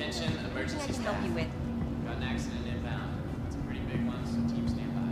Attention, emergency What can I staff. help you with? Got an accident inbound. It's a pretty big one, so team stand by.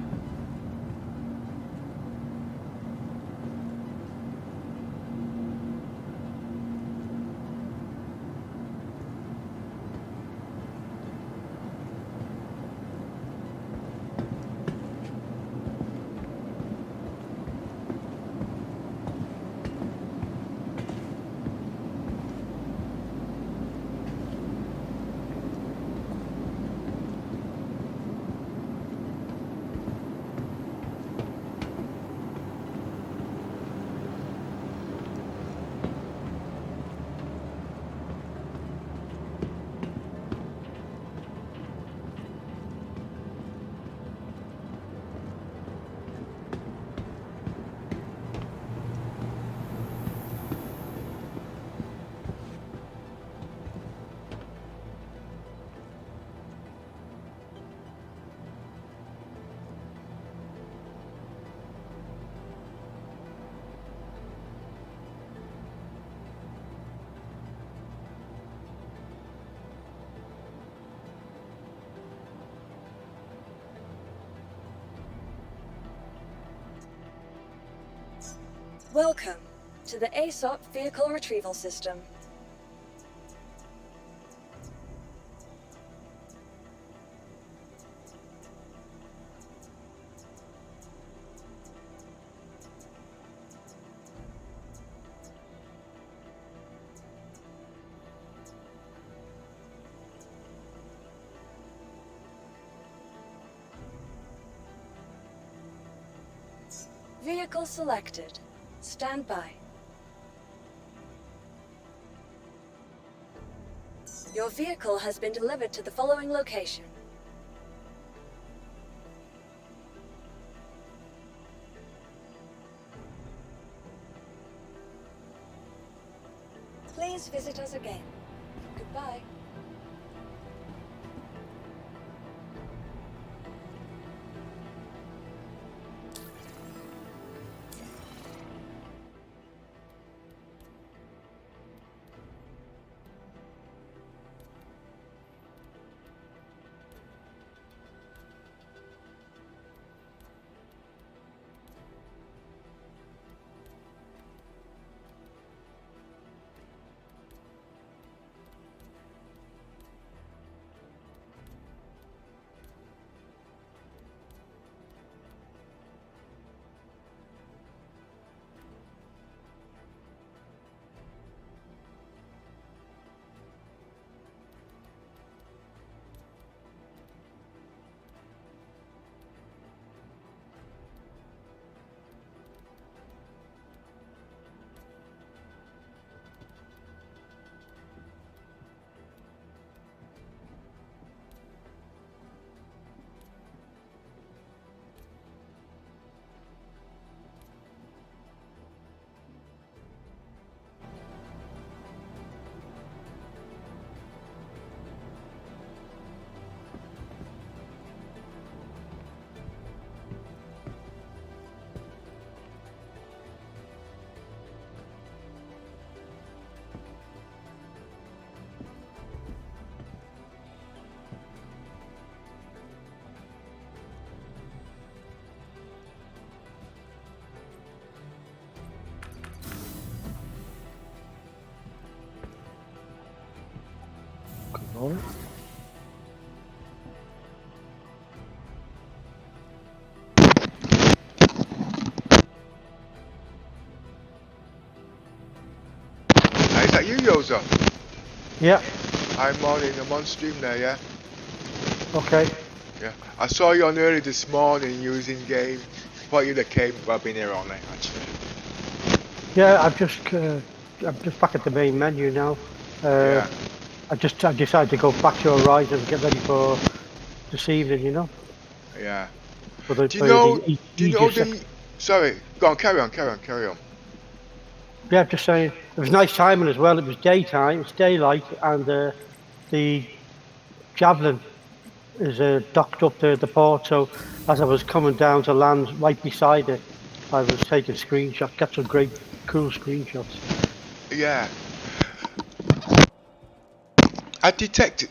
Welcome to the aUEC Vehicle Retrieval System. Vehicle selected. Stand by. Your vehicle has been delivered to the following location. Please visit us again. Goodbye. on. Is that you, Yoza? Yeah, I'm on stream there, yeah? okay. Yeah. I saw you on early this morning using game. Thought you'd have came, well, I've been here all night, actually. Yeah, I'm just back at the main menu now. Yeah. I decided to go back to Horizon and get ready for this evening, you know. Yeah. For the, Do you know Aegis. the... Sorry, go on, carry on. Yeah, I'm just saying, it was nice timing as well. It was daytime, it's daylight, and the Javelin is docked up to the port, so as I was coming down to land right beside it, I was taking screenshots, got some great, cool screenshots. Yeah. I detected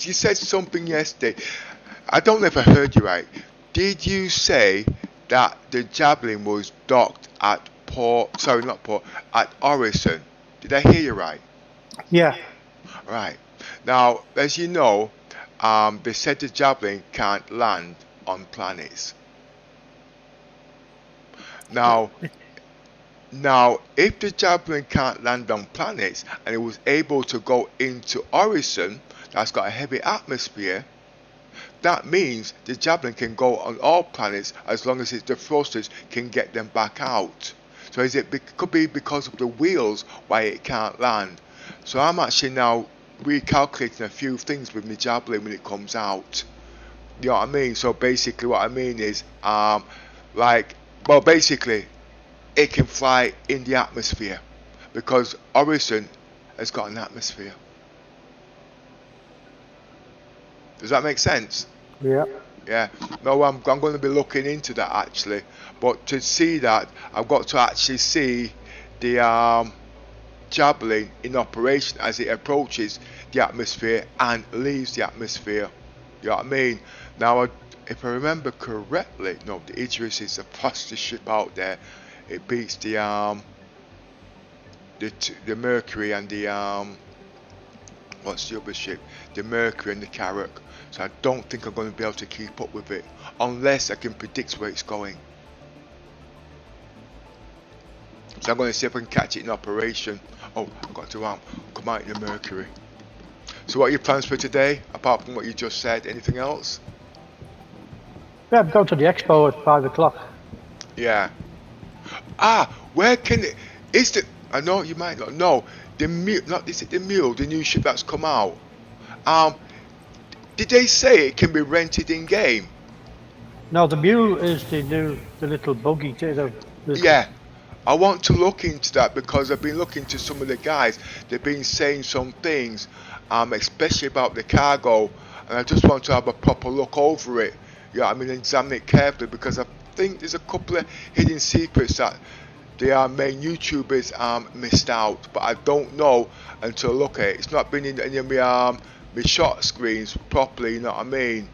you said something yesterday. I don't know if I heard you right. Did you say that the Javelin was docked at at Orison? Did I hear you right? Yeah. Right. Now, as you know, they said the Javelin can't land on planets. Now, if the Javelin can't land on planets and it was able to go into Orison, that's got a heavy atmosphere, that means the Javelin can go on all planets as long as the thrusters can get them back out. So could be because of the wheels why it can't land. So I'm actually now recalculating a few things with my Javelin when it comes out. You know what I mean? So basically what I mean is, basically it can fly in the atmosphere because Orison has got an atmosphere. Does that make sense? Yeah. Yeah. No, I'm going to be looking into that actually. But to see that, I've got to actually see the Javelin in operation as it approaches the atmosphere and leaves the atmosphere. You know what I mean? Now, if I remember correctly, no, the Idris is the fastest ship out there. It beats the Mercury and the what's the other ship? The Mercury and the Carrack. So I don't think I'm going to be able to keep up with it unless I can predict where it's going. So I'm going to see if I can catch it in operation. Oh, I've got to come out in the Mercury. So what are your plans for today, apart from what you just said? Anything else? Yeah, I'm going to the expo at 5 o'clock. Yeah. Where can it? I know you might not know. The Mule, the Mule, the new ship that's come out. Did they say it can be rented in game? No, the Mule is the little buggy. Yeah. I want to look into that because I've been looking to some of the guys. They've been saying some things, especially about the cargo, and I just want to have a proper look over it. Yeah, I mean, examine it carefully because I think there's a couple of hidden secrets that the main YouTubers missed out, but I don't know until I look at it. It's not been in any of my shot screens properly, you know what I mean?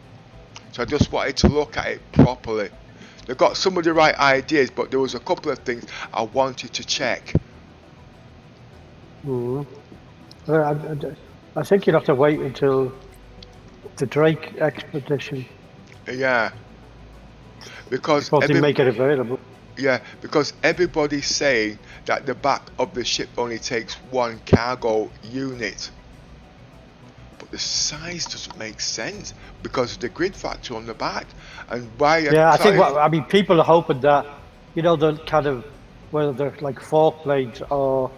So I just wanted to look at it properly. They've got some of the right ideas, but there was a couple of things I wanted to check. I think you'd have to wait until the Drake expedition. Yeah. Because they make it available. Yeah, because everybody's saying that the back of the ship only takes one cargo unit. But the size doesn't make sense because of the grid factor on the back. And why? Yeah, I think people are hoping that, you know, the kind of, whether they're like fork blades or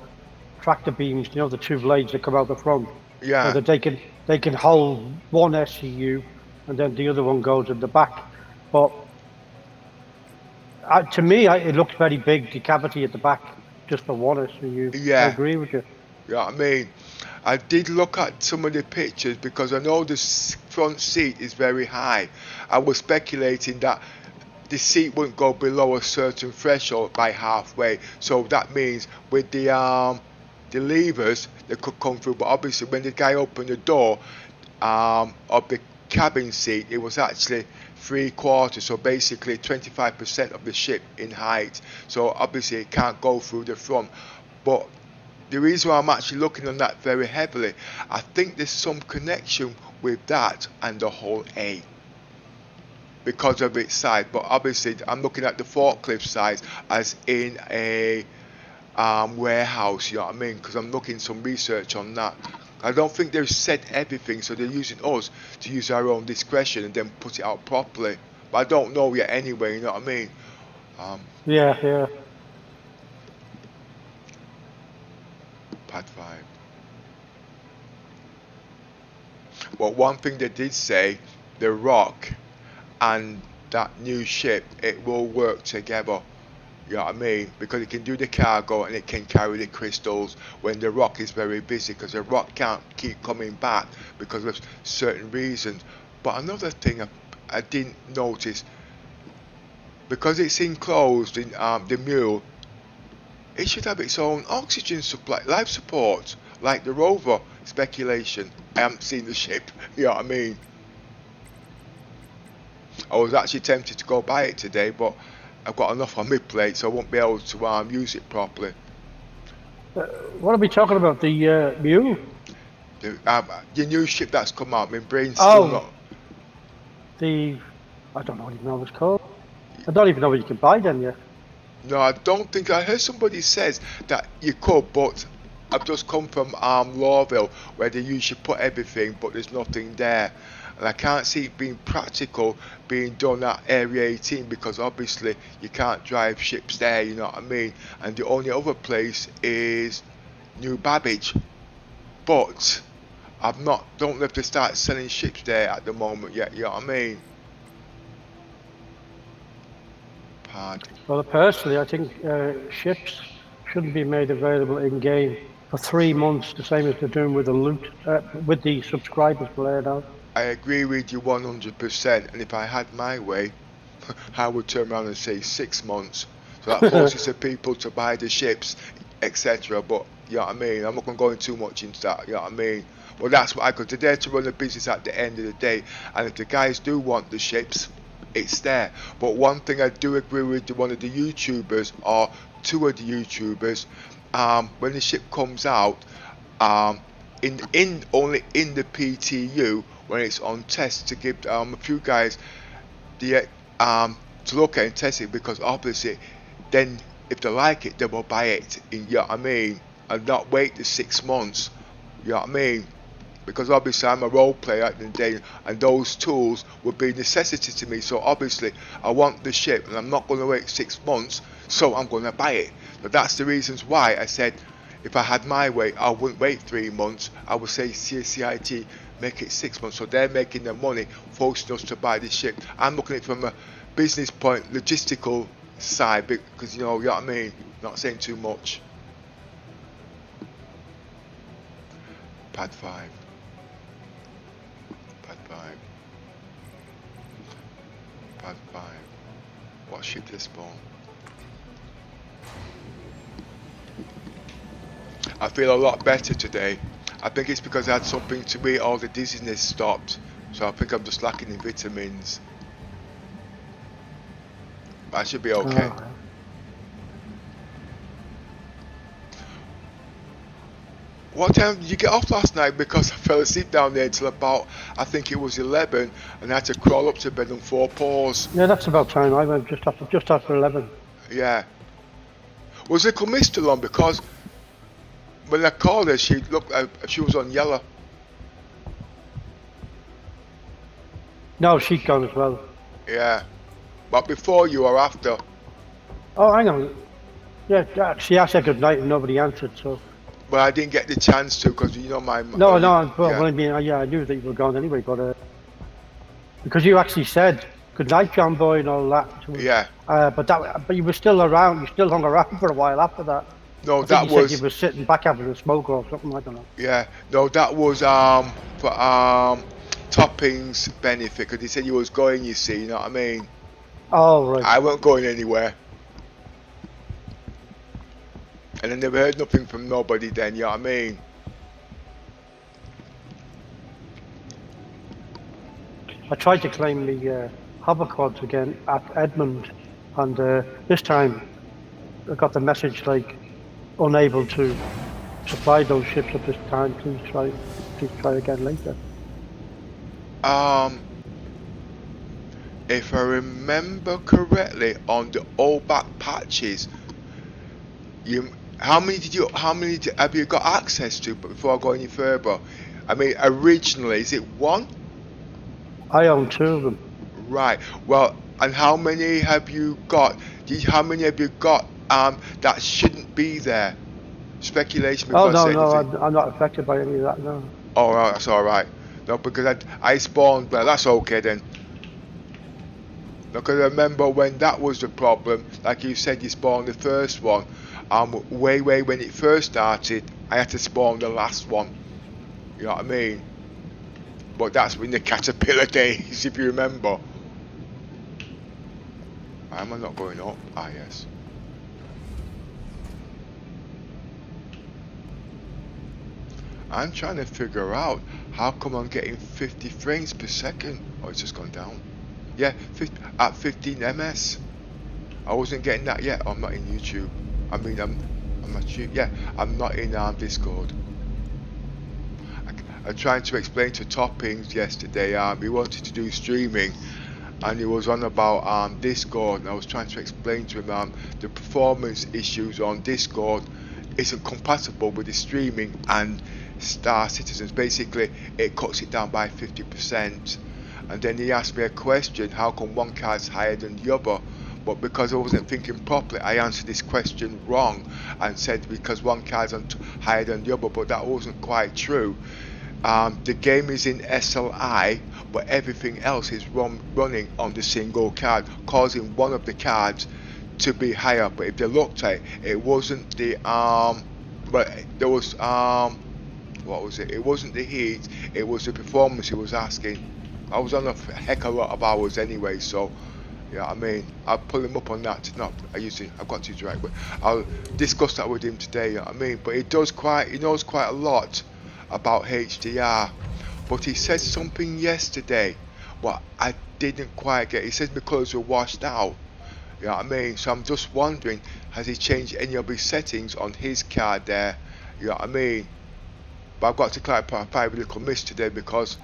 tractor beams, you know, the two blades that come out the front. Yeah. So that they can hold one SCU and then the other one goes in the back. But to me, it looks very big, the cavity at the back, just for one SCU. Yeah. I agree with you. You know what I mean? I did look at some of the pictures because I know the front seat is very high. I was speculating that the seat wouldn't go below a certain threshold by halfway. So that means with the levers, they could come through. But obviously, when the guy opened the door of the cabin seat, it was actually 3/4, so basically 25% of the ship in height. So obviously it can't go through the front. But the reason why I'm actually looking on that very heavily, I think there's some connection with that and the whole A because of its size. But obviously I'm looking at the forklift size as in a warehouse, you know what I mean? Because I'm looking some research on that. I don't think they've said everything, so they're using us to use our own discretion and then put it out properly. But I don't know yet anyway, you know what I mean? Yeah. Pad 5. Well, one thing they did say, the Rock and that new ship, it will work together. You know what I mean? Because it can do the cargo and it can carry the crystals when the Rock is very busy, because the Rock can't keep coming back because of certain reasons. But another thing I didn't notice, because it's enclosed in the Mule, it should have its own oxygen supply, life support, like the rover. speculation. I haven't seen the ship. You know what I mean? I was actually tempted to go buy it today, but I've got enough on my plate, so I won't be able to use it properly. What are we talking about? The Mule? The new ship that's come out, my brain's still not... I don't even know what it's called. I don't even know where you can buy them yet. No, I don't think... I heard somebody says that you could, but I've just come from Lawville, where they usually put everything, but there's nothing there. And I can't see it being practical being done at Area 18, because obviously you can't drive ships there, you know what I mean? And the only other place is New Babbage. But don't know if they start selling ships there at the moment yet, you know what I mean? Pardon. Well, personally, I think ships shouldn't be made available in-game for 3 months, the same as they're doing with the loot, with the subscribers played out. I agree with you 100%, and if I had my way, I would turn around and say 6 months. So that forces the people to buy the ships, etc. But, you know what I mean? I'm not going to go in too much into that, you know what I mean? Well, that's what I could. They're there to run a business at the end of the day, and if the guys do want the ships, it's there. But one thing I do agree with one of the YouTubers, or two of the YouTubers, when the ship comes out, only in the PTU, when it's on test, to give a few guys the to look at and test it, because obviously then if they like it, they will buy it, you know what I mean, and not wait the 6 months, you know what I mean, because obviously I'm a role player at the end of the day, and those tools would be a necessity to me. So obviously I want the ship, and I'm not going to wait 6 months, so I'm going to buy it. But that's the reasons why I said if I had my way, I wouldn't wait 3 months. I would say CIT make it 6 months, so they're making their money, forcing us to buy this ship. I'm looking at it from a business point, logistical side, because you know what I mean, not saying too much. Pad 5. Pad 5. Pad 5. What ship did they spawn? I feel a lot better today. I think it's because I had something to eat, all the dizziness stopped. So I think I'm just lacking in vitamins. I should be okay. Oh. What time did you get off last night? Because I fell asleep down there till about, I think it was 11, and I had to crawl up to bed on 4 paws. Yeah, that's about time. I went just after 11. Yeah. Was Little Miss still on? Because when I called her, she looked like she was on yellow. No, she'd gone as well. Yeah. But before you or after? Oh, hang on. Yeah, actually, I said good night and nobody answered, so... But I didn't get the chance to, because you know my... No, well, yeah. I mean, I knew that you were gone anyway, but... because you actually said good night, John Boy, and all that. Yeah. But you were still around, you still hung around for a while after that. No, I think you said you were sitting back having a smoke or something, I don't know. Yeah, no, that was for Topping's benefit, because he said you was going, you see, you know what I mean? Oh, right. I weren't going anywhere. And I never heard nothing from nobody then, you know what I mean? I tried to claim the hoverquads again at Edmund, and this time I got the message like, unable to supply those ships at this time, please try again later. If I remember correctly, on the old back patches, how many have you got access to? But before I go any further, I mean, originally, is it 1? I own 2 of them. Right. Well, and how many have you got? How many have you got that shouldn't be there? Speculation. Oh no, I'm not affected by any of that. No. Oh, right, that's all right. No, because I spawned. Well, that's okay then. Because I remember when that was the problem. Like you said, you spawned the first one. Way when it first started, I had to spawn the last one. You know what I mean? But that's in the caterpillar days, if you remember. Why am I not going up? Ah, yes. I'm trying to figure out how come I'm getting 50 frames per second. Oh, it's just gone down. Yeah, at 15 ms. I wasn't getting that yet. I'm not in YouTube. I mean, I'm not. Yeah, I'm not in Discord. I tried to explain to Toppings yesterday. He wanted to do streaming, and he was on about Discord. And I was trying to explain to him the performance issues on Discord isn't compatible with the streaming and Star Citizens. Basically, it cuts it down by 50%. And then he asked me a question: how come one card's higher than the other? But because I wasn't thinking properly, I answered this question wrong and said because one card's higher than the other, but that wasn't quite true. The game is in SLI, but everything else is running on the single card, causing one of the cards to be higher. But if they looked at it, it wasn't the but there was what was it? It wasn't the heat, it was the performance he was asking. I was on a heck of a lot of hours anyway, so yeah, I mean, I'll pull him up on that. I've got to direct, but I'll discuss that with him today. You know what I mean? But he knows quite a lot about HDR. But he said something yesterday, what I didn't quite get. He says my colours were washed out. You know what I mean? So I'm just wondering, has he changed any of his settings on his card there? You know what I mean? But I've got to clarify with Little Miss today because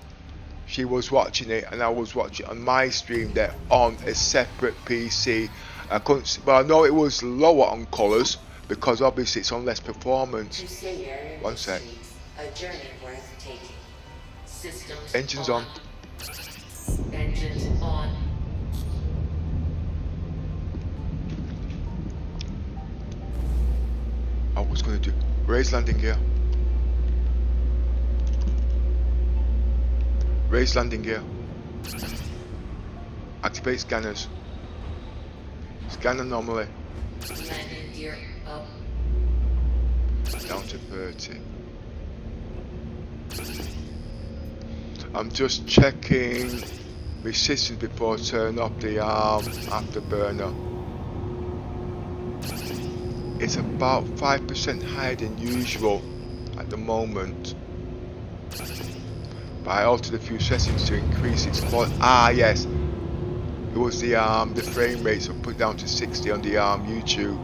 she was watching it and I was watching it on my stream there on a separate PC. I couldn't see, but I know it was lower on colours because obviously it's on less performance. One sec. A journey worth taking. Systems Engines on. Engines on. I was going to do raise landing gear. Raise landing gear. Activate scanners. Scan anomaly. Landing gear up. Down to 30. I'm just checking my systems before I turn off the afterburner. It's about 5% higher than usual at the moment. But I altered a few settings to increase its quality. Yes, it was the frame rate, so put down to 60 on the YouTube.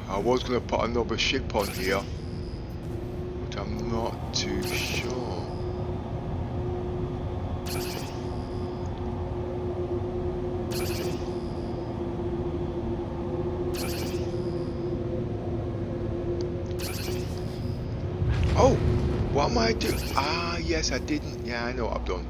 I was going to put another ship on here, but I'm not too sure. Oh, what am I doing? Yes, I didn't. Yeah, I know what I've done.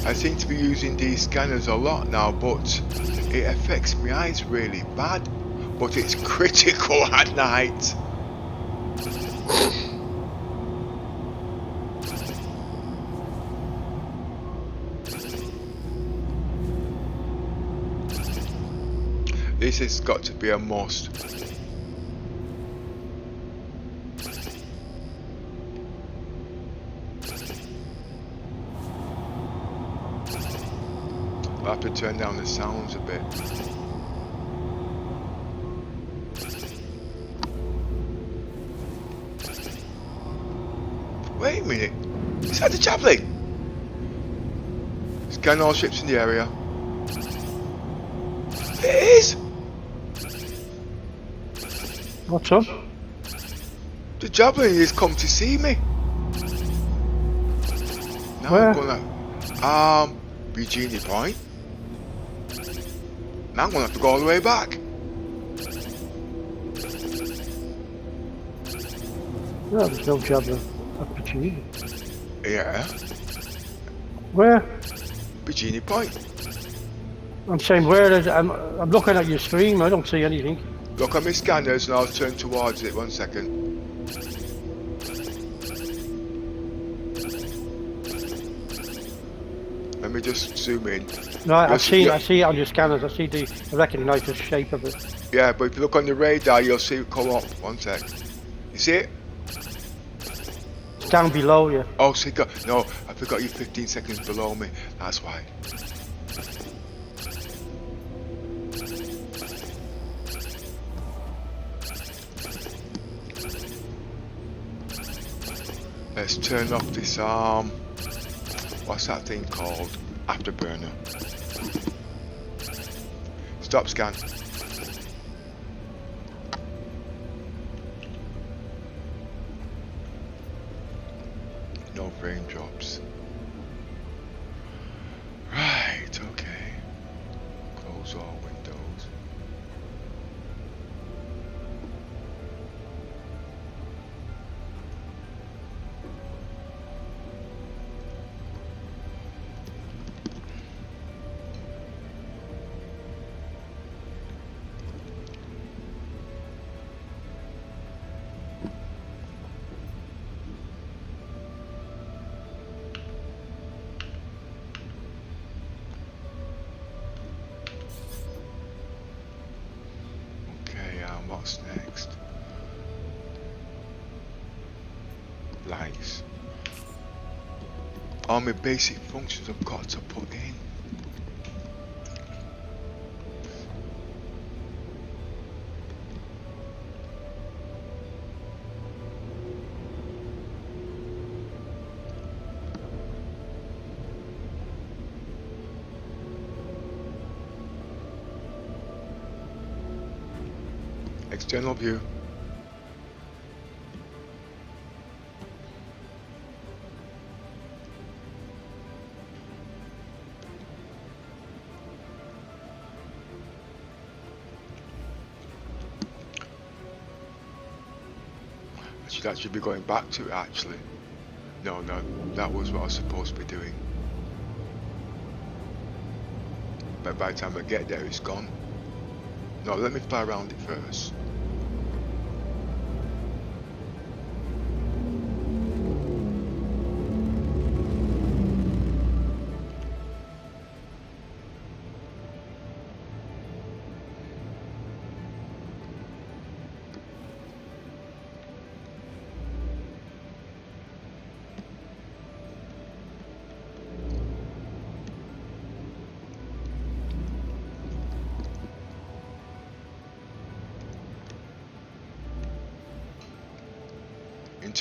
I seem to be using these scanners a lot now, but it affects my eyes really bad. But it's critical at night. This has got to be a must. I'll have to turn down the sounds a bit. Wait a minute, is that the javelin? Scan all ships in the area. It is! What's up? The javelin has come to see me. Now Where? I'm gonna Virginia Point. Now I'm gonna have to go all the way back. No, there's no javelin at Virginia. Yeah, Where? Virginia Point. I'm saying where is it? I'm looking at your stream, I don't see anything. Look at my scanners and I'll turn towards it. 1 second. Let me just zoom in. No, I You'll see you'll- I see it on your scanners. I recognise the shape of it. Yeah, but if you look on the radar, you'll see it come up. One sec. You see it? It's down below you. Oh, so you got, no, I forgot you 15 seconds below me. That's why. Let's turn off this what's that thing called? Afterburner. Stop scan. No frame drops. Right, okay. Close all windows. Okay, what's next? Lights. All my basic functions I've got to put in. External view. I should be going back to it actually. No, that was what I was supposed to be doing. But by the time I get there, it's gone. No, let me fly around it first.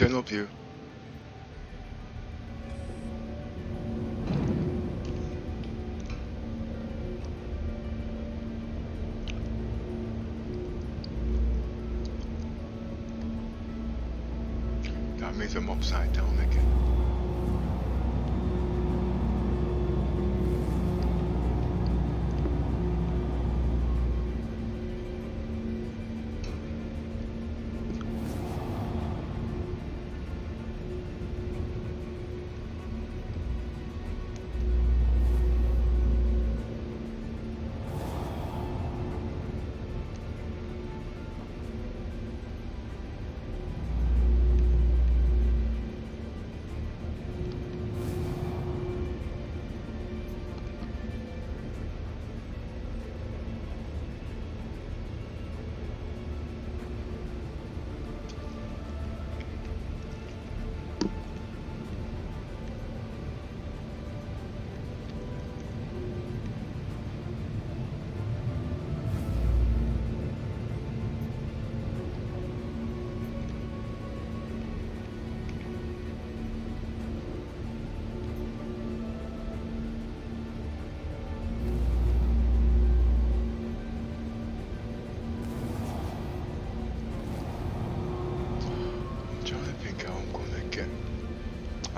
Internal view. That means I'm upside down again.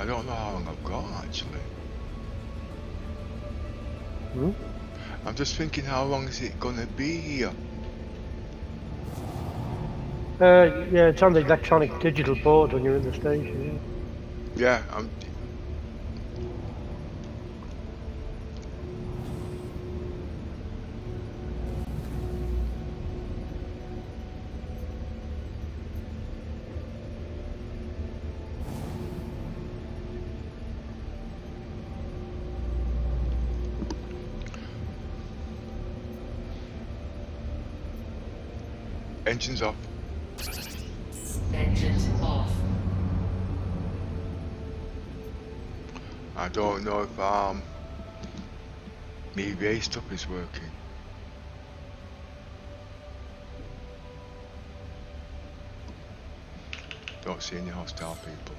I don't know how long I've got actually. Hmm? I'm just thinking, how long is it gonna be here? Yeah, it's on the electronic digital board when you're in the station. Yeah, Engines off. Engines off. I don't know if my EVA stuff is working. Don't see any hostile people.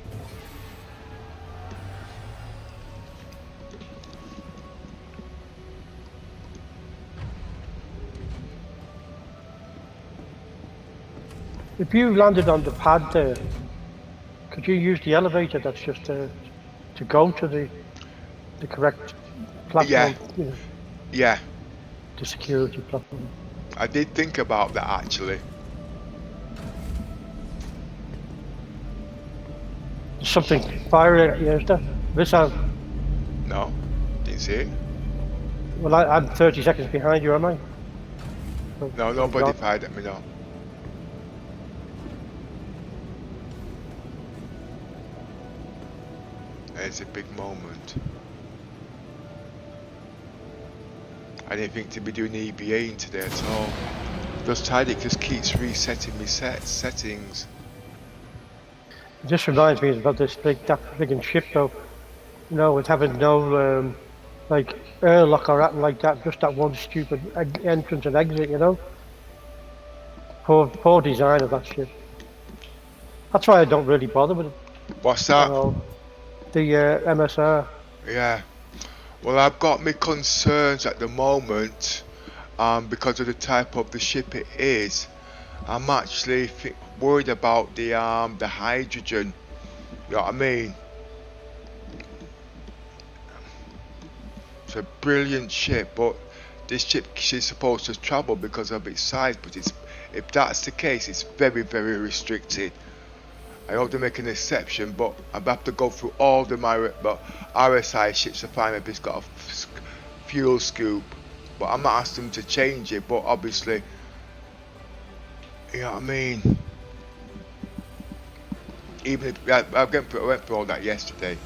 If you landed on the pad there, could you use the elevator that's just to go to the correct platform? You know, Yeah, the security platform. I did think about that actually. There's something firing at you, is there? Missile. No, didn't see it. Well, I'm 30 seconds behind you, am I? No, nobody fired at me, no. It's a big moment. I didn't think to be doing EBA today at all. Just tidy, it just keeps resetting me settings. It just reminds me about this that friggin' ship though. You know, with having no like airlock or anything like that, just that one stupid entrance and exit, you know? Poor design of that ship. That's why I don't really bother with it. What's that? You know, the MSR. Yeah. Well, I've got my concerns at the moment because of the type of the ship it is. I'm actually worried about the hydrogen. You know what I mean? It's a brilliant ship, but this ship is supposed to travel because of its size. But if that's the case, it's very, very restricted. I hope to make an exception, but I'd have to go through all the RSI ships to find if it's got a fuel scoop. But I'm not asking them to change it, but obviously, you know what I mean? Even if I went through all that yesterday.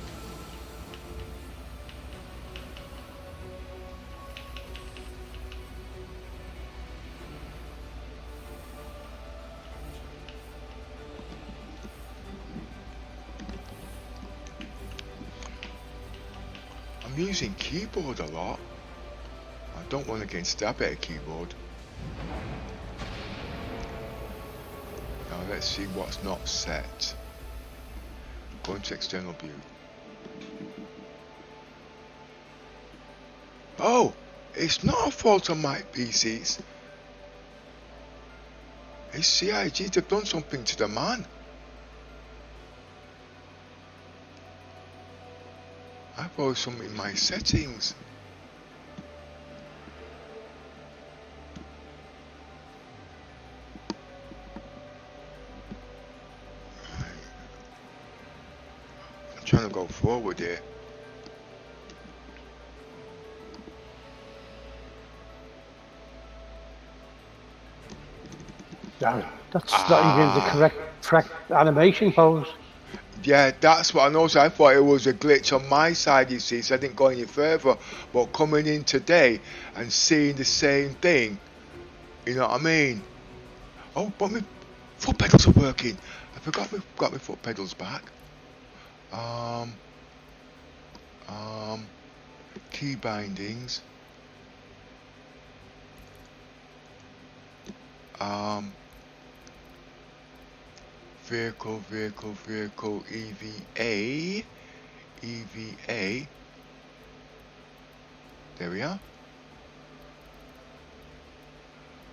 I'm using keyboard a lot. I don't want to get stabbed at a keyboard. Now let's see what's not set. Go into external view. Oh, it's not a fault on my PCs. It's CIG, they've done something to the man. I thought it was something in my settings. I'm trying to go forward here. No, that's not even the correct animation pose. Yeah, that's what I know. So I thought it was a glitch on my side, you see, so I didn't go any further. But coming in today and seeing the same thing, you know what I mean? Oh, but my foot pedals are working. I forgot we've got my foot pedals back. Key bindings. Vehicle, EVA. There we are.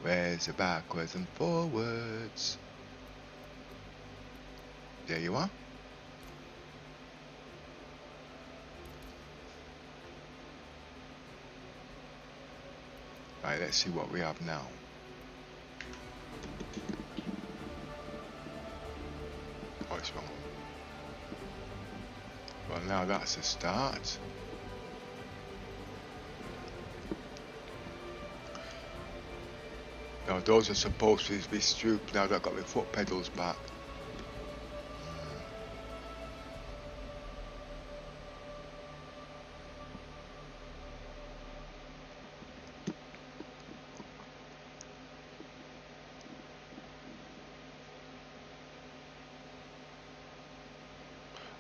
Where's the backwards and forwards? There you are. Right, let's see what we have now. Oh, it's wrong. Well, now that's a start. Now those are supposed to be strooped now that I've got my foot pedals back.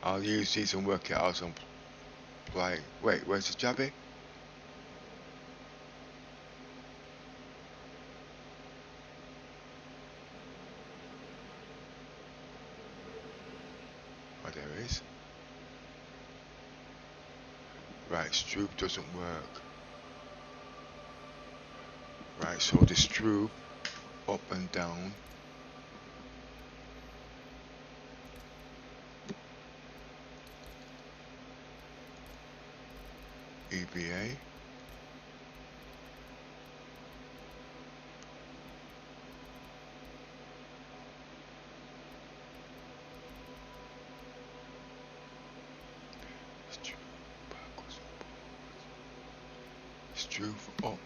I'll use these and work it out on flying. Wait, where's the Jabby? Oh, there it is. Right, Stroop doesn't work. Right, so the Stroop up and down. EBA. Stroop up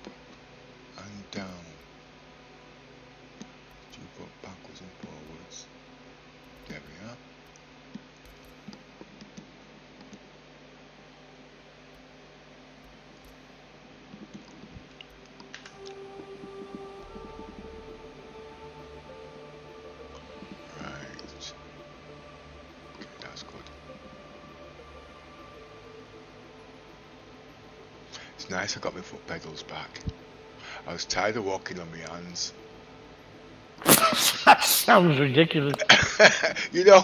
and down. Stroop up backwards and forwards. There we are. Right. Okay, that's good. It's nice I got my foot pedals back. I was tired of walking on my hands. That sounds ridiculous. you know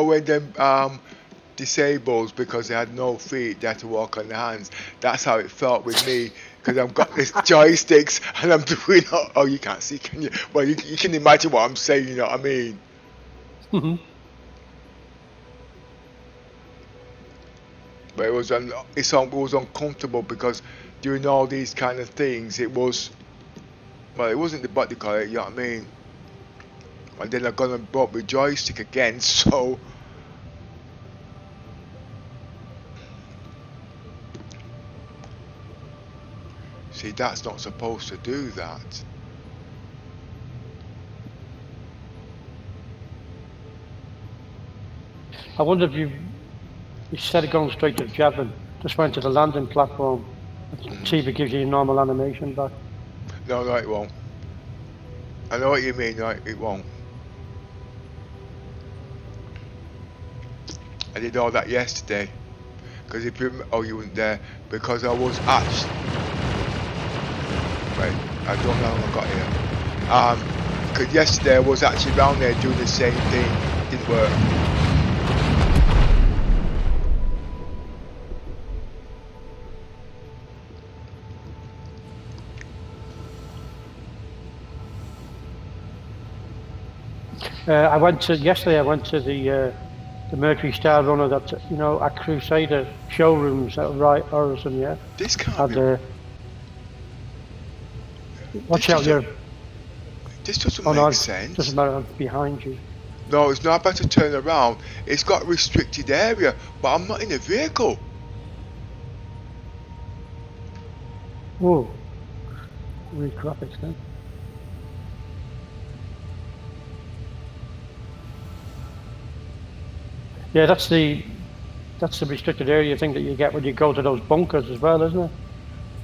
when them disabled because they had no feet, they had to walk on their hands. That's how it felt with me because I've got this joysticks and I'm doing. Oh, you can't see, can you? Well, you can imagine what I'm saying. You know what I mean? But it was uncomfortable because doing all these kind of things, it was. Well, it wasn't the body color, you know what I mean? And then I gone and bought my joystick again, so. See, that's not supposed to do that. I wonder if you instead of going straight to the javelin, just went to the landing platform and see if it gives you a normal animation back. No, it won't. I know what you mean, right? It won't. I did all that yesterday. Because if you you weren't there. Because I was actually. Wait, I don't know how I got here. Because yesterday I was actually down there doing the same thing. It didn't work. Yesterday I went to the Mercury Star Runner that's, at Crusader showrooms at Right Horizon, yeah. This can't be. Watch out, This doesn't make sense. It doesn't matter, I'm behind you. No, it's not about to turn around. It's got restricted area, but I'm not in a vehicle. Whoa. Read graphics then. Yeah, that's the restricted area thing that you get when you go to those bunkers as well, isn't it?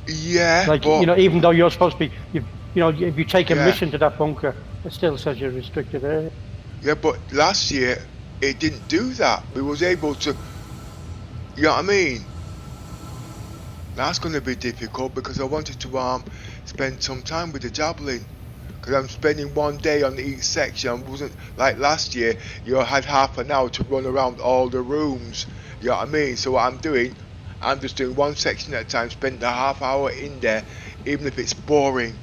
Yeah. Like, but even though you're supposed to be, if you take a mission to that bunker, it still says you're restricted area. Yeah, but last year it didn't do that. We was able to. You know what I mean? That's going to be difficult because I wanted to spend some time with the javelin. Because I'm spending one day on each section. It wasn't like last year. You had half an hour to run around all the rooms. You know what I mean? So what I'm doing, I'm just doing one section at a time. Spend a half hour in there, even if it's boring.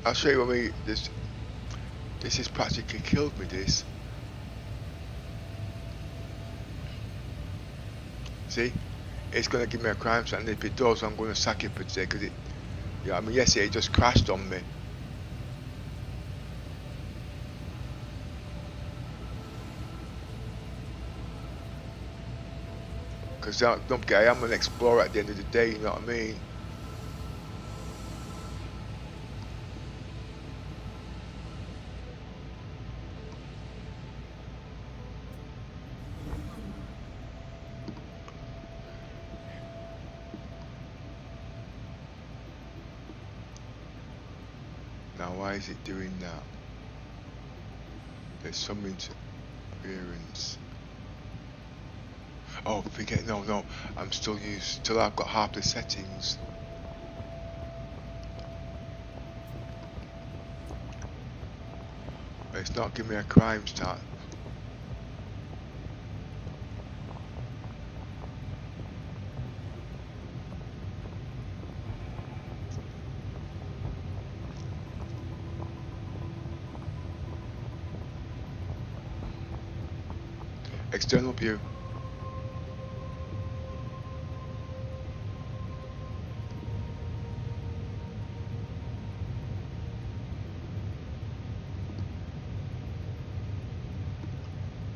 I'll show you what I mean. This has practically killed me. This. See, it's going to give me a crime stand. If it does, I'm going to sack it for today because it. Yeah, I mean, yesterday it just crashed on me. Because don't forget, I am an explorer at the end of the day, you know what I mean? Now why is it doing that? There's something to... experience. Oh, forget, no, I'm still used till I've got half the settings. It's not giving me a crime stat. External view.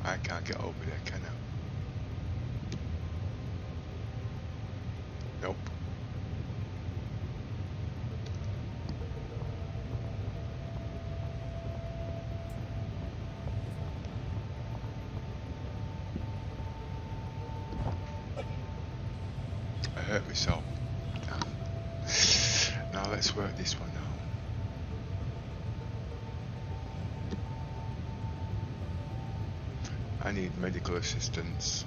I can't get over there, can I? Nope. I hurt myself. Now let's work this one out. I need medical assistance.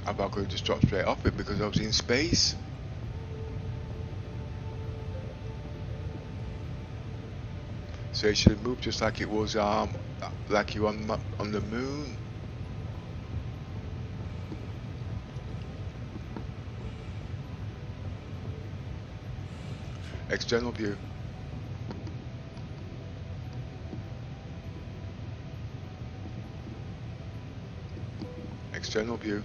I thought I could just drop straight off it because I was in space. So it should move just like it was like you on the moon. External view. External view.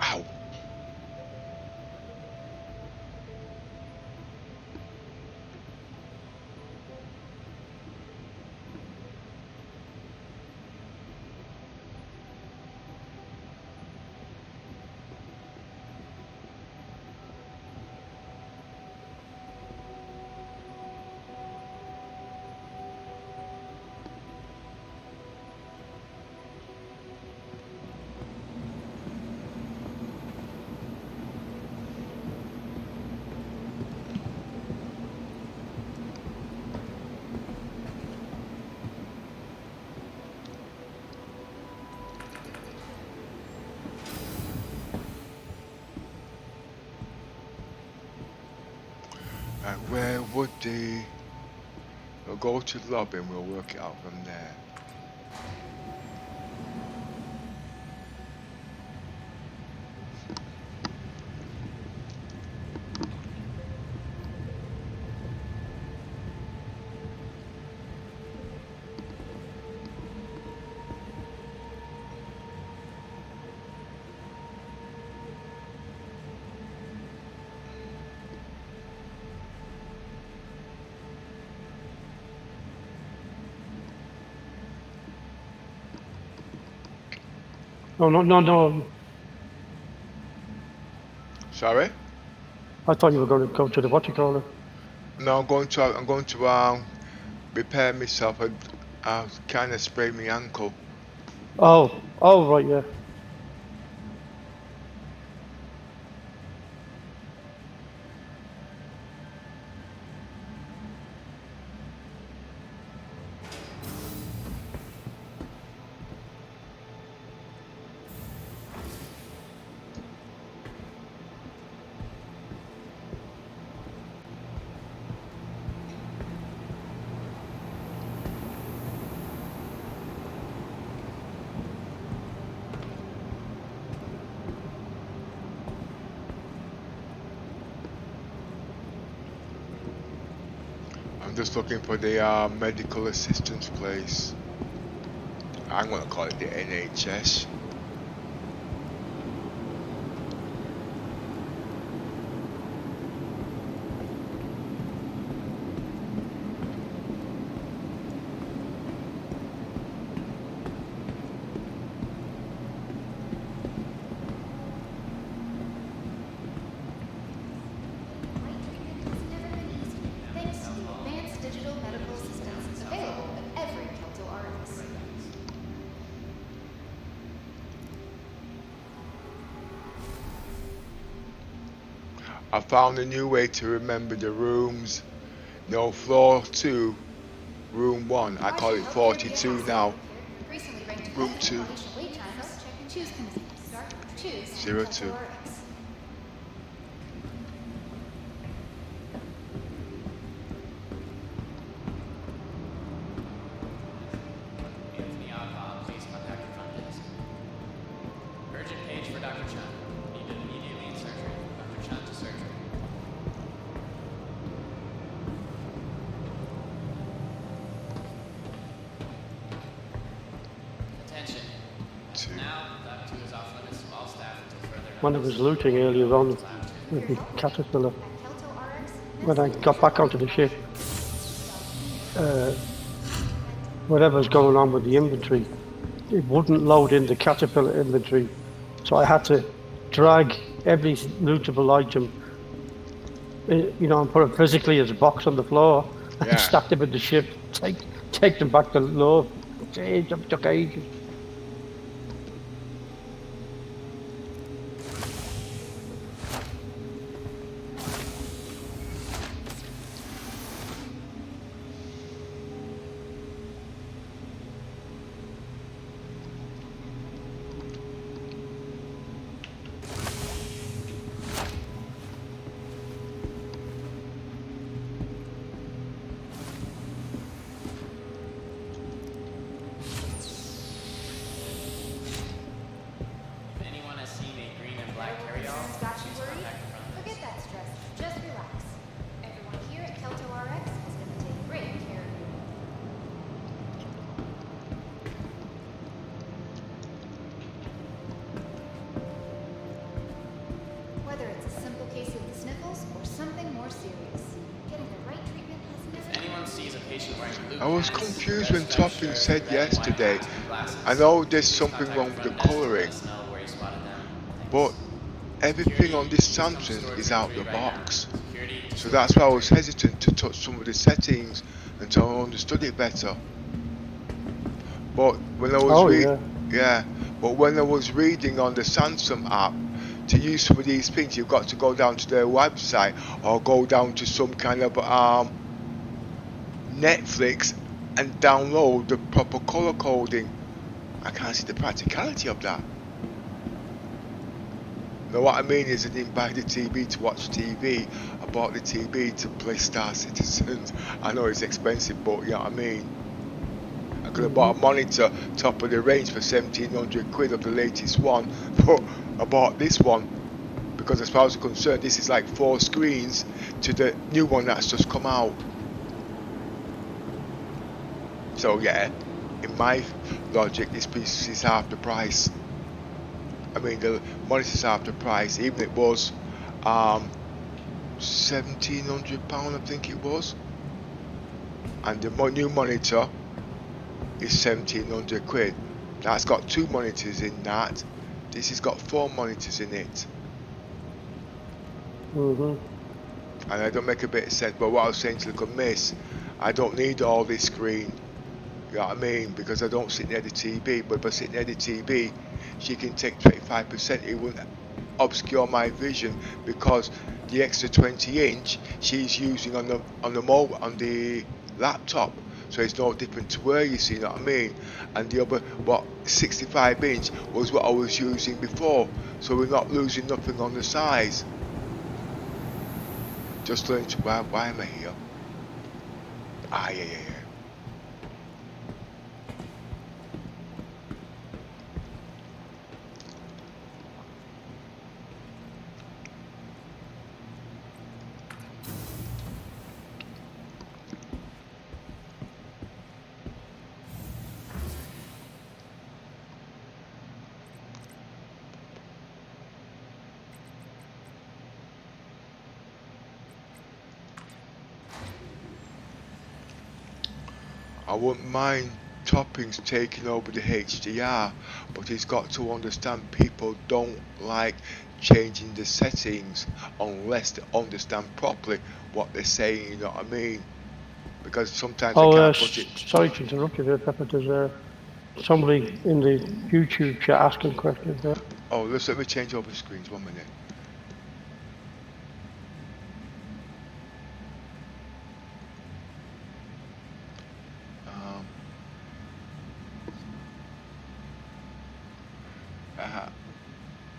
Ow. And where would we'll go to the lobby and we'll work it out from there. No. Sorry? I thought you were going to go to the what you call it. No, I'm going to repair myself. I kind of sprained my ankle. Oh, right, yeah. I'm just looking for the medical assistance place. I'm going to call it the NHS. I found a new way to remember the rooms. No, floor 2, room 1. I call it 42 now. Room 2. 02. Anthony Alcohol, please contact your front desk. Urgent page for Dr. Chun. Needed immediately in surgery. Dr. Chun to surgery. Attention. Now, Dr. 2 is off limits to all staff until further notice. When I was looting earlier on with the caterpillar, when I got back onto the ship, whatever's going on with the inventory, it wouldn't load in the caterpillar inventory, so I had to drag every lootable item, you know, and put it physically as a box on the floor and Yeah. stack them in the ship, take them back to load. It took ages. If anyone has seen a green and black carry-all, Got you please worried? contact your front desk. Forget that stress. Just relax. Everyone here at Kelto RX is going to take great care of you. Whether it's a simple case of the sniffles or something more serious, getting the right treatment has never If anyone sees a patient wearing blue I was pants, confused red when striped Topping shirt, said red and white yesterday, hat, and glasses, I know there's please something contact wrong your with the front desk and let colouring, us know where you spotted them. but Thanks. everything on this Security, Samsung some is stores out are the free right now. box. Security, So that's why I was hesitant to touch some of the settings until I understood it better. But when I was but when I was reading on the Samsung app, to use some of these things, you've got to go down to their website or go down to some kind of Netflix and download the proper color coding. I can't see the practicality of that. Now what I mean is I didn't buy the TV to watch TV. I bought the TV to play Star Citizens. I know it's expensive, but you know what I mean. I could have bought a monitor top of the range for 1,700 quid of the latest one, but I bought this one because as far as I'm concerned, this is like 4 screens to the new one that's just come out. So yeah, in my logic, this piece is half the price. I mean, the monitor's half the price, even it was £1,700, I think it was. And the new monitor is 1,700 quid. That's got 2 monitors in that. This has got 4 monitors in it. Mm-hmm. And I don't make a bit of sense, but what I was saying to little miss, I don't need all this screen. You know what I mean? Because I don't sit near the TV. But if I sit near the TV, she can take 25%. It wouldn't obscure my vision because the extra 20-inch she's using on the laptop. So it's no different to where you see, you know what I mean? And the other, 65-inch was what I was using before. So we're not losing nothing on the size. Just learn to, why am I here? Yeah. I wouldn't mind Toppings taking over the HDR, but he's got to understand people don't like changing the settings unless they understand properly what they're saying, you know what I mean? Because sometimes they can't put it. Sorry to interrupt you there, Pepper. There's somebody in the YouTube chat asking questions there. Oh, let me change over the screens, 1 minute.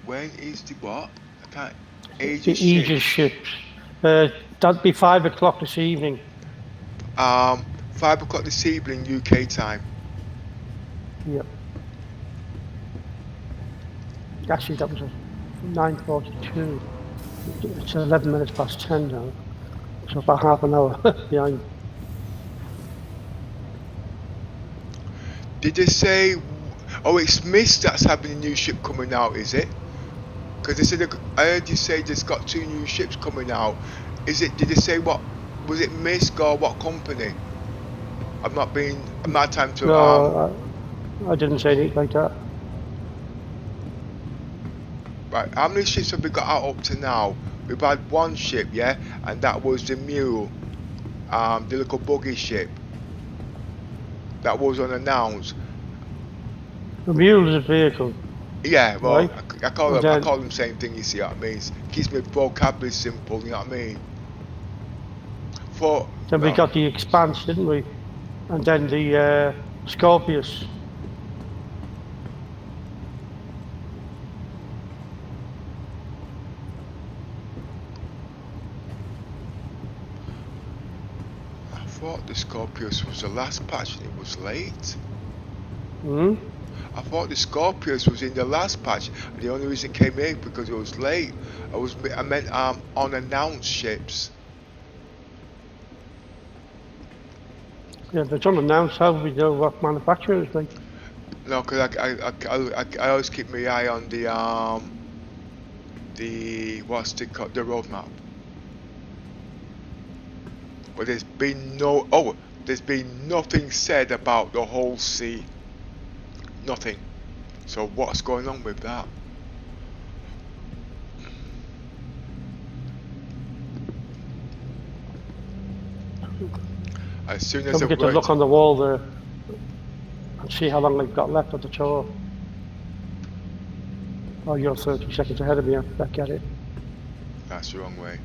When is the what? I can't. The Aegis Aegis ship. ships. That'd be 5 o'clock this evening. 5 o'clock this evening UK time. Yep. Actually, that was a 9:42. It's 11 minutes past 10 now. So about half an hour behind. Did they say? Oh, it's Mist that's having a new ship coming out, is it? Because they said I heard you say there's got 2 new ships coming out. Is it? Did they say what? Was it Mist or what company? I'm not time to. No, I didn't say anything like that. Right, how many ships have we got out up to now? We've had 1 ship, yeah, and that was the Mule, the little buggy ship. That was unannounced. The Mule is a vehicle. Yeah, well, Right. I call them same thing. You see what I mean? It keeps my vocabulary simple. You know what I mean? Then we got the Expanse, didn't we? And then the Scorpius. I thought the Scorpius was the last patch and it was late. Hmm? I thought the Scorpius was in the last patch and the only reason it came in because it was late. I meant unannounced ships. Yeah, they don't announce how we know what manufacturer is like. No, because I always keep my eye on the what's it called, the roadmap. But there's been nothing said about the whole sea. Nothing. So what's going on with that? As soon as Don't forget to look on the wall there and see how long they've got left of the tour. Oh, you're 30 seconds ahead of me. I get it. That's the wrong way.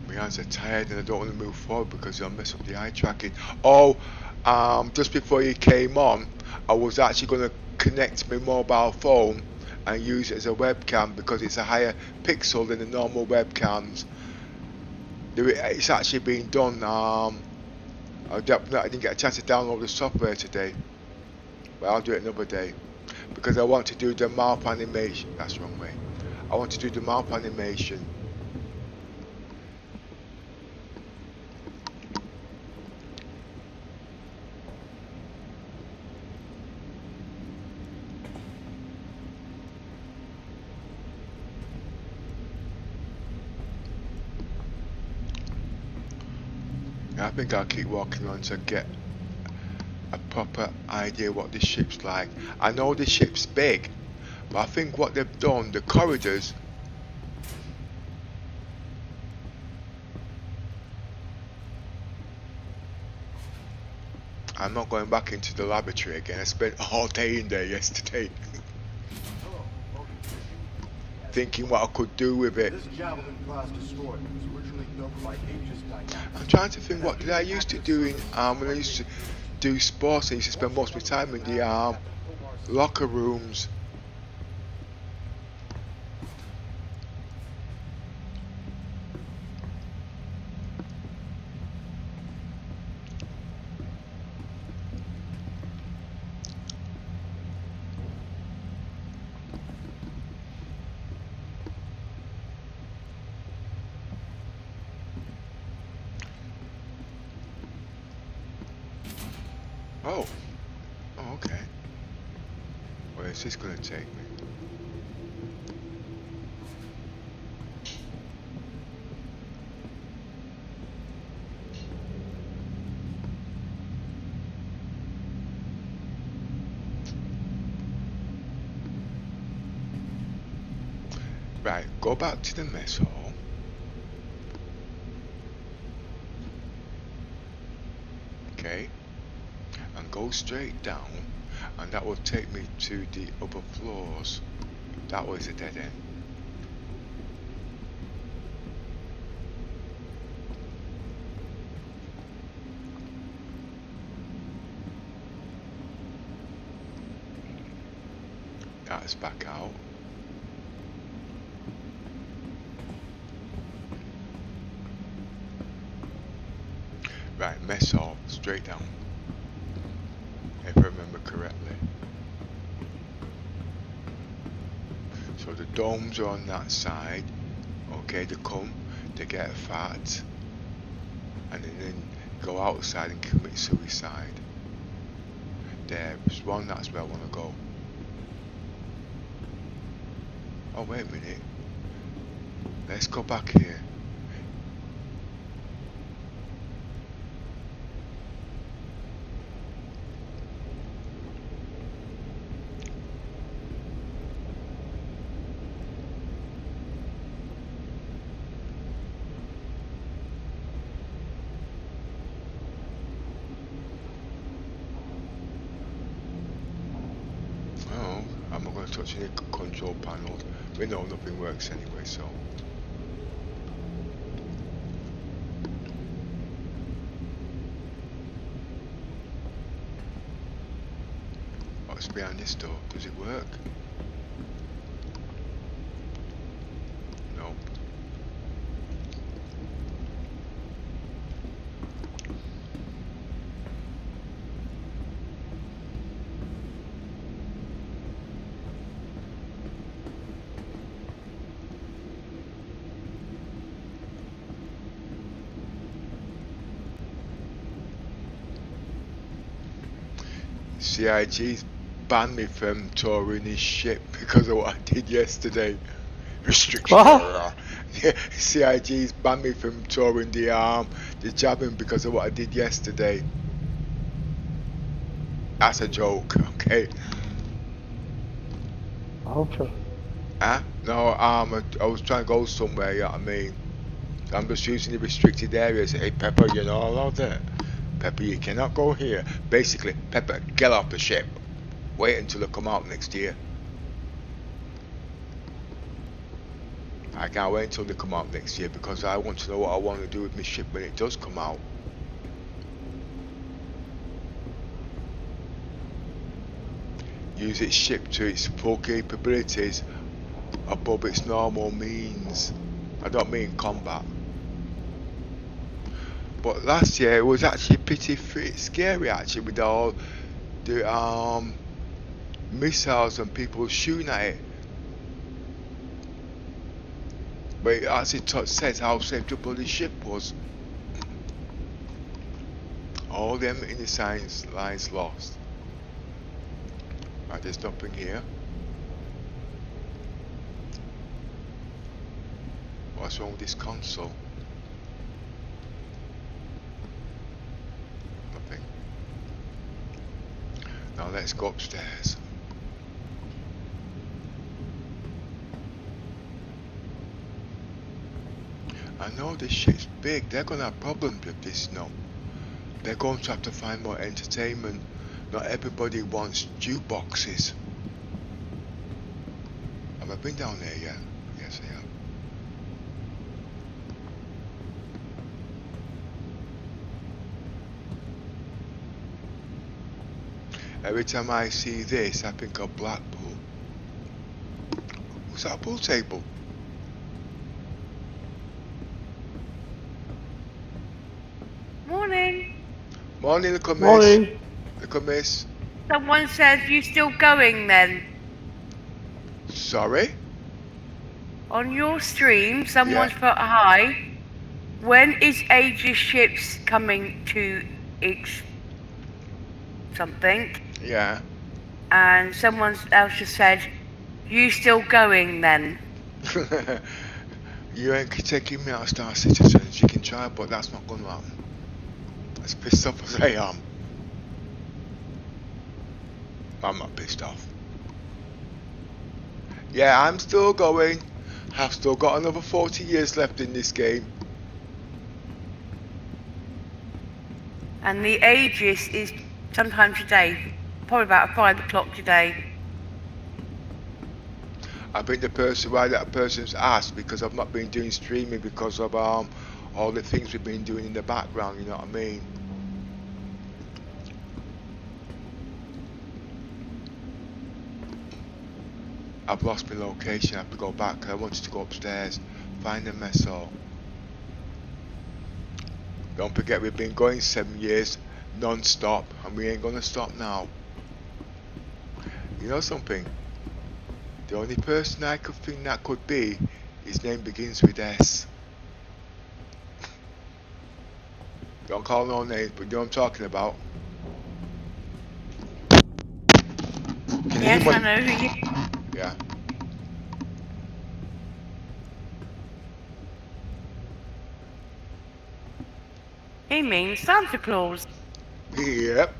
My hands are tired and I don't want to move forward because I'll mess up the eye tracking. Oh, just before you came on, I was actually going to connect my mobile phone and use it as a webcam because it's a higher pixel than the normal webcams. It's actually been done. I didn't get a chance to download the software today, but I'll do it another day because I want to do the mouth animation. That's the wrong way. I want to do the mouth animation. I think I'll keep walking on to get a proper idea what this ship's like. I know the ship's big, but I think what they've done, the corridors, I'm not going back into the laboratory again. I spent all day in there yesterday thinking what I could do with it. This Javelin class destroyer was originally built by Aegis Dynamics. I'm trying to think what did I used to do in when I used to do sports. I used to spend most of my time in the locker rooms. Oh, okay. Where is this going to take me? Right, go back to the mess hall. Okay. And go straight down, and that will take me to the upper floors. That was a dead end. That's back out. Right, mess hall, straight down. If I remember correctly. So the domes are on that side. Okay, they come, they get fat, and then go outside and commit suicide. There's one, that's where I want to go. Oh, wait a minute. Let's go back here. Oh, I'm not going to touch any control panels. We know nothing works anyway, so. What's behind this door? Does it work? No. CIG's banned me from touring his ship because of what I did yesterday. Restriction. What? Yeah, CIG's banned me from touring the Javelin because of what I did yesterday. That's a joke, okay? I hope so. Huh? No, I was trying to go somewhere, you know what I mean? I'm just using the restricted areas. Hey, Pepper, you're not allowed there. Pepper, you cannot go here. Basically, Pepper, get off the ship. Wait until they come out next year. I can't wait until they come out next year because I want to know what I want to do with my ship when it does come out. Use its ship to its full capabilities above its normal means. I don't mean combat. But last year it was actually pretty scary actually with all the missiles and people shooting at it. But it actually says how safe the bloody ship was. All them in the science lines lost. Right, there's nothing here. What's wrong with this console? Nothing. Now let's go upstairs. I know this shit's big. They're gonna have problems with this now. They're going to have to find more entertainment. Not everybody wants jukeboxes. Have I been down there yet? Yes, I have. Every time I see this, I think of Blackpool. Was that a pool table? Morning. Morning, little miss. Morning. Little miss. Someone says you still going then? Sorry? On your stream, someone's Yeah. put hi. When is Aegis ships coming to something? Yeah. And someone else just said, you still going then? You ain't taking me out of Star Citizens. You can try, but that's not going to happen. As pissed off as I am. I'm not pissed off. Yeah, I'm still going. I've still got another 40 years left in this game. And the Aegis is sometime today, probably about 5 o'clock today. I think the person, why that person's asked, because I've not been doing streaming because of all the things we've been doing in the background, you know what I mean? I've lost my location. I have to go back. I wanted to go upstairs, find the mess hall. Don't forget, we've been going 7 years non-stop, and we ain't gonna stop now. You know something? The only person I could think that could be, his name begins with S. Don't call no names, but you know what I'm talking about. Can Yes, anyone... I know who you... Yeah. He means Santa Claus. Yep.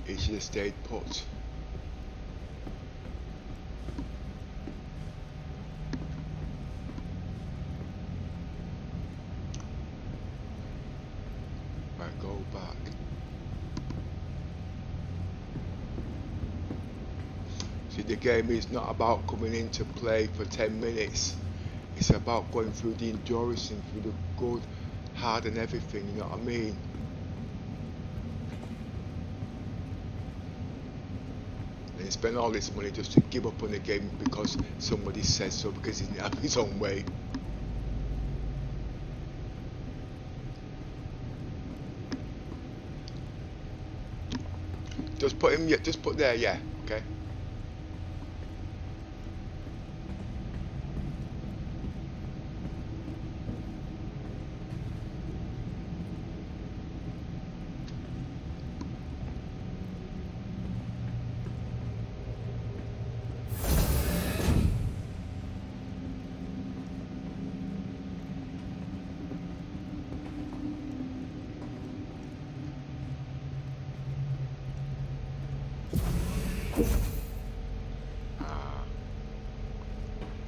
He should have stayed put. Right, go back. See, the game is not about coming into play for 10 minutes. It's about going through the endurance and through the good, hard and everything, you know what I mean? And he spent all this money just to give up on the game because somebody says so, because he didn't have his own way. Just put him, yeah, just put there, yeah, okay?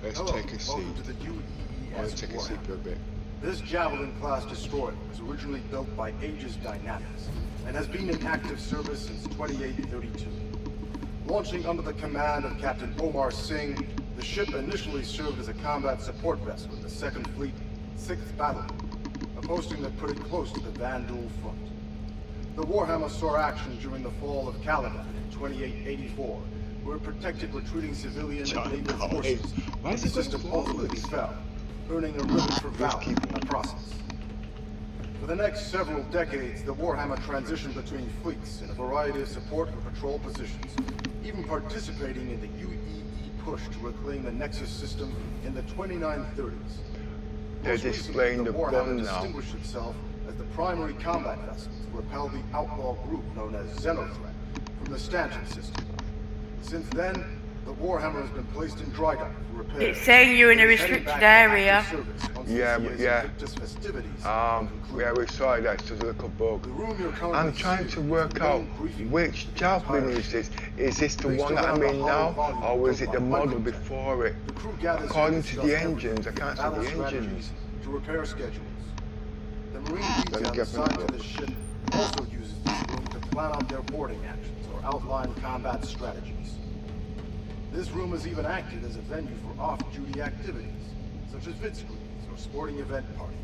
Let's take a seat. Welcome to the UEE Let's take a seat for a bit. This Javelin-class destroyer was originally built by Aegis Dynamics and has been in active service since 2832. Launching under the command of Captain Omar Singh, the ship initially served as a combat support vessel in the 2nd Fleet, 6th Battle Group, a posting that put it close to the Vandal front. The Warhammer saw action during the fall of Caliban in 2884, where it protected retreating civilian and naval forces. Why is The it going system forwards? ultimately fell, earning a ribbon for valor in the process. For the next several decades, the Warhammer transitioned between fleets in a variety of support and patrol positions, even participating in the UEE push to reclaim the Nexus system in the 2930s. They're Most displaying recently, the Warhammer gun now. distinguished itself as the primary combat vessel to repel the outlaw group known as Xenothreat from the Stanchion system. Since then, the Warhammer has been placed in dry dock for repair. It's saying you're in a It is heading restricted back to area. active service once Yeah, this but year's yeah. INVICTUS festivities are concluded. Yeah, we saw it, that's just a little bug. The room you're currently I'm trying to seeing work is the out main briefing which room. Javelin is this? Is this the Based one that I'm around in the now, hollow volume or was built it the by model Microtech. before it? The crew gathers According to discuss the everything engines, I from can't see battle the engines. strategies to repair schedules. The Marine Let me detail get assigned my to this ship also uses this room to plan out their boarding actions or outline combat strategies. This room has even acted as a venue for off-duty activities, such as vid screenings or sporting event parties.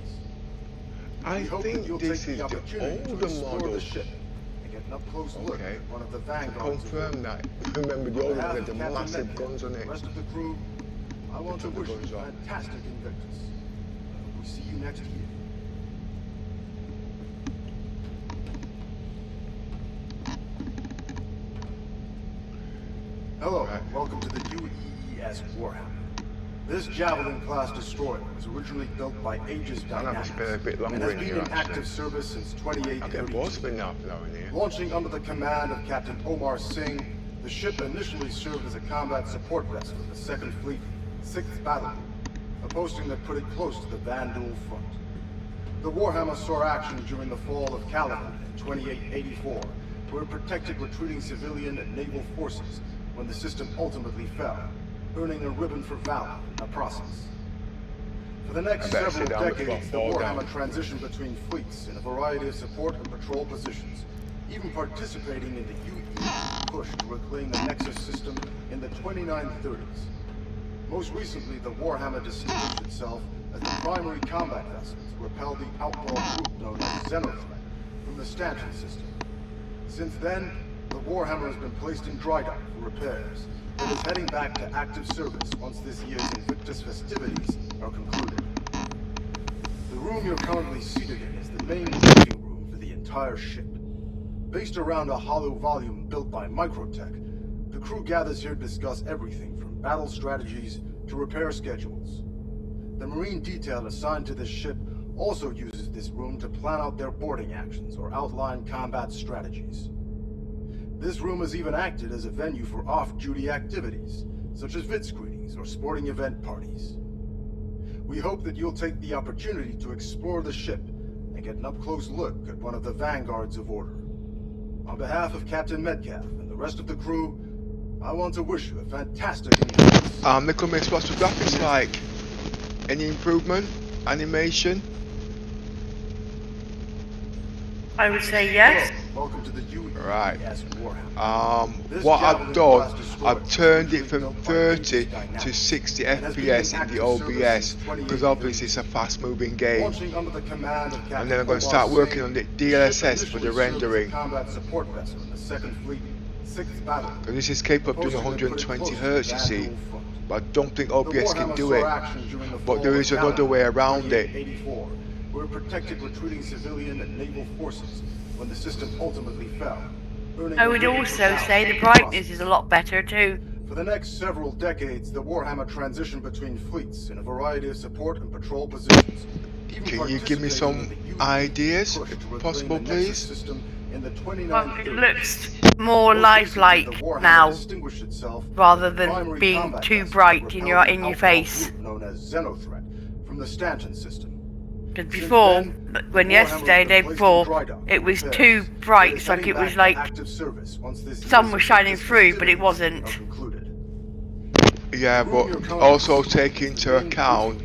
I We hope that think you'll this take is the the opportunity to older explore model. the ship and get an up-close look Okay. at one of the To vanguards. of confirm war. that, remember the On old behalf one had of the Captain massive Metcalf guns on and it. the rest of the crew, I want to took the wish you guns a off. fantastic Invictus. We see you next year. Hello, Right. welcome to the UEES Warhammer. This Javelin-class destroyer was originally built by Aegis I'll have to Dynamics spend a bit longer and has in been here, in actually. active service since I'll get 2832. boss for now in here. Launching under the command of Captain Omar Singh, the ship initially served as a combat support vessel in the 2nd Fleet, 6th Battle Group, a posting that put it close to the Vandal front. The Warhammer saw action during the fall of Caliban in 2884, where it protected retreating civilian and naval forces when the system ultimately fell, earning a ribbon for valor in the process. For the next I better several sit down before I decades, the fall Warhammer down. transitioned between fleets in a variety of support and patrol positions, even participating in the UEE push to reclaim the Nexus system in the 2930s. Most recently, the Warhammer distinguished itself as the primary combat vessel to repel the outlaw group known as Xenothreat from the Stanchion system. Since then, the Warhammer has been placed in dry dock for repairs, and is heading back to active service once this year's INVICTUS festivities are concluded. The room you're currently seated in is the main briefing room for the entire ship. Based around a hollow volume built by Microtech, the crew gathers here to discuss everything from battle strategies to repair schedules. The Marine detail assigned to this ship also uses this room to plan out their boarding actions or outline combat strategies. This room has even acted as a venue for off-duty activities, such as vid screenings or sporting event parties. We hope that you'll take the opportunity to explore the ship and get an up-close look at one of the vanguards of order. On behalf of Captain Metcalf and the rest of the crew, I want to wish you a fantastic evening. The comments, what's the graphics like? Any improvement? Animation? I would say yes. Welcome to the UEE Right. Warhammer. What I've done, I've turned it from 30 to 60 FPS in the OBS, because obviously it's a fast moving game. And then I'm going to start working on the DLSS for the rendering. And this is capable of doing 120 Hz, you see. But I don't think OBS can do it. But there is another way around it. Were protected retreating civilian and naval forces when the system ultimately fell. I would also say the brightness is a lot better too. For the next several decades, the Warhammer transitioned between fleets in a variety of support and patrol positions. Can you give me some ideas, if possible, please? Well, it looks more lifelike now, rather than being too bright in your face. Known as Xenothreat from the Stanton system. Because before, when yesterday, the day before, it was too bright, so it was like sun was shining through, but it wasn't. Yeah, but also take into account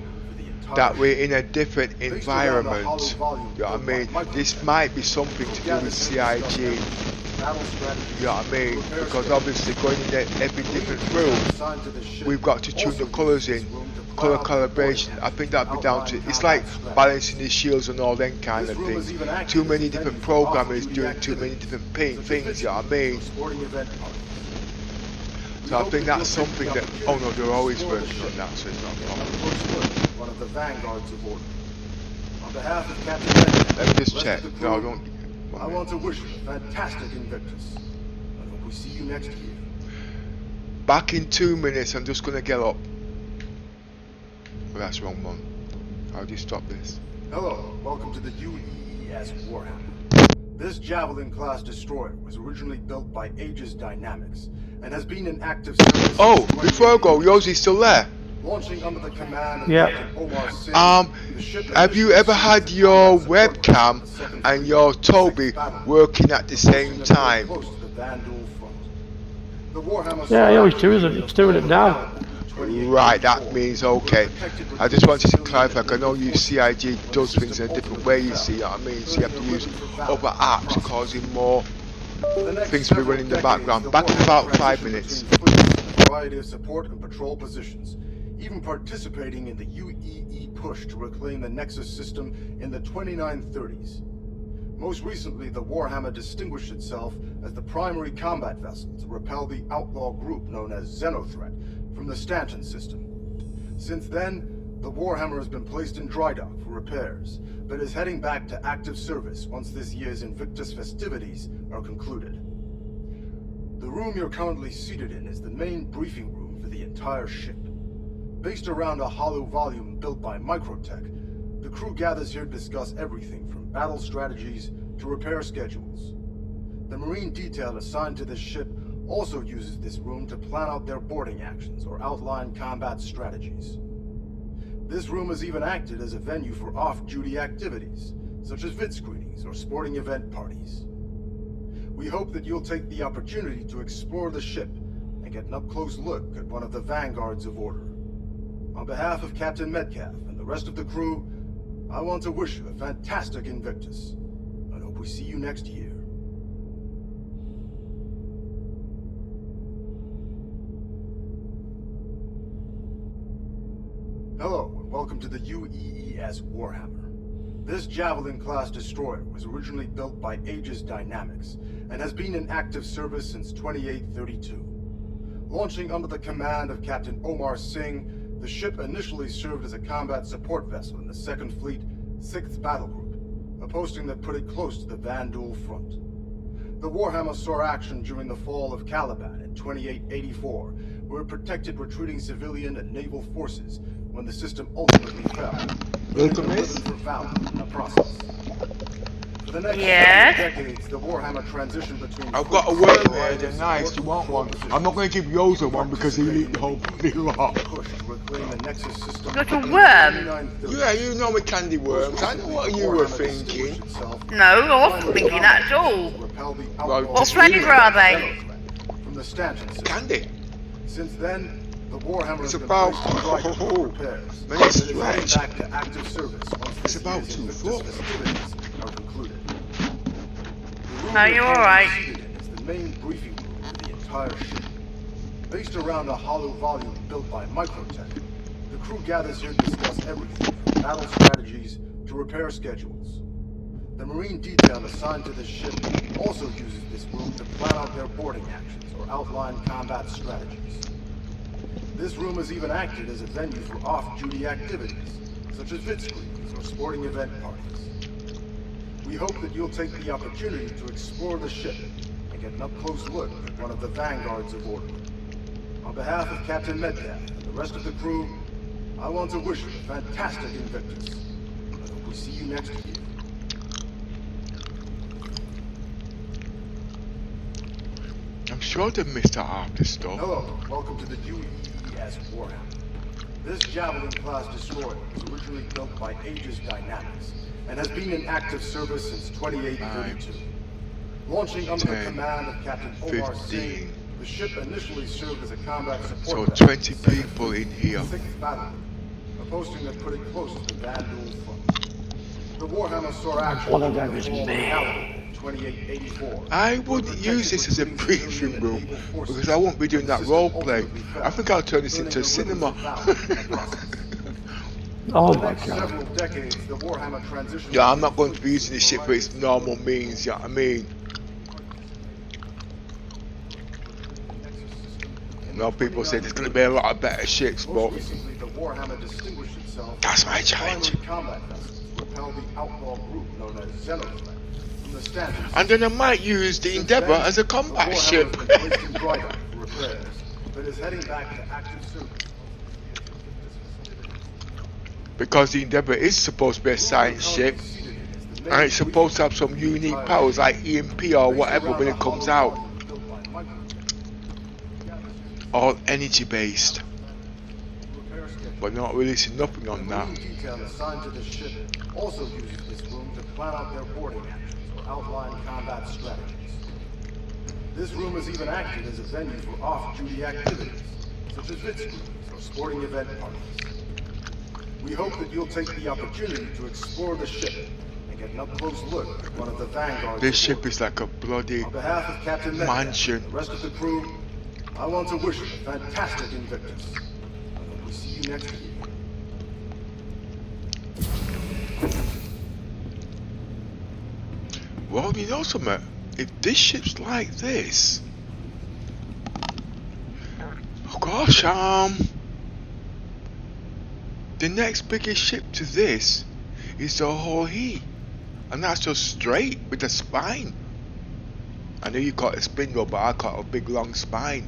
that we're in a different environment. You know what I mean? This might be something to do with CIG. You know what I mean? Because obviously going in every different room, we've got to tune the colours in. Colour calibration, I think that'd be down to, it's like balancing the shields and all them kind of things. Too many different programmers doing too many different things, you know what I mean? So I think that's something that, oh no, they're always working on that, so it's not a problem. One of the vanguards of order. On behalf of Captain Let me just check. No, don't. I want to wish you a fantastic Invictus. I hope we see you next year. Back in 2 minutes, I'm just gonna get up. Oh, that's the wrong one. How do you stop this? Hello, welcome to the UEE Warhammer. This Javelin-class destroyer was originally built by Aegis Dynamics and has been in active service. Oh, before I go, Yoshi's still there. Launching under the command of Yeah. Captain Omar Singh, Have you ever had your webcam and your Toby working at the same time? Yeah, I always do it. It's doing it now. Right, that means okay. I just wanted to clarify, I know you CIG does things in a different way, you see what I mean? So you have to use other apps causing more things to be running in the background. Back in about 5 minutes. A variety of support and patrol positions, even participating in the UEE push to reclaim the Nexus system in the 2930s. Most recently, the Warhammer distinguished itself as the primary combat vessel to repel the outlaw group known as Xenothreat from the Stanton system. Since then, the Warhammer has been placed in dry dock for repairs, but is heading back to active service once this year's INVICTUS festivities are concluded. The room you're currently seated in is the main briefing room for the entire ship. Based around a hollow volume built by Microtech, the crew gathers here to discuss everything from battle strategies to repair schedules. The Marine detail assigned to this ship also uses this room to plan out their boarding actions or outline combat strategies. This room has even acted as a venue for off-duty activities, such as vid screenings or sporting event parties. We hope that you'll take the opportunity to explore the ship and get an up-close look at one of the vanguards of order. On behalf of Captain Metcalf and the rest of the crew, I want to wish you a fantastic Invictus. I hope we see you next year. Hello, and welcome to the UEE Warhammer. This Javelin-class destroyer was originally built by Aegis Dynamics and has been in active service since 2832. Launching under the command of Captain Omar Singh, the ship initially served as a combat support vessel in the 2nd Fleet, 6th Battle Group, a posting that put it close to the Van Duel front. The Warhammer saw action during the fall of Caliban in 2884, where it protected retreating civilian and naval forces when the system ultimately fell. Welcome, living miss. for valor in the process. For the next Yes? several decades, the Warhammer transitioned between... I've got a worm there, they're nice, you want one? I'm not going to give Yoza one because he'll eat the whole bloody lot. Push to reclaim the Nexus system. Got a worm? Yeah, you know me candy worms, I know what you were thinking. No, I wasn't thinking that at all. Well, What flavour are they? From the stanchion system. Candy. Since then, the Warhammer It's has been about- placed in Drydock for repairs. Man, it's It is heading stretch. back to active service once It's this about year's 2 INVICTUS foot. festivities are concluded. The room No, you're we're alright. seated in is the main briefing room of the entire ship. Based around a hollow volume built by Microtech, the crew gathers here to discuss everything from battle strategies to repair schedules. The Marine detail assigned to this ship also uses this room to plan out their boarding actions or outline combat strategies. This room has even acted as a venue for off-duty activities, such as vid screenings or sporting event parties. We hope that you'll take the opportunity to explore the ship and get an up-close look at one of the vanguards of order. On behalf of Captain Metcalf and the rest of the crew, I want to wish you a fantastic Invictus. I hope we see you next year. I'm sure they missed out after stuff. Hello, welcome to the UEE Warhammer. This Javelin-class destroyer was originally built by Aegis Dynamics and has been in active service since 2832. Launching under the 10, command of Captain Omar 15. Singh, the ship initially served as a combat So support vessel 20 in the Second people Fleet, in here. 6th Battle Group, a posting that put it close to the Van Duel front. The Warhammer saw action One of during them the is fall of me. Caliban in 2884. I wouldn't use this as a briefing room because I won't be doing that roleplay. I think I'll turn this into a cinema. Oh For the my next god. several decades, the Warhammer transitioned... Yeah, I'm not going to be using this ship for its normal means, you know what I mean? You know, people say there's going to be a lot of better ships, but Most recently, the Warhammer distinguished itself That's my as challenge. primary combat vessels to repel the outlaw group known as Xenoflex from the stanchion. and then I might use the Since Endeavour then, as a the combat Warhammer ship. has been placed in Drydock for repairs, but is heading back to active service. Because the Endeavour is supposed to be a science ship, and it's supposed to have some unique powers like EMP or whatever when it comes out. All energy based, but not releasing nothing on that. The detail assigned to the ship also uses this room to plan out their boarding actions or outline combat strategies. This room has even acted as a venue for off-duty activities, such as vid screenings or sporting event parties. We hope that you'll take the opportunity to explore the ship and get an up-close look at one of the vanguards. This of ship order. is like a bloody On behalf of Captain Metcalf mansion. and the rest of the crew, I want to wish you a fantastic Invictus. I hope we see you next year. Well, you know something? If this ship's like this, oh gosh, the next biggest ship to this is the aUEC, and that's just straight with a spine. I know you got a spindle, but I got a big long spine.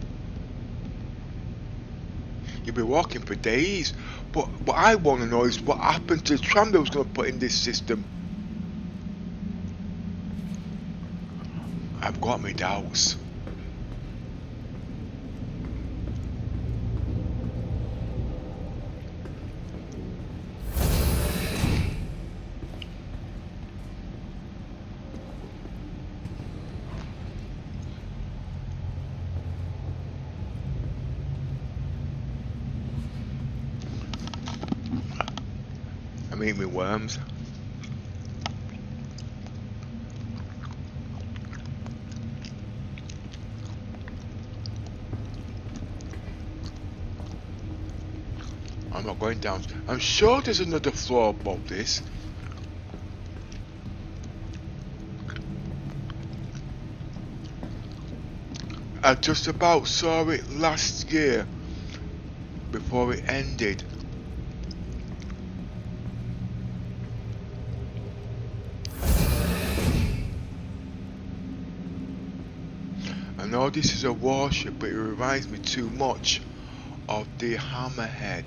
You'll be walking for days. But what I want to know is what happened to the tram that was going to put in this system. I've got my doubts. I'm eating my worms. I'm not going down. I'm sure there's another floor above this. I just about saw it last year before it ended. I know this is a warship, but it reminds me too much of the Hammerhead.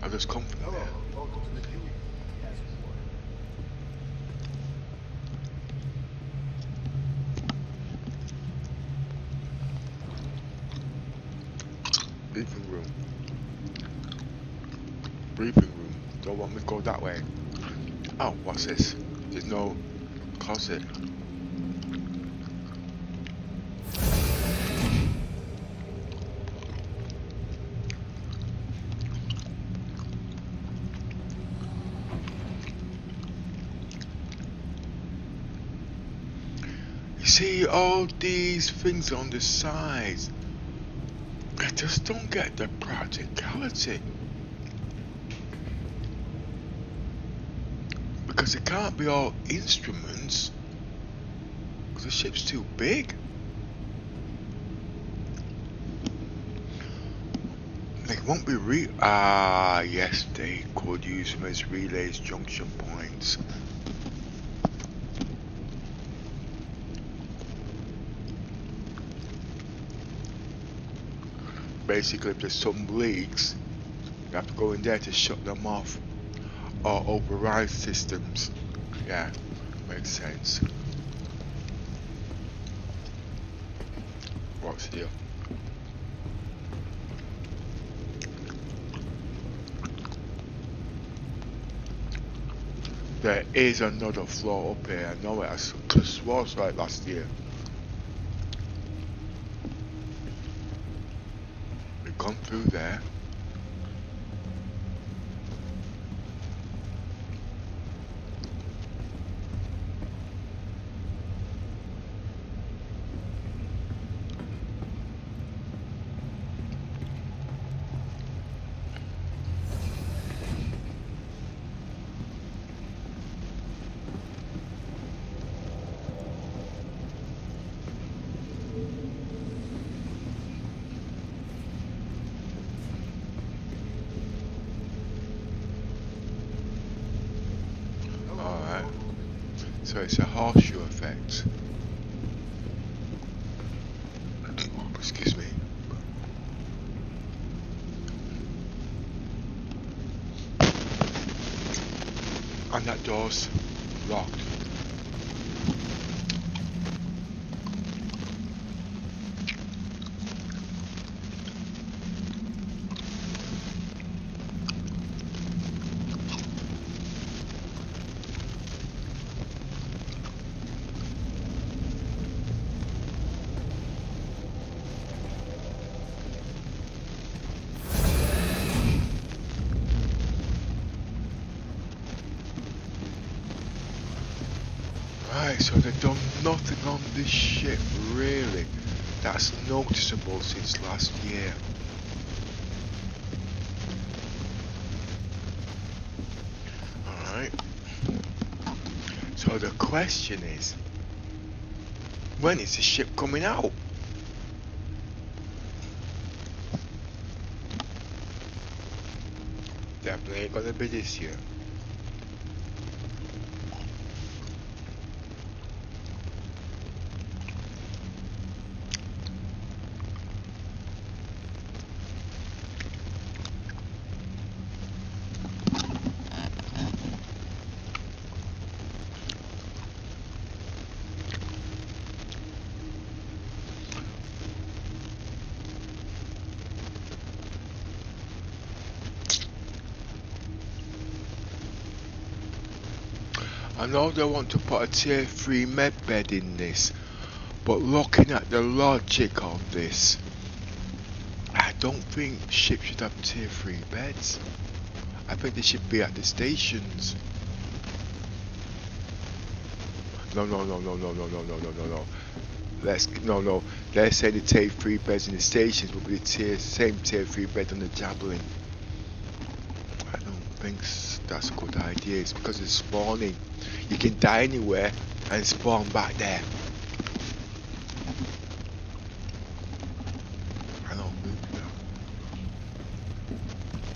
I just come from there. Welcome to the UEE Briefing room. Briefing room. Don't want me to go that way. Oh, what's this? There's no closet. You see all these things on the sides. I just don't get the practicality. Because it can't be all instruments. Because the ship's too big. They won't be yes, they could use them as relays, junction points. Basically, if there's some leaks, you have to go in there to shut them off or override systems. Yeah, makes sense. What's here? There is another floor up here. I know it. I swore I saw it last year. We've gone through there. So it's a horseshoe effect. Excuse me. And that door's locked. So they've done nothing on this ship, really. That's noticeable since last year. Alright. So the question is, when is the ship coming out? Definitely ain't gonna be this year. I know they want to put a tier 3 med bed in this, but looking at the logic of this, I don't think ships should have tier 3 beds. I think they should be at the stations. No. Let's say the tier 3 beds in the stations will be the same tier 3 bed on the Javelin. I don't think that's a good idea. It's because of spawning. You can die anywhere and spawn back there. I don't move now.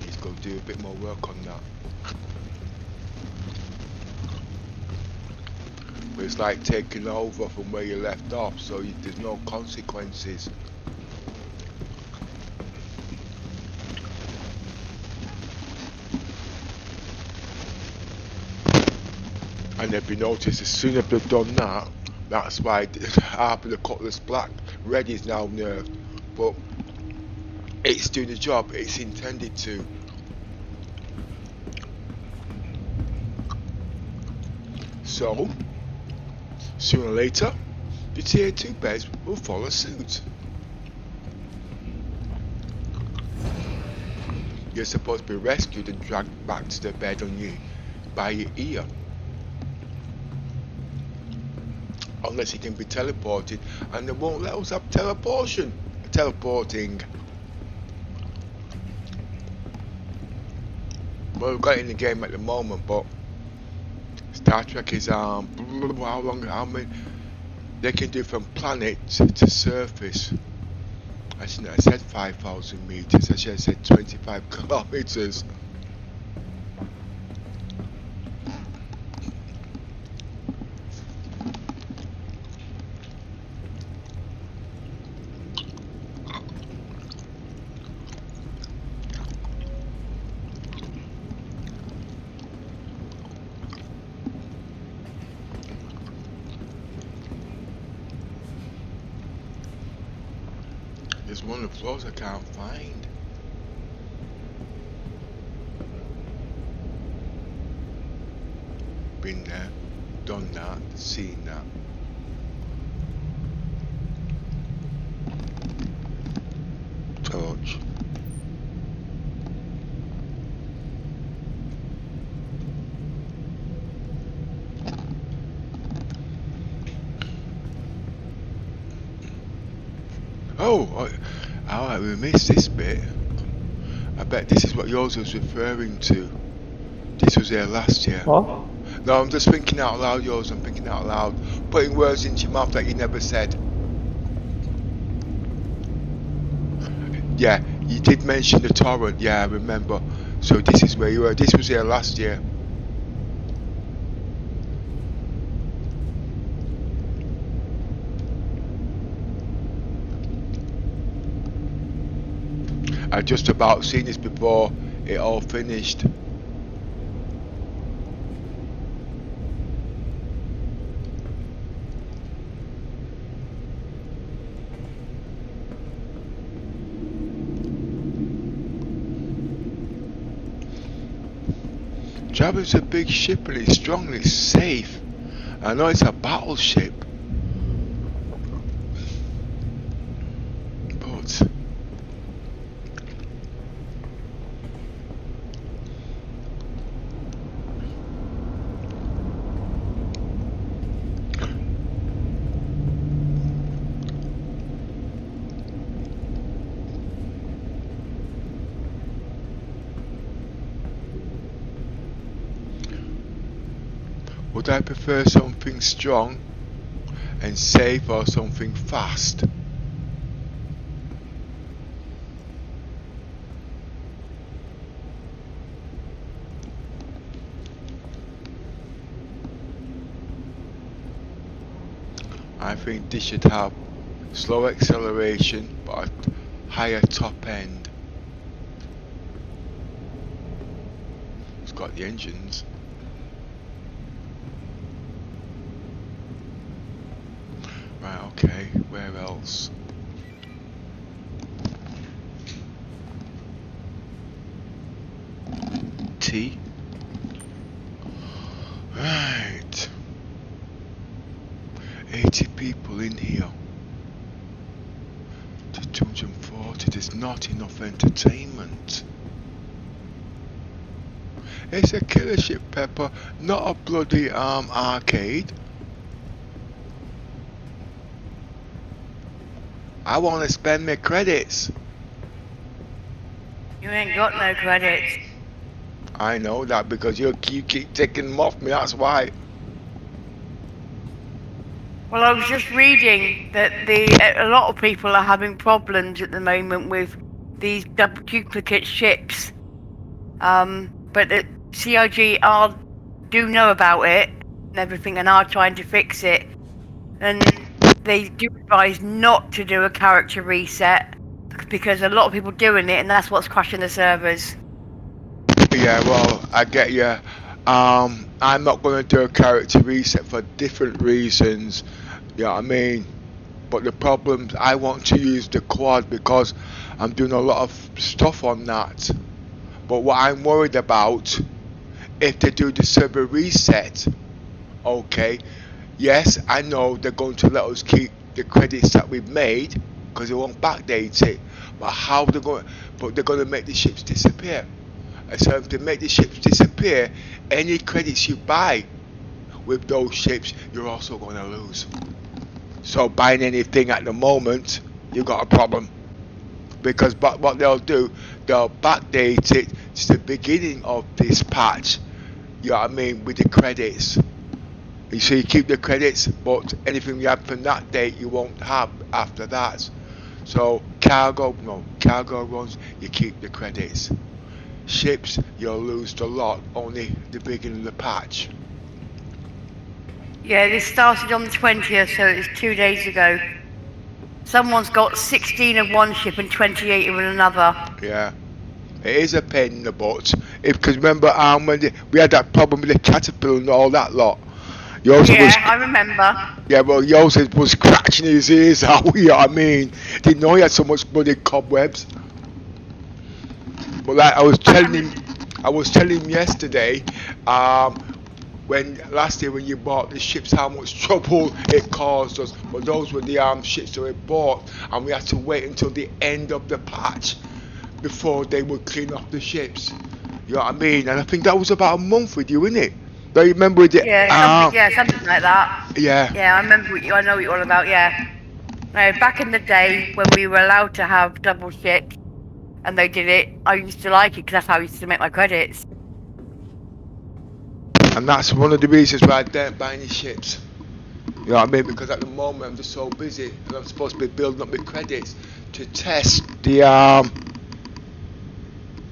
Need to go do a bit more work on that. But it's like taking over from where you left off, so there's no consequences. And if you notice, as soon as they've done that, that's why half of the Cutlass Black Red is now nerfed. But it's doing the job it's intended to. So, sooner or later, the tier 2 beds will follow suit. You're supposed to be rescued and dragged back to the bed on you by your ear. Unless you can be teleported, and they won't let us have teleporting. Well, we've got it in the game at the moment, but Star Trek is how many they can do from planet to surface. I shouldn't have said 5,000 meters. I should have said 25 kilometers. There's one of the floors I can't find. Been there, done that, seen that. Torch. Oh, we missed this bit. I bet this is what yours was referring to. This was here last year. What? No, I'm just thinking out loud, yours. I'm thinking out loud. Putting words into your mouth that you never said. Yeah, you did mention the torrent. Yeah, I remember. So this is where you were. This was here last year. I just about seen this before it all finished. Jabba's a big ship and it's strong and it's safe. I know it's a battleship. But would I prefer something strong and safe or something fast? I think this should have slow acceleration but a higher top end. It's got the engines. Right, okay, where else? T. Right. 80 people in here. To 240, there's not enough entertainment. It's a killer ship, Pepper, not a bloody arcade. I want to spend my credits. You ain't got no credits. I know that because you keep taking them off me, that's why. Well, I was just reading that a lot of people are having problems at the moment with these double duplicate ships. But the CIG do know about it and everything and are trying to fix it. And they do advise not to do a character reset because a lot of people doing it and that's what's crashing the servers. Yeah, well, I get you. I'm not going to do a character reset for different reasons. You know what I mean? But the problem, I want to use the quad because I'm doing a lot of stuff on that. But what I'm worried about, if they do the server reset, okay, yes, I know they're going to let us keep the credits that we've made because they won't backdate it. But how they're going? But they're going to make the ships disappear. And so if they make the ships disappear, any credits you buy with those ships, you're also going to lose. So buying anything at the moment, you've got a problem. Because what they'll do, they'll backdate it to the beginning of this patch. You know what I mean? With the credits. So you keep the credits, but anything you have from that date, you won't have after that. So cargo runs, you keep the credits. Ships, you'll lose the lot, only the beginning of the patch. Yeah, this started on the 20th, so it's 2 days ago. Someone's got 16 of one ship and 28 of another. Yeah, it is a pain in the butt. Because remember, when we had that problem with the caterpillar and all that lot. Yours I remember. Yeah, well, yours was scratching his ears out. You know what I mean? Didn't know he had so much bloody cobwebs. But like I was telling him yesterday, when last year when you bought the ships, how much trouble it caused us. But those were the ships that we bought, and we had to wait until the end of the patch before they would clean off the ships. You know what I mean? And I think that was about a month with you, innit it? Do you remember it? Something like that. Yeah. Yeah, I remember. I know what you're all about. Yeah. No, back in the day when we were allowed to have double ships, and they did it, I used to like it because that's how I used to make my credits. And that's one of the reasons why I don't buy any ships. You know what I mean? Because at the moment I'm just so busy, and I'm supposed to be building up my credits to test the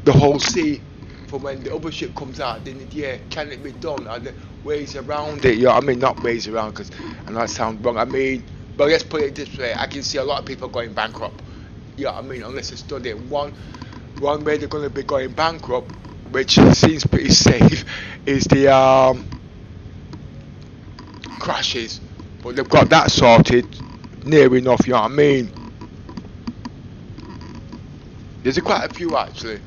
whole sea for when the other ship comes out at the end of the year. Can it be done? Are there ways around it? You know what I mean? Not ways around, because I know that sounds wrong. I mean, but let's put it this way: I can see a lot of people going bankrupt. You know what I mean? Unless they study it. One way they're going to be going bankrupt, which seems pretty safe, is the crashes. But they've got that sorted near enough, you know what I mean? There's quite a few actually.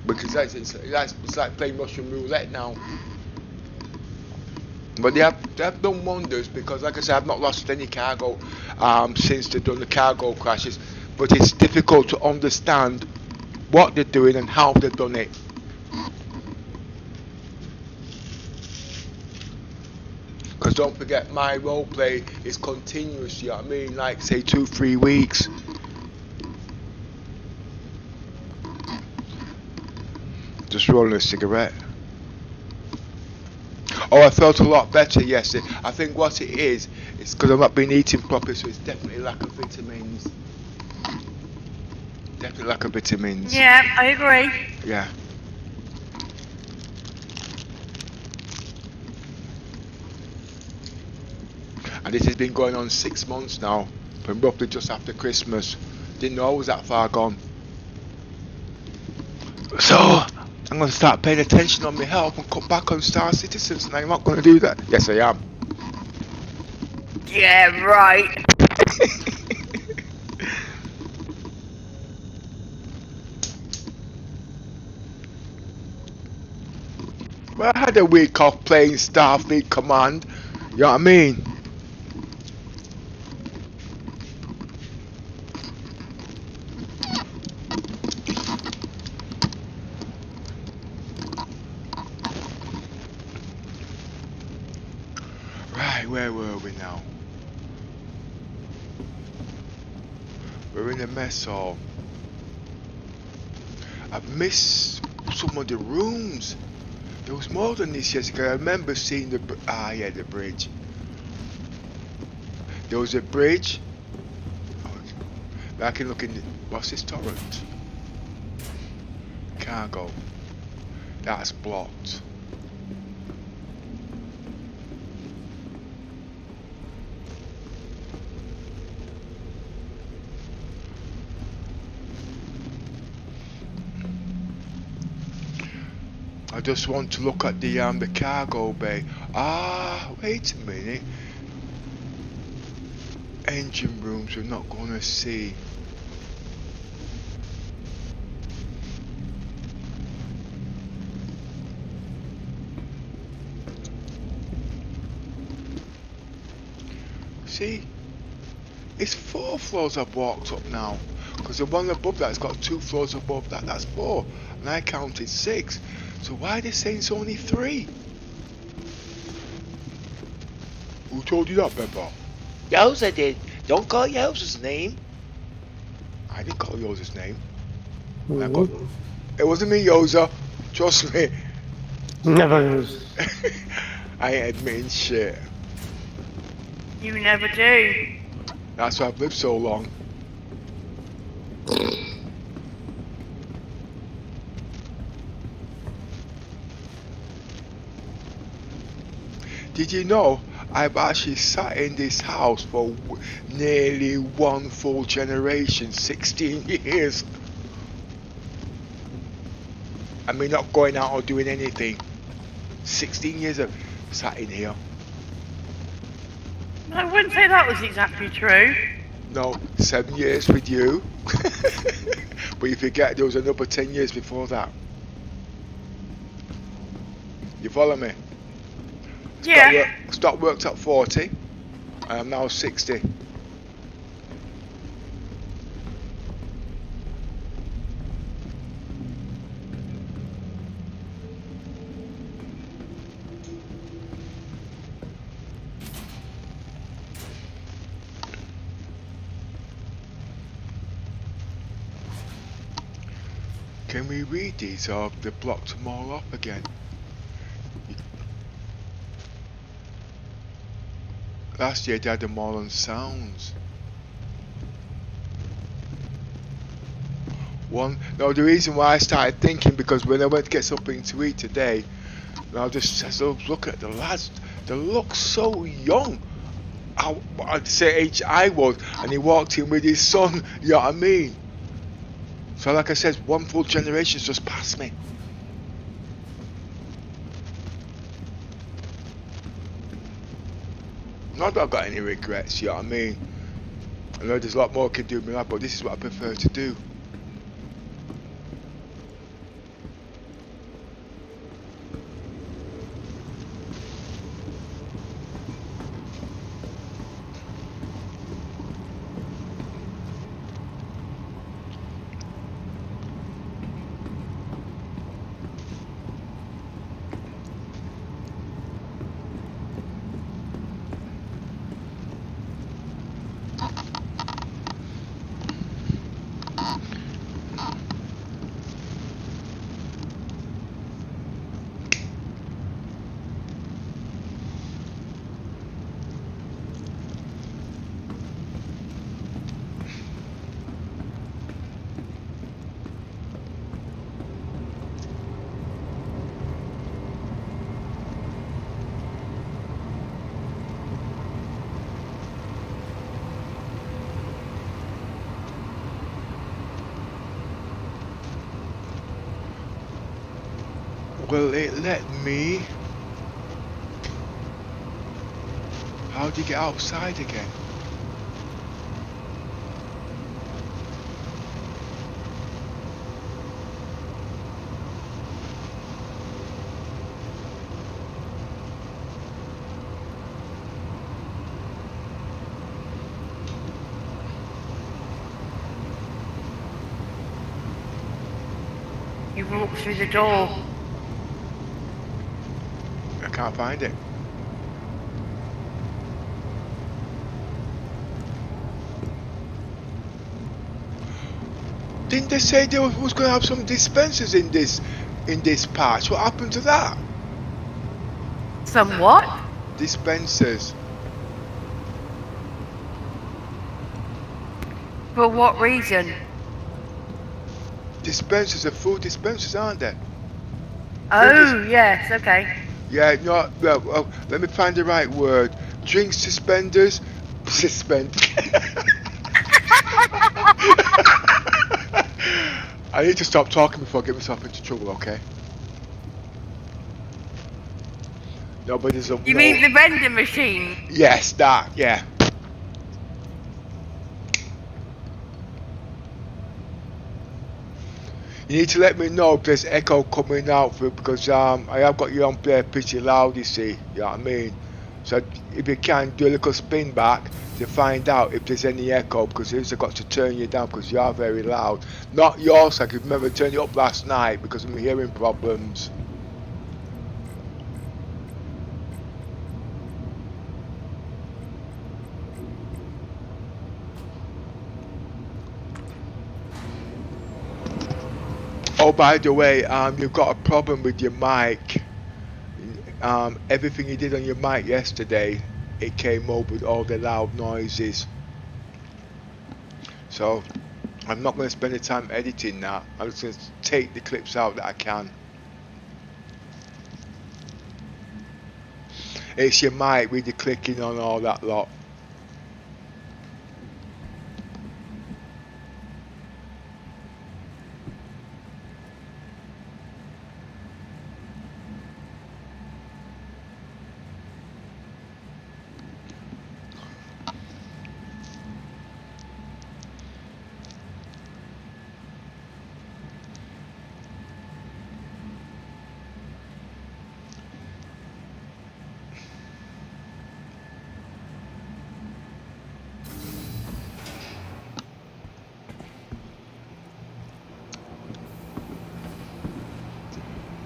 Because it's like playing Russian roulette now. But they have done wonders, because like I said, I've not lost any cargo since they've done the cargo crashes. But it's difficult to understand what they're doing and how they've done it. Because don't forget, my roleplay is continuous, you know what I mean? Like say 2-3 weeks. Just rolling a cigarette. Oh, I felt a lot better yesterday. I think what it is because I've not been eating properly, so it's definitely lack of vitamins. Definitely lack of vitamins. Yeah, I agree. Yeah. And this has been going on 6 months now, from roughly just after Christmas. Didn't know I was that far gone. So I'm going to start paying attention on my health and cut back on Star Citizens, and I'm not going to do that. Yes, I am. Yeah, right. Well, I had a week off playing Starfleet Command. You know what I mean? Right, where were we now? We're in a mess hall. I've missed some of the rooms. There was more than this yesterday. I remember seeing the the bridge. There was a bridge. I can look in. What's this torrent? Cargo. That's blocked. I just want to look at the cargo bay. Wait a minute. Engine rooms we're not gonna see. See? It's 4 floors I've walked up now. Because the one above that's got 2 floors above that, that's 4. And I counted 6. So why are they saying it's only 3? Who told you that, Pepper? Yoza did. Don't call Yoza's name. I didn't call Yoza's name. It wasn't me, Yoza. Trust me. Never is. I ain't admitting shit. You never do. That's why I've lived so long. Did you know I've actually sat in this house for nearly 1 full generation, 16 years. I mean, not going out or doing anything. 16 years I've sat in here. I wouldn't say that was exactly true. No, 7 years with you. But you forget there was another 10 years before that. You follow me? Yeah. Stopped worked at 40. I am now 60. Can we read these or have they blocked them all up again? Last year they had them all on sounds. No, the reason why I started thinking, because when I went to get something to eat today, and I was looking at the lads, they look so young. I'd say age I was, and he walked in with his son, you know what I mean? So like I said, 1 full generation's just passed me. Not that I've got any regrets, you know what I mean? I know there's a lot more I can do in my life, but this is what I prefer to do. Will it let me? How do you get outside again? You walk through the door. I can't find it. Didn't they say there was going to have some dispensers in this in this patch. What happened to that? Somewhat. Dispensers. For what reason? Dispensers are food dispensers, aren't they? Oh, yes, okay. Yeah, no, well, let me find the right word. Drink suspenders. Suspend. I need to stop talking before I get myself into trouble, okay? Nobody's up. You mean the vending machine? Yes, that, yeah. You need to let me know if there's echo coming out for it, because I have got you on play pretty loud, you see, you know what I mean? So if you can, do a little spin back to find out if there's any echo, because I've got to turn you down because you are very loud. Not yours, I could remember turning it up last night because of my hearing problems. Oh, by the way, you've got a problem with your mic. Everything you did on your mic yesterday, it came up with all the loud noises. So, I'm not going to spend the time editing that. I'm just going to take the clips out that I can. It's your mic with the clicking on all that lot.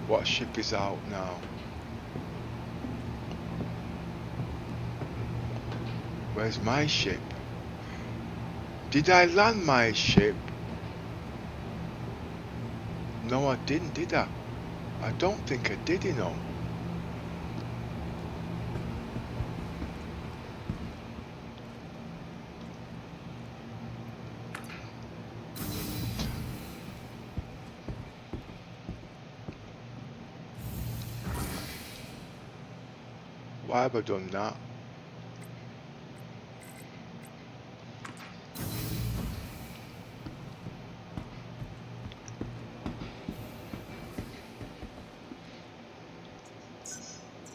What ship is out now? Where's my ship? Did I land my ship? No, I didn't, did I? I don't think I did, you know. Why have I done that?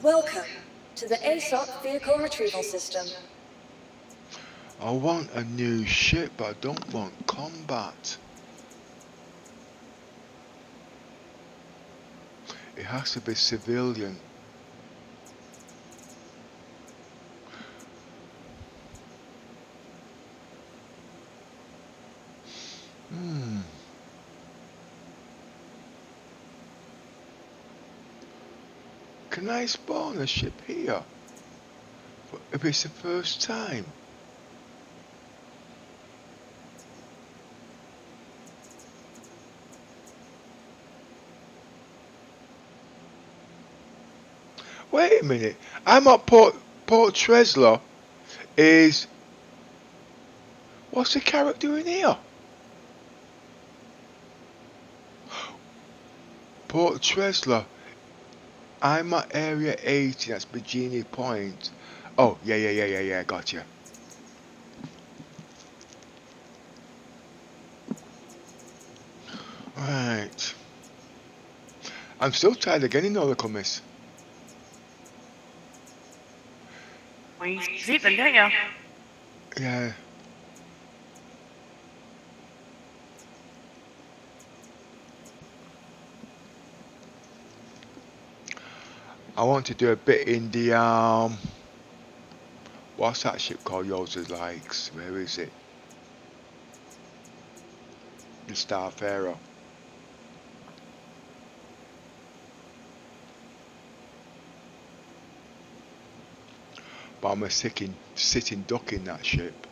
Welcome to the ASOC Vehicle Retrieval System. I want a new ship, but I don't want combat. It has to be civilian. Can I spawn a ship here? If it's the first time? Wait a minute. I'm at Port Tresla. Is... What's the character in here? Port Tresla. I'm at area 80, that's Virginia Point. Oh, yeah, gotcha. Right. I'm still tired of getting all the commies. Well, you sleep then, don't you? Yeah. I want to do a bit in the what's that ship called yours is likes? Where is it? The Starfarer. But I'm a sitting duck in that ship.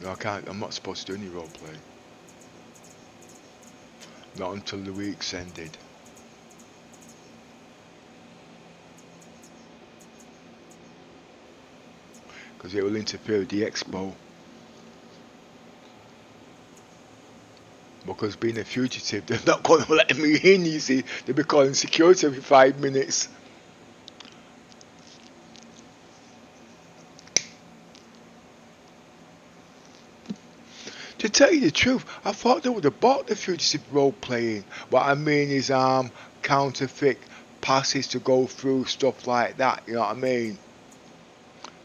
No, I can't. I'm not supposed to do any roleplay. Not until the week's ended. Because it will interfere with the expo. Because being a fugitive, they're not going to let me in, you see. They'll be calling security every 5 minutes. To tell you the truth, I thought they would have bought the fugitive role playing. What I mean is counterfeit passes to go through, stuff like that, you know what I mean?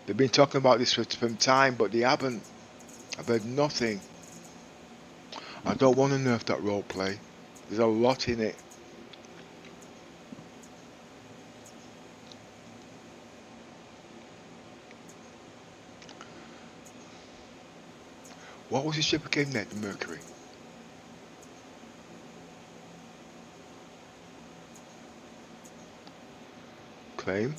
They've been talking about this for some time, but they haven't. I've heard nothing. I don't want to nerf that role play. There's a lot in it. What was the ship again then? The Mercury. Claim.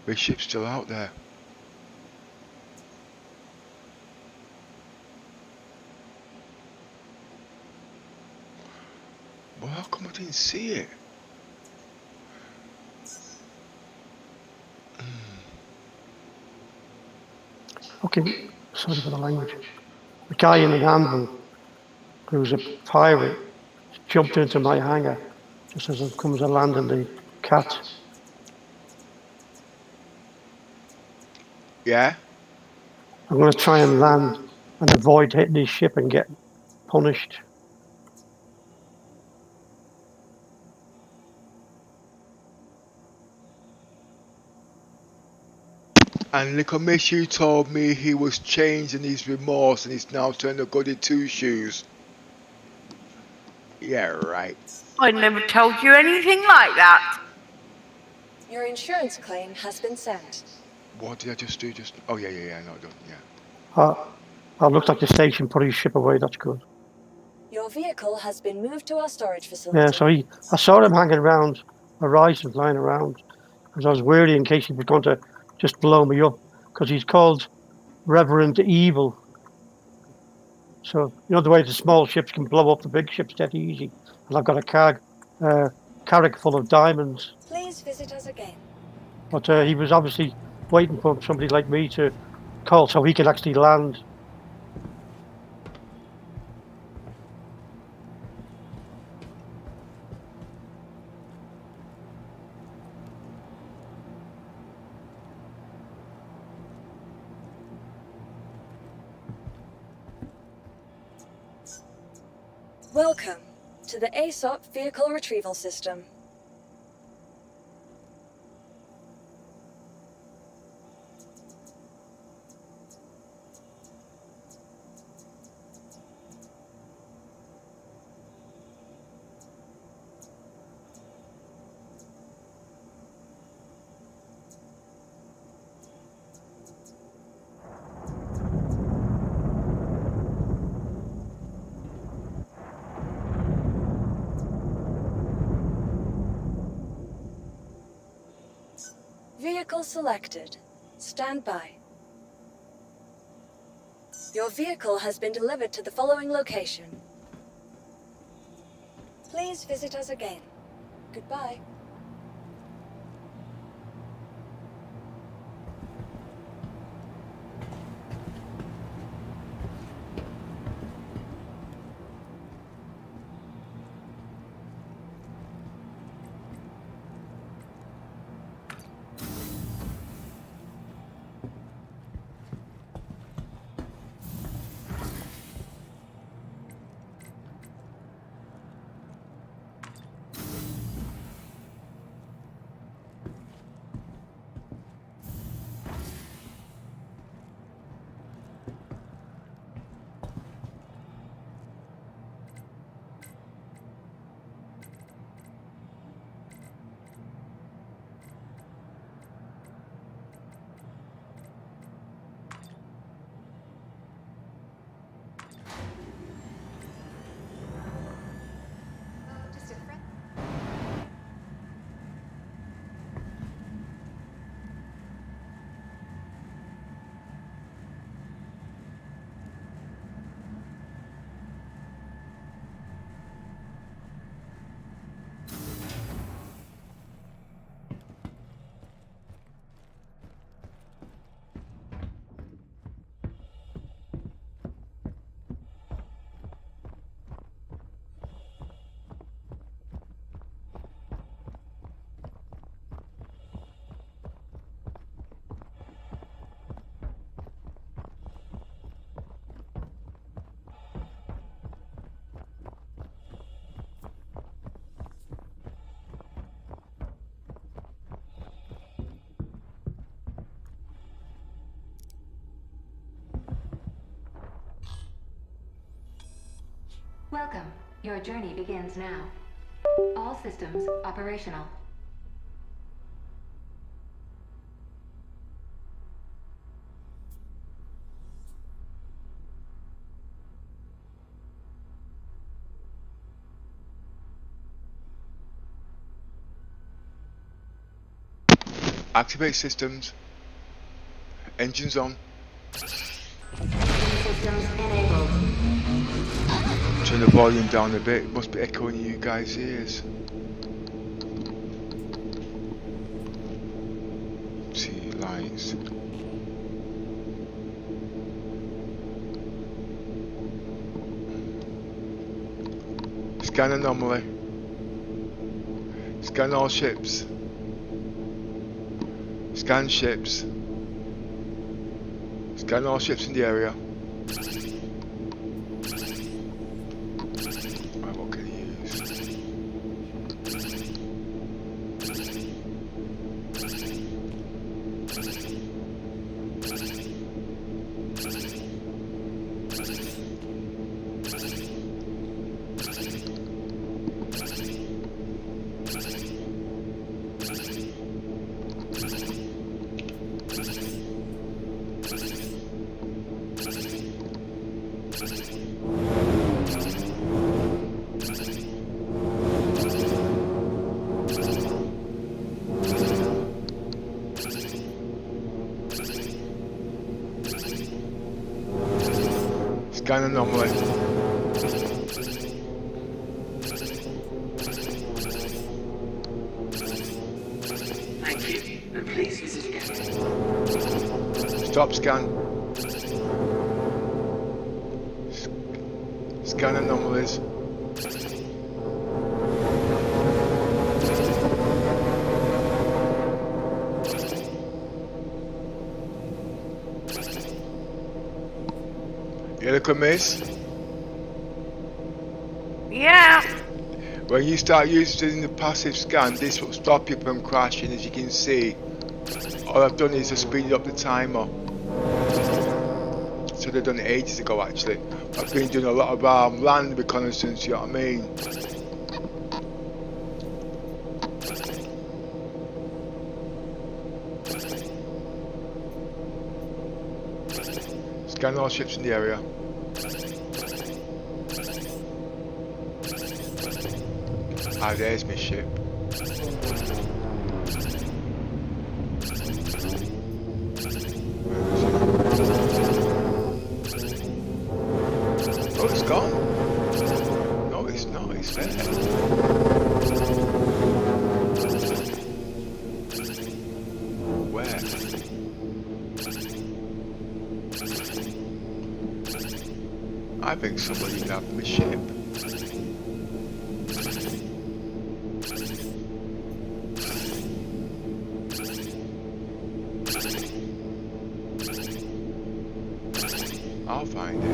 This ship's still out there. Well, how come I didn't see it? Okay, sorry for the language. The guy in the handle, who's a pirate, jumped into my hangar just as it comes to landing the cat. Yeah? I'm going to try and land and avoid hitting his ship and get punished. And little miss, you told me he was changed in his remorse and he's now turned a goody two shoes. Yeah, right. I never told you anything like that. Your insurance claim has been sent. What did I just do? Oh yeah, no, don't, yeah. Looks like the station put his ship away, that's good. Your vehicle has been moved to our storage facility. Yeah, so I saw him hanging around Horizon, flying around, because I was worried in case he was going to just blow me up, because he's called Reverend Evil. So, you know the way the small ships can blow up the big ships that easy. And I've got a carrack full of diamonds. Please visit us again. But he was obviously waiting for somebody like me to call so he could actually land. Welcome to the aSOC Vehicle Retrieval System. Vehicle selected. Stand by. Your vehicle has been delivered to the following location. Please visit us again. Goodbye. Your journey begins now. All systems operational. Activate systems. Engines on. Systems enabled. Turn the volume down a bit. It must be echoing in you guys' ears. See lights. Scan anomaly. Scan all ships. Scan ships. Scan all ships in the area. Right, what can you use? Scan anomaly. Thank you, and please use it again. Stop scan. Scan anomalies. You look a miss? Yeah. When you start using the passive scan, this will stop you from crashing, as you can see. All I've done is just speed up the timer. Should have done it ages ago actually. I've been doing a lot of land reconnaissance, you know what I mean? Scan all ships in the area. Ah, there's my ship. Oh, it's gone. No, it's not. It's there. Where? I think somebody grabbed my ship. I'll find it.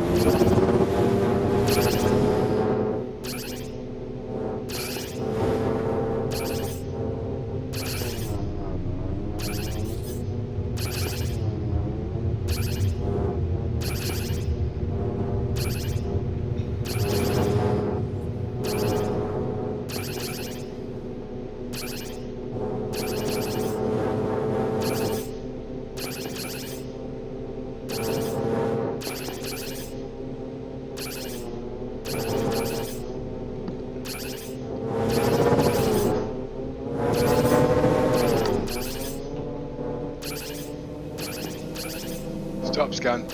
Stop scan.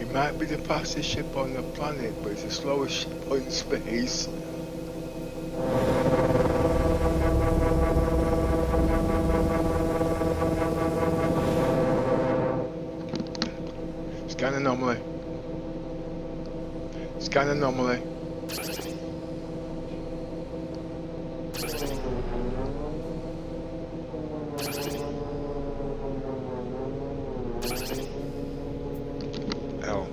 It might be the fastest ship on the planet, but it's the slowest ship in space. Scan anomaly. L.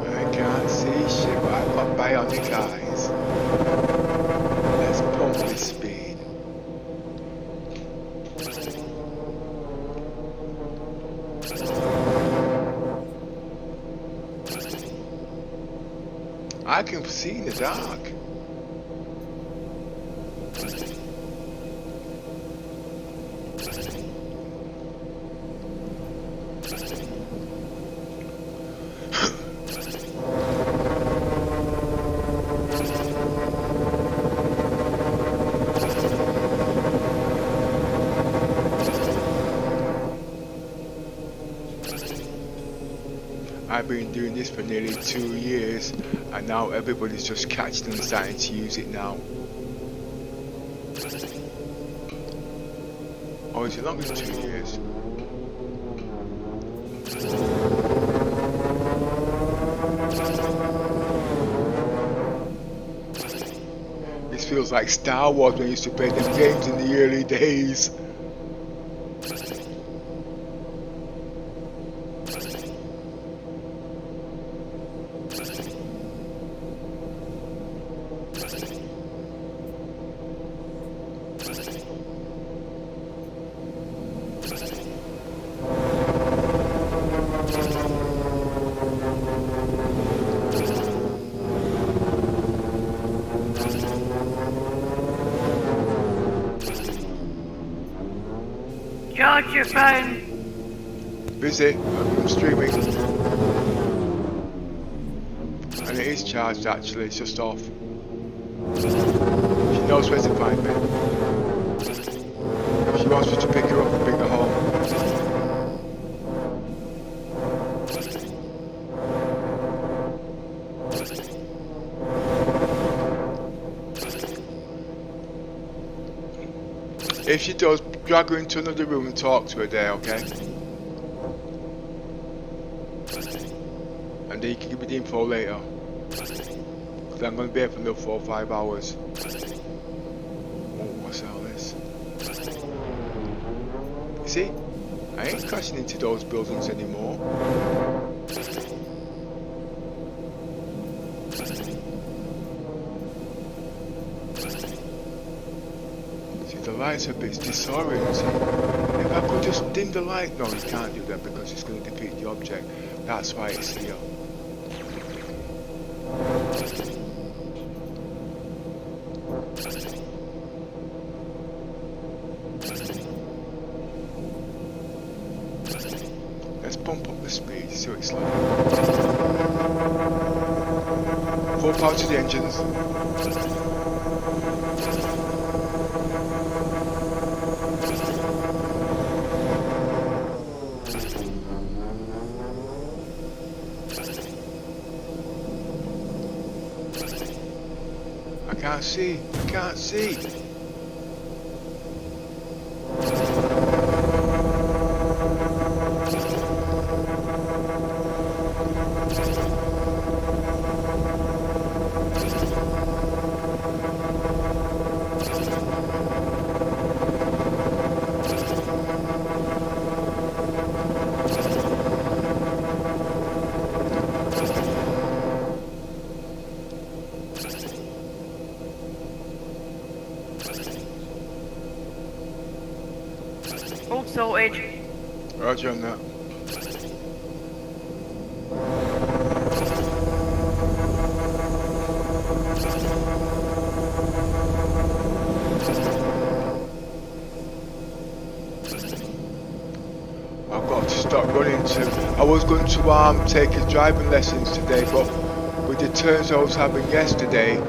I can't see shit, but I've got bionic eyes. Let's pump this speed. I can see in the dark. I've been doing this for nearly 2 years, and now everybody's just catching and starting to use it now. Oh, is it longer than 2 years? This feels like Star Wars when I used to play them games in the early days. Charge your phone. Busy, I'm streaming. And it is charged actually, it's just off. She knows where to find me. She wants me to pick her up and bring her home. If she does, drag her into another room and talk to her there, okay? And then you can give me the info later. Because I'm going to be here for another 4 or 5 hours. Oh, what's all this? You see? I ain't crashing into those buildings anymore. The lights are a bit disorienting. If I could just dim the light, no, you can't do that because it's going to defeat the object. That's why it's here. Let's bump up the speed, see what it's like. Full power to the engines. I can't see. I can't see. All sorted. Roger on that. I've got to stop running to. I was going to take his driving lessons today, but with the turns I was having yesterday,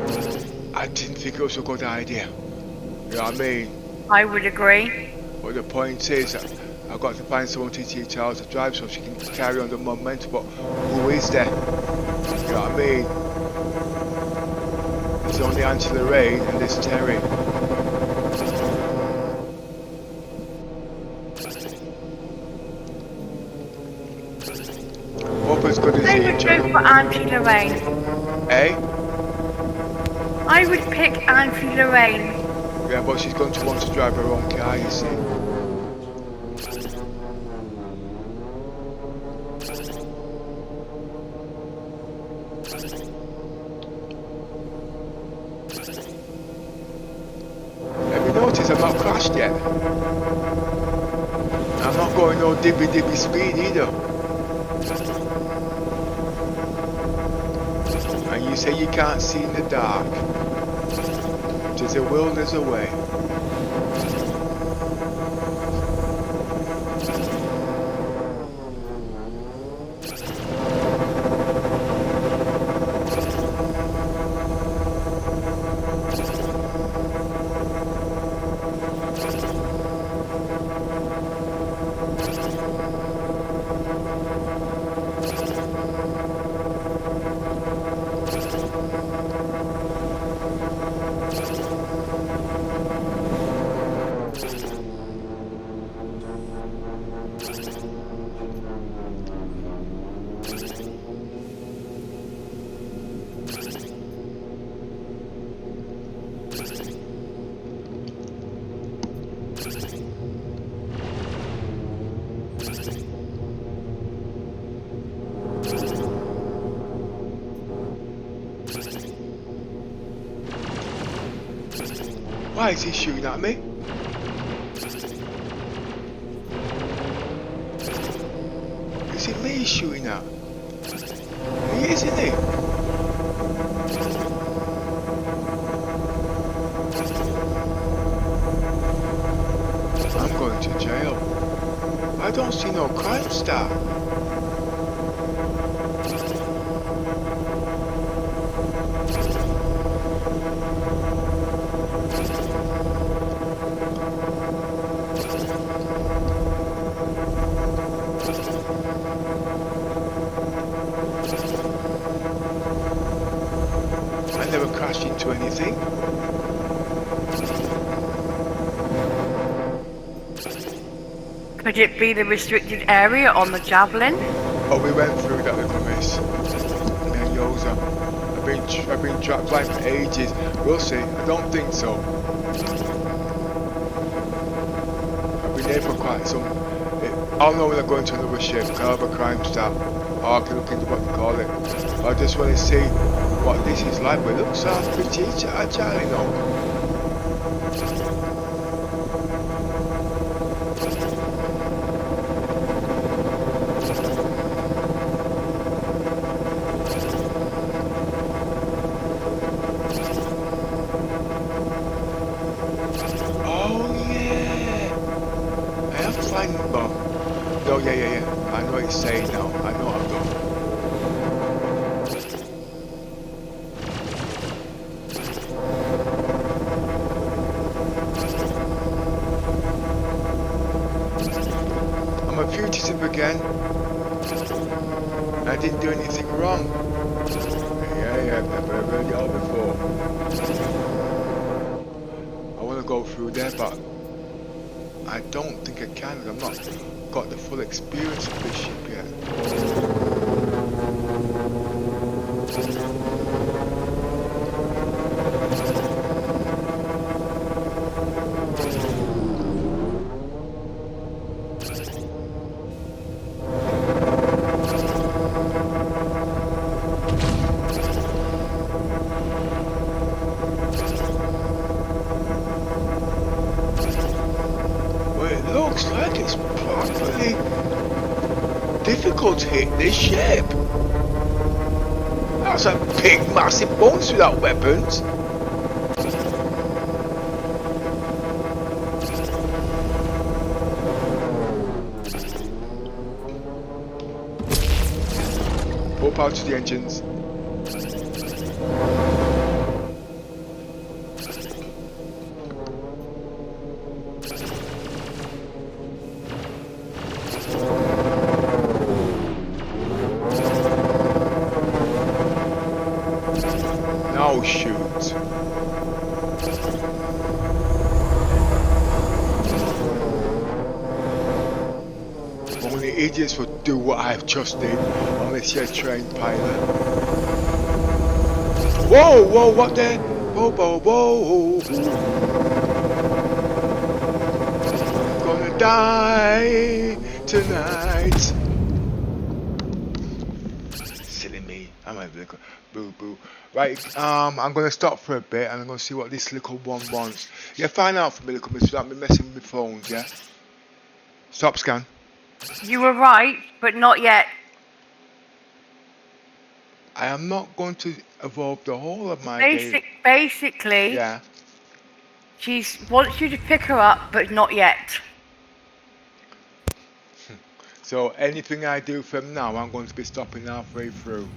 I didn't think it was a good idea. You know what I mean? I would agree. But the point is, I've got to find someone to teach her how to drive so she can carry on the momentum. But who is there? You know what I mean? There's only Angela Ray and there's Terry. Auntie Lorraine. Eh? I would pick Auntie Lorraine. Yeah, but she's going to want to drive her own car, you see. Have you noticed I've not crashed yet? I'm not going no dibby speed either. And you say you can't see in the dark. There's a will, there's a way. Why is he shooting at me? Is it me he's shooting at? He is, isn't he? I'm going to jail. I don't see no crime star. I never crashed into anything. Could it be the restricted area on the Javelin? Oh, we went through that, little miss. Me and Yoza. I've been trapped blind for ages. We'll see. I don't think so. I've been here for quite some. I'll know when I go into another ship. I'll have a crime stat. Or I can look into what they call it. I just want to see what this is like. But it looks pretty agile, you know. Oh yeah. I know what it's saying now. I know what I've done. I'm a fugitive again. I didn't do anything wrong. Yeah, I've never heard it all before. I want to go through there, but I don't think I can. I'm not got the full experience of this ship yet. Well, it looks like it's properly difficult to hit this ship. That's a big, massive bones without weapons. Full power to the engines. Now shoot. Only idiots would do what I've just did unless you're a trained pilot. Whoa, whoa, what the? Whoa, whoa, whoa. I'm gonna die tonight. Silly me. I'm a little boo boo. Right, I'm gonna stop for a bit and I'm gonna see what this little one wants. Yeah, find out for me, little miss, without me messing with my phones, yeah? Stop scan. You were right, but not yet. I am not going to evolve the whole of my day. Basically, Yeah. she wants you to pick her up, but not yet. So anything I do from now, I'm going to be stopping halfway through.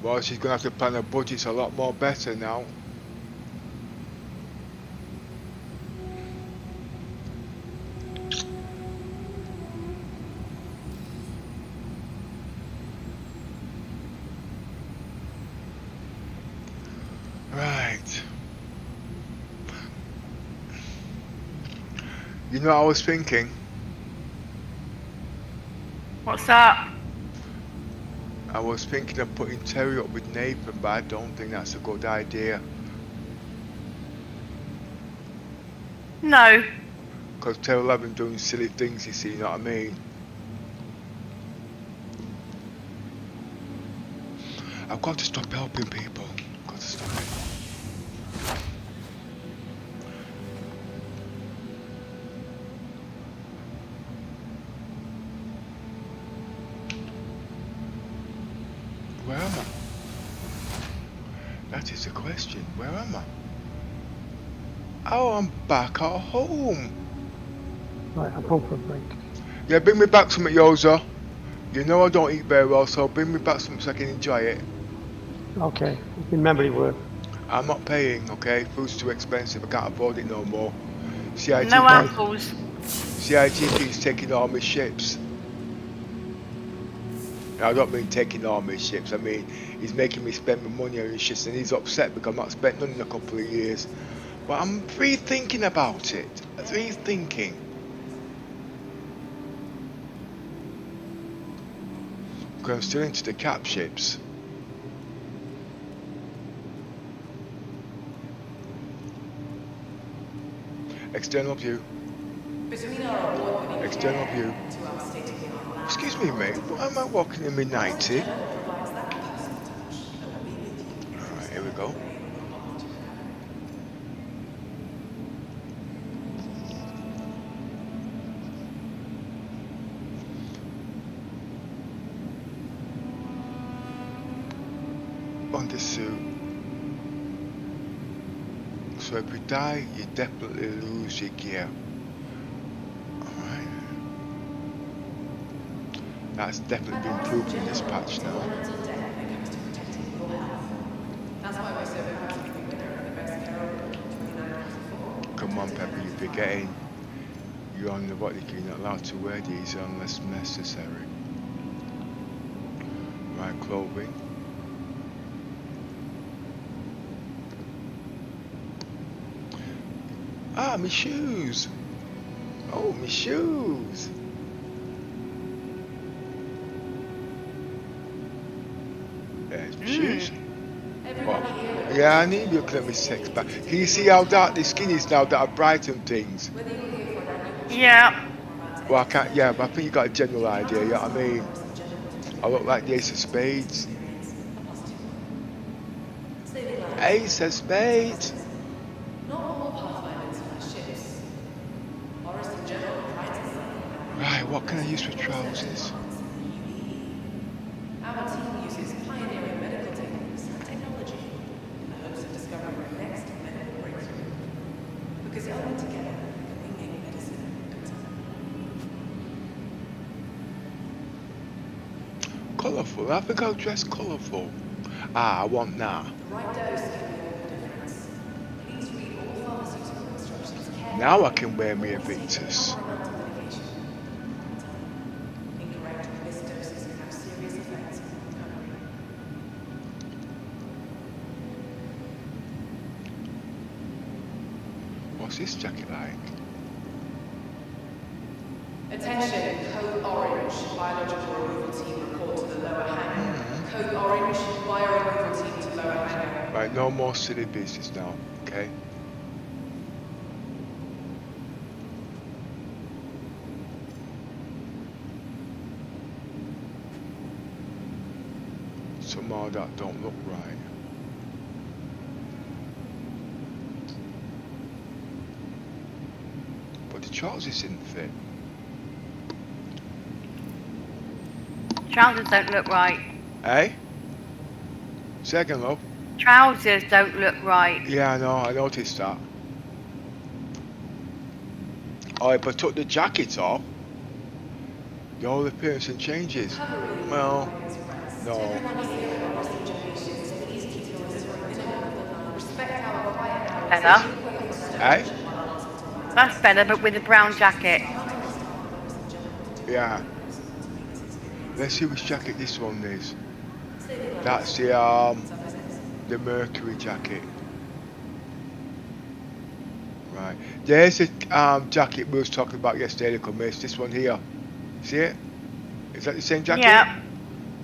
Well, she's going to have to plan her budgets a lot more better now. Right. You know what I was thinking? What's that? I was thinking of putting Terry up with Nathan, but I don't think that's a good idea. No. Because Terry will have him doing silly things, you see, you know what I mean? I've got to stop helping people. I've got to stop it. Where am I? That is the question. Where am I? Oh, I'm back at home. Right, I'm home for a break. Yeah, bring me back some Yoza. You know I don't eat very well, so bring me back something so I can enjoy it. Okay, remember it work. I'm not paying, okay? Food's too expensive. I can't afford it no more. CIG No apples. CIG keeps taking all my ships. Now, I don't mean taking all my ships. I mean, he's making me spend my money on his ships, and he's upset because I've not spent none in a couple of years. But I'm rethinking about it. Rethinking. Because I'm still into the cap ships. External view. External view. Excuse me, mate. Why am I walking in my 90? Alright, here we go. On the suit. So if you die, you definitely lose your gear. Alright. That's definitely been proven in this patch now. Come on, Pepper, you're forgetting. You're on the body, you're not allowed to wear these unless necessary. Right, clothing. Ah, my shoes! Oh, my shoes! There's my shoes. What? Yeah, I need looking at my sex back. Can you see how dark the skin is now that I've brightened things? Yeah. Well, I can't, yeah, but I think you got a general idea, you know what I mean? I look like the Ace of Spades. Ace of Spades! Right, what can I use for trousers? Our team uses pioneering medical techniques and technology in the hopes of discovering the next medical breakthrough. Because only together can we make medicine better. Colourful, I think I'll dress colourful. Ah, I want that. The right dose can make all the difference. Please read all pharmaceutical instructions carefully. Now I can wear me INVICTUS. What's this jacket like? Attention, Code Orange, biological removal team report to the lower hangar. Code Orange, bio removal team to lower hangar. Right, no more silly business now, okay? Somehow that don't look right. But the trousers didn't fit. Trousers don't look right. Eh? Second love. Trousers don't look right. Yeah, I know, I noticed that. Oh, if I took the jacket off, the whole appearance and changes. Well, no. Better. Eh? That's better, but with a brown jacket. Yeah. Let's see which jacket this one is. That's the Mercury jacket. Right. There's the jacket we was talking about yesterday, little miss. This one here. See it? Is that the same jacket? Yeah.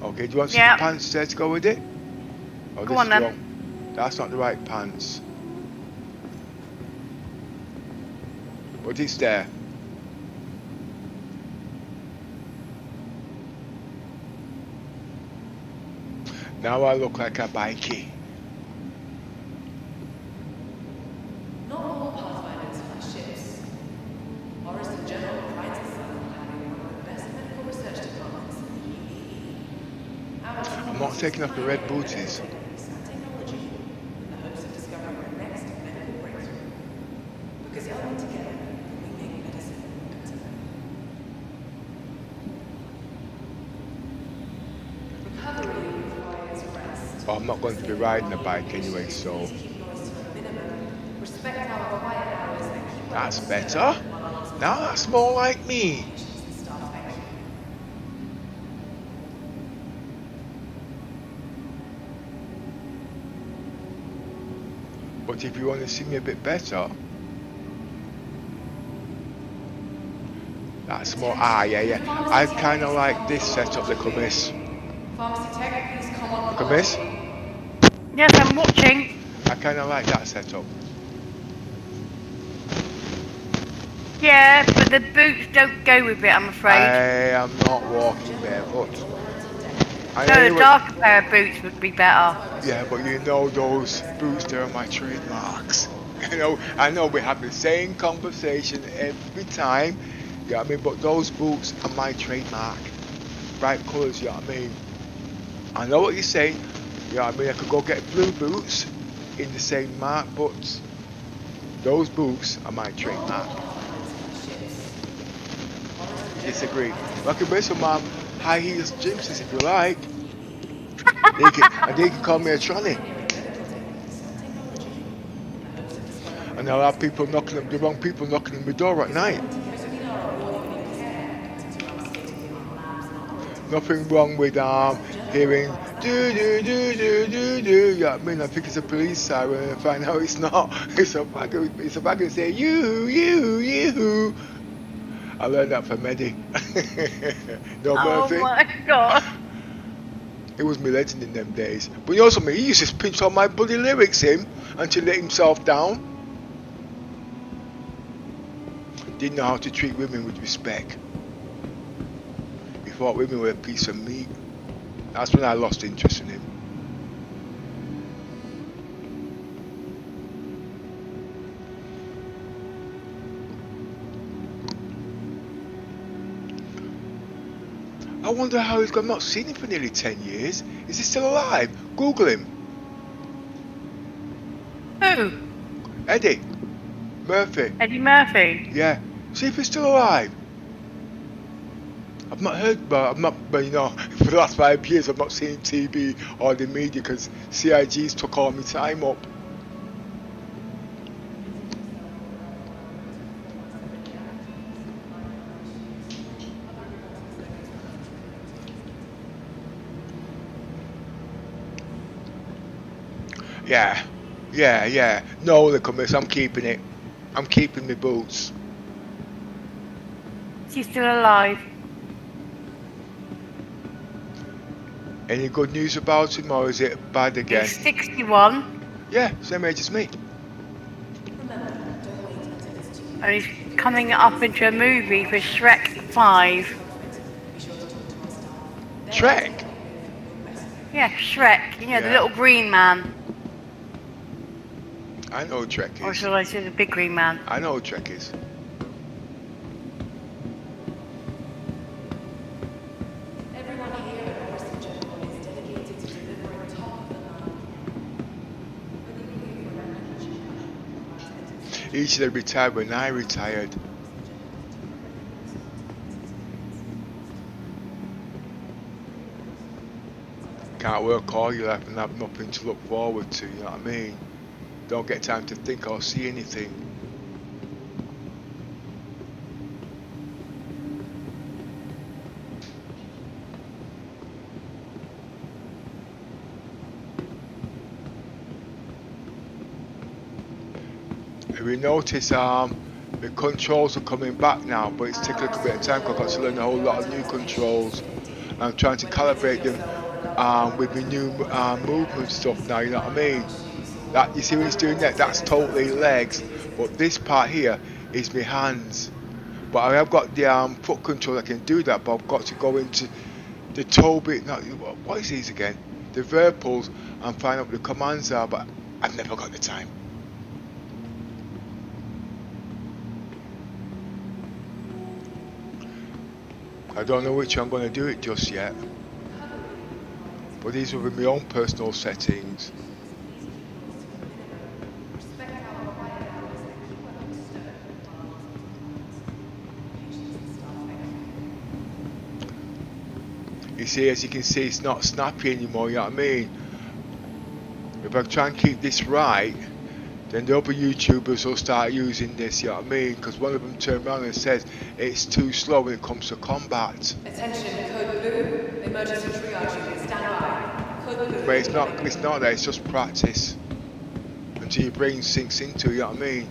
Okay, do you want to see the pants there to go with it? Oh, Go on then. wrong. That's not the right pants. But it's there. Now I look like a bikey. Not all Pathfinders fly ships. Oris in general prides itself on having one of the best medical research departments in the UEE. I'm not taking off the red booties. Technology, in the hopes of discovering the next medical breakthrough. Because held together, we make medicine better. Recovery requires rest. Well, I'm not going to be riding a bike anyway, so Respect our quiet hours and keep that's better. Now that's more like me. But if you want to see me a bit better, that's more, yeah. I kind of like this setup, little miss. Pharmacy tech, please come on. Little miss, Yes, I'm watching. I kind of like that setup. Yeah, but the boots don't go with it, I'm afraid. I am not walking barefoot. No, a darker pair of boots would be better. Yeah, but you know those boots, they're my trademarks. I know we have the same conversation every time, you know what I mean, but those boots are my trademark. Bright colours, you know what I mean. I know what you're saying, you know what I mean, I could go get blue boots in the same mark, but those boots are my trademark. Disagree. I can wear some high heels gypsies if you like. They can call me a tranny. And I'll have people knocking, the wrong people knocking on my door at night. Nothing wrong with hearing do do do do do do. You know what I mean? I think it's a police siren and I find out it's not. It's a bagger say you. I learned that from Eddie. No, Murphy. Oh my god. It was me legend in them days. But you know something, he used to pinch all my bloody lyrics in until he let himself down. Didn't know how to treat women with respect. He thought women were a piece of meat. That's when I lost interest in him. I wonder how he's got. I've not seen him for nearly 10 years. Is he still alive? Google him. Who? Eddie Murphy. Eddie Murphy? Yeah. See if he's still alive. I've not heard, but you know, for the last 5 years I've not seen TV or the media because CIG's took all my time up. Yeah. No, little miss, I'm keeping it. I'm keeping my boots. She's still alive. Any good news about him, or is it bad again? He's 61 Yeah, same age as me. and he's coming up into a movie for Shrek 5. Shrek? Yeah, Shrek. You know, the Yeah. little green man. I know who Trek Or is. shall I say the big green man? I know who Trek is. Everyone here at Orson General is dedicated to delivering top of the line. Whether you for an He should have retired when I retired. Can't work all your life and have nothing to look forward to, you know what I mean? Don't get time to think or see anything. If you notice, the controls are coming back now, but it's taking a little bit of time because I've got to learn a whole lot of new controls. I'm trying to calibrate them with my new movement stuff now, you know what I mean? That, you see when it's doing that, that's totally legs, but this part here is my hands. But I have got the foot control, I can do that, but I've got to go into the toe bit, no, what is these again? The verbals, and find out what the commands are, but I've never got the time. I don't know which I'm going to do it just yet, but these will be my own personal settings. You see, as you can see, it's not snappy anymore, you know what I mean? If I try and keep this right, then the other YouTubers will start using this, you know what I mean? Because one of them turned around and says it's too slow when it comes to combat. Attention, code blue. Emergency triage unit, stand by. Code blue. But it's not that, it's just practice. Until your brain sinks into it, you know what I mean?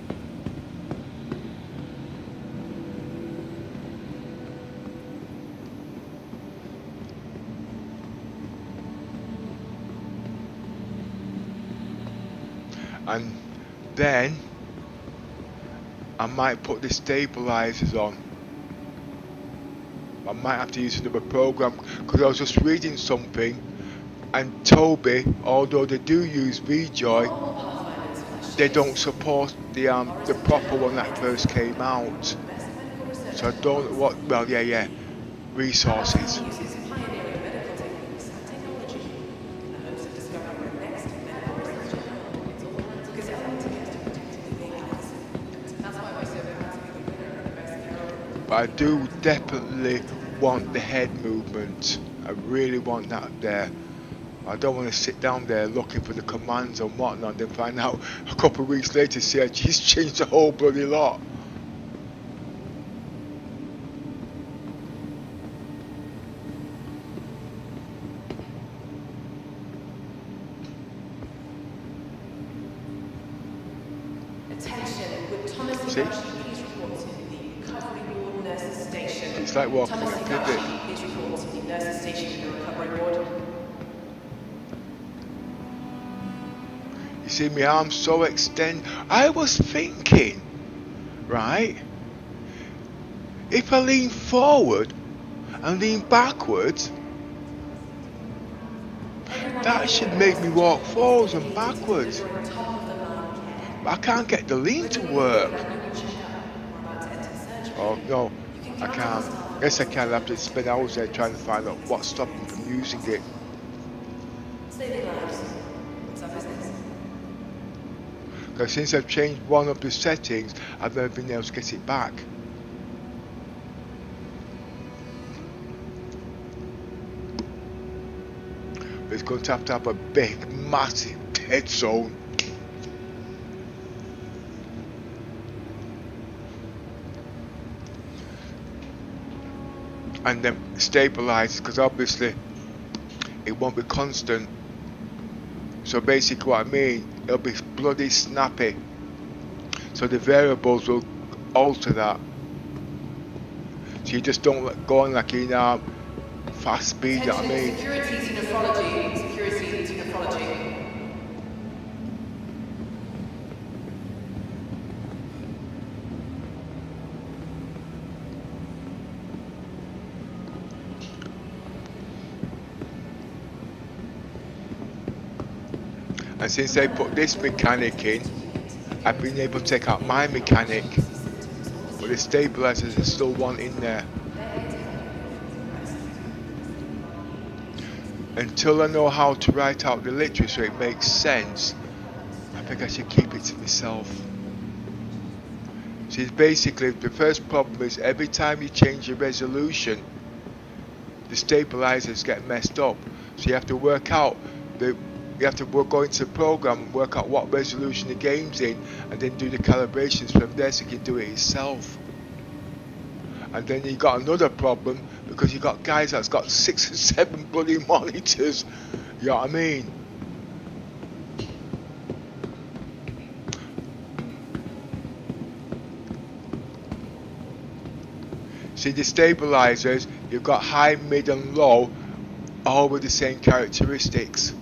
And then I might put the stabilizers on. I might have to use another program because I was just reading something, and Toby, although they do use VJoy, they don't support the proper one that first came out. So I don't know what. Well, yeah, resources. But I do definitely want the head movement. I really want that there. I don't want to sit down there looking for the commands and whatnot and then find out a couple of weeks later CIG's changed the whole bloody lot. Attention, would Thomas See? Higashi please report to the recovery ward nurses station? It's like walking Thomas a pivot. Higashi, please report to the nurses station in the recovery ward. You see my arms so extend. I was thinking, right, if I lean forward and lean backwards, that should make me walk forwards and backwards. But I can't get the lean to work. Oh no, I can't. Yes I can, I have to spend hours there trying to find out what's stopping me from using it. Saving lives. What's our business? Because since I've changed one of the settings, I've never been able to get it back. But it's going to have a big, massive dead zone. And then stabilize, because obviously it won't be constant. So basically what I mean, it'll be bloody snappy. So the variables will alter that. So you just don't go on like in fast speed, you know what I mean? Security to nephrology. Security to nephrology. And since they put this mechanic in, I've been able to take out my mechanic, but the stabilizers are still one in there. Until I know how to write out the literature so it makes sense, I think I should keep it to myself. See, basically the first problem is every time you change your resolution, the stabilizers get messed up. So you have to work out go into the program and work out what resolution the game's in, and then do the calibrations from there so you can do it yourself. And then you got another problem because you got guys that's got 6 or 7 bloody monitors. You know what I mean? See, the stabilizers, you've got high, mid and low, all with the same characteristics.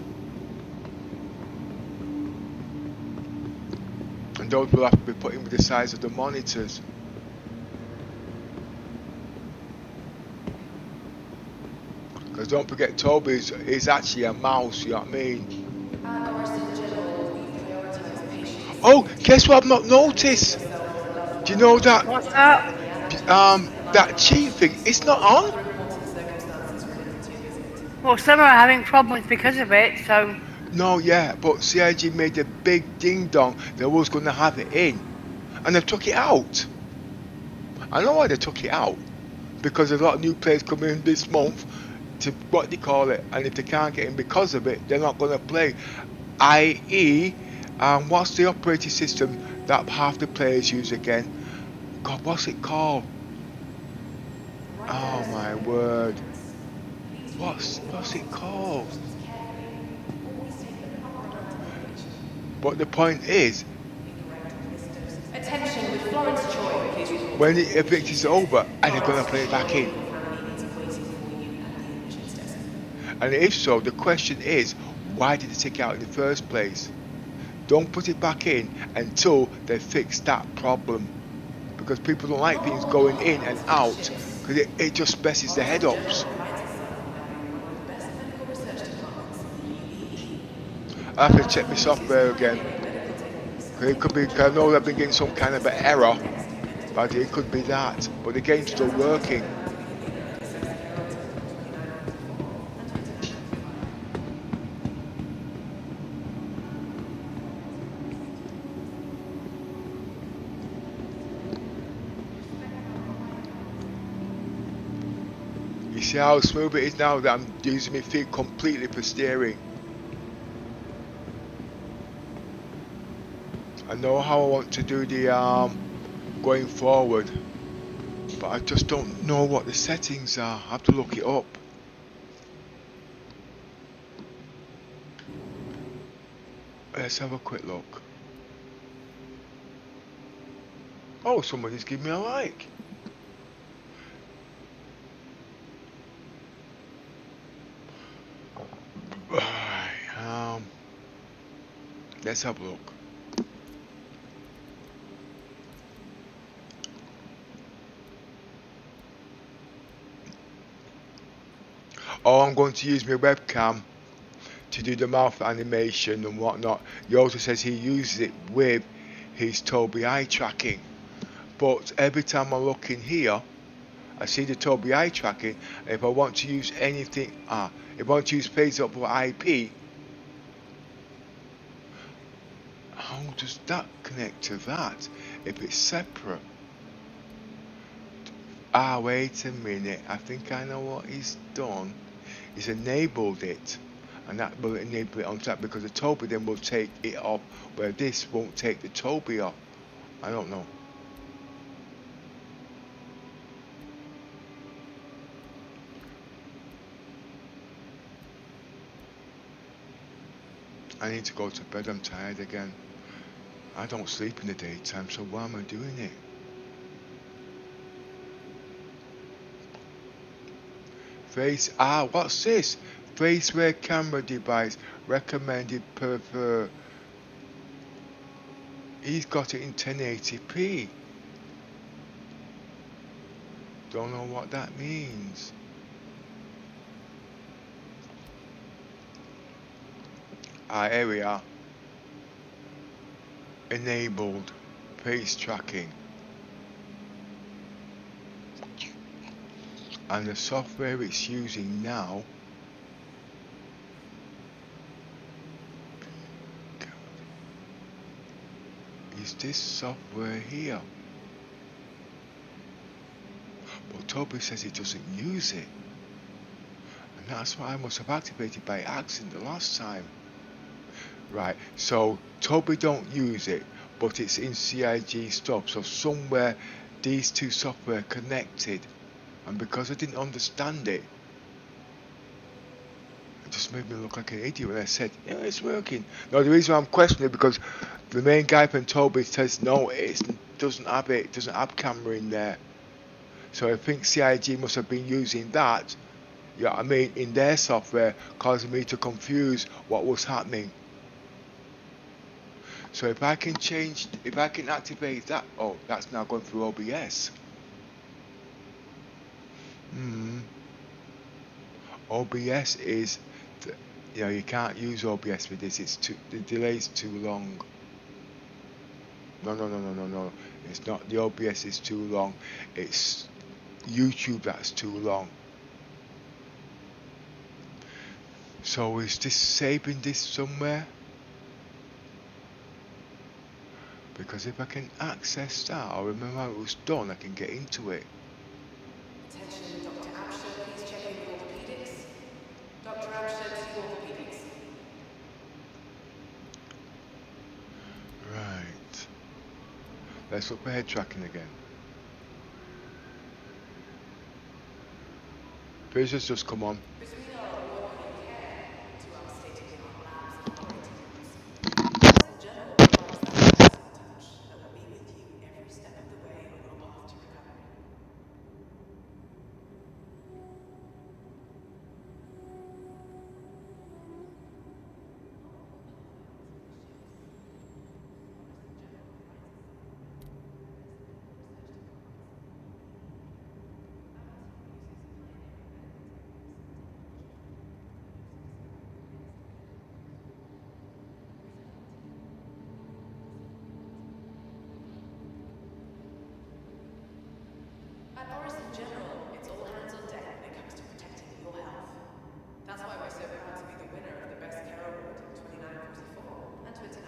And those will have to be put in with the size of the monitors. Because don't forget, Toby is actually a mouse, you know what I mean? Oh, guess what I've not noticed? Do you know that? What's that? That cheat thing, it's not on? Well, some are having problems because of it, so... No, yeah, but CIG made a big ding-dong they was going to have it in. And they took it out. I know why they took it out. Because there's a lot of new players coming in this month to, what they call it, and if they can't get in because of it, they're not going to play. I.e., what's the operating system that half the players use again? God, what's it called? Oh my word. What's it called? But the point is, Attention with Florence Choi, please report. when the evict is over, are they going to play it back in? And if so, the question is, why did they take it out in the first place? Don't put it back in until they fix that problem. Because people don't like things going in and out, because it just messes their head ups. I have to check my software again. It could be, I know I've been getting some kind of an error, but it could be that. But the game's still working. You see how smooth it is now that I'm using my feet completely for steering. I know how I want to do the going forward, but I just don't know what the settings are. I have to look it up. Let's have a quick look. Oh, somebody's given me a like. Right, let's have a look. Oh, I'm going to use my webcam to do the mouth animation and whatnot. He also says he uses it with his Tobii eye tracking. But every time I look in here, I see the Tobii eye tracking. If I want to use anything, if I want to use phase up for IP, how does that connect to that? If it's separate. Wait a minute. I think I know what he's done. He's enabled it, and that will enable it on top because the Tobii then will take it off, where this won't take the Tobii off. I don't know. I need to go to bed. I'm tired again. I don't sleep in the daytime, so why am I doing it? What's this? Faceware camera device recommended per. He's got it in 1080p. Don't know what that means. Here we are. Enabled face tracking. And the software it's using now is this software here. But Toby says he doesn't use it. And that's why I must have activated by accident the last time. Right, so Toby don't use it, but it's in CIG stuff. So somewhere these two software connected. And because I didn't understand it, it just made me look like an idiot when I said, yeah, it's working. No, the reason I'm questioning it because the main guy from Toby says, no, it doesn't have camera in there. So I think CIG must have been using that, you know what I mean, in their software, causing me to confuse what was happening. So if I can activate that, oh, that's now going through OBS. OBS is, you know, you can't use OBS with this. The delay's too long. No. It's not. The OBS is too long. It's YouTube that's too long. So is this saving this somewhere? Because if I can access that, or remember how it was done, I can get into it. Attention, Dr. Absher, please check in with orthopedics. Dr. Absher to orthopedics. Right. Let's look for head tracking again. Visitors just come on. Because we are working in care to our state-of-the-art labs and operating rooms. In general, provides that personal touch that will be with you every step of the way on your path to recovery. At Oris in general, it's all hands on deck when it comes to protecting your health. That's why we're so proud to be the winner of the Best Care Award in 2944 and 2945.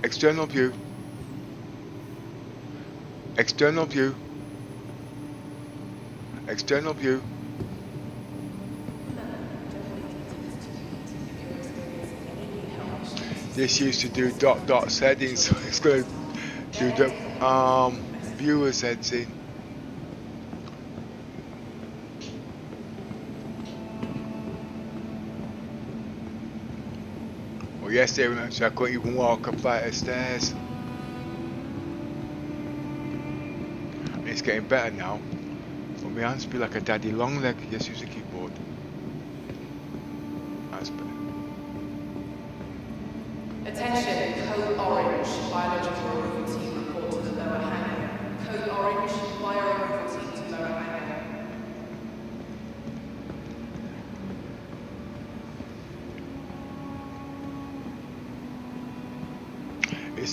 External view. External view. External view. This used to do dot settings, so it's going to do the viewer setting. Well, yesterday when I couldn't even walk up a flight of stairs. And it's getting better now. But my hands feel like a daddy long leg. Just use the keyboard. That's better. Attention, code orange, biological route.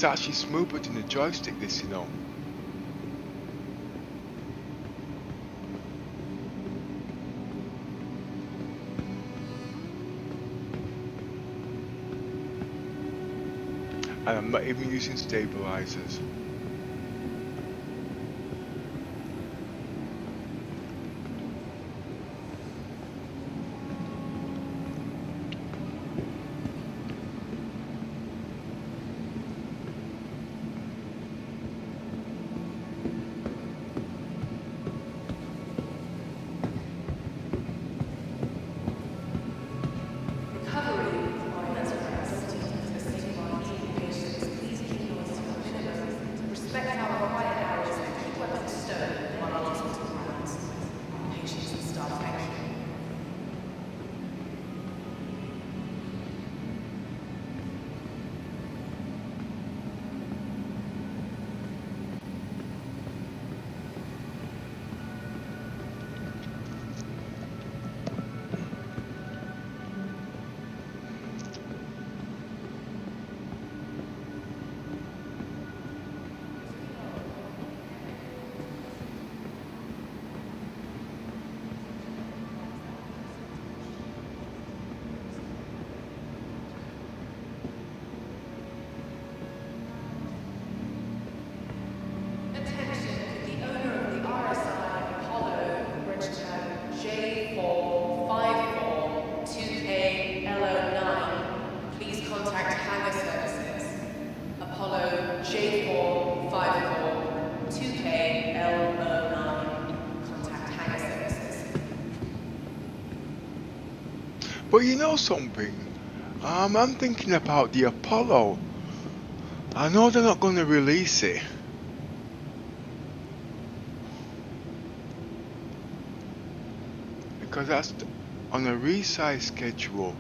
It's actually smoother than the joystick, this, you know. And I'm not even using stabilizers. But you know something? I'm thinking about the Apollo. I know they're not going to release it. Because that's on a resize schedule.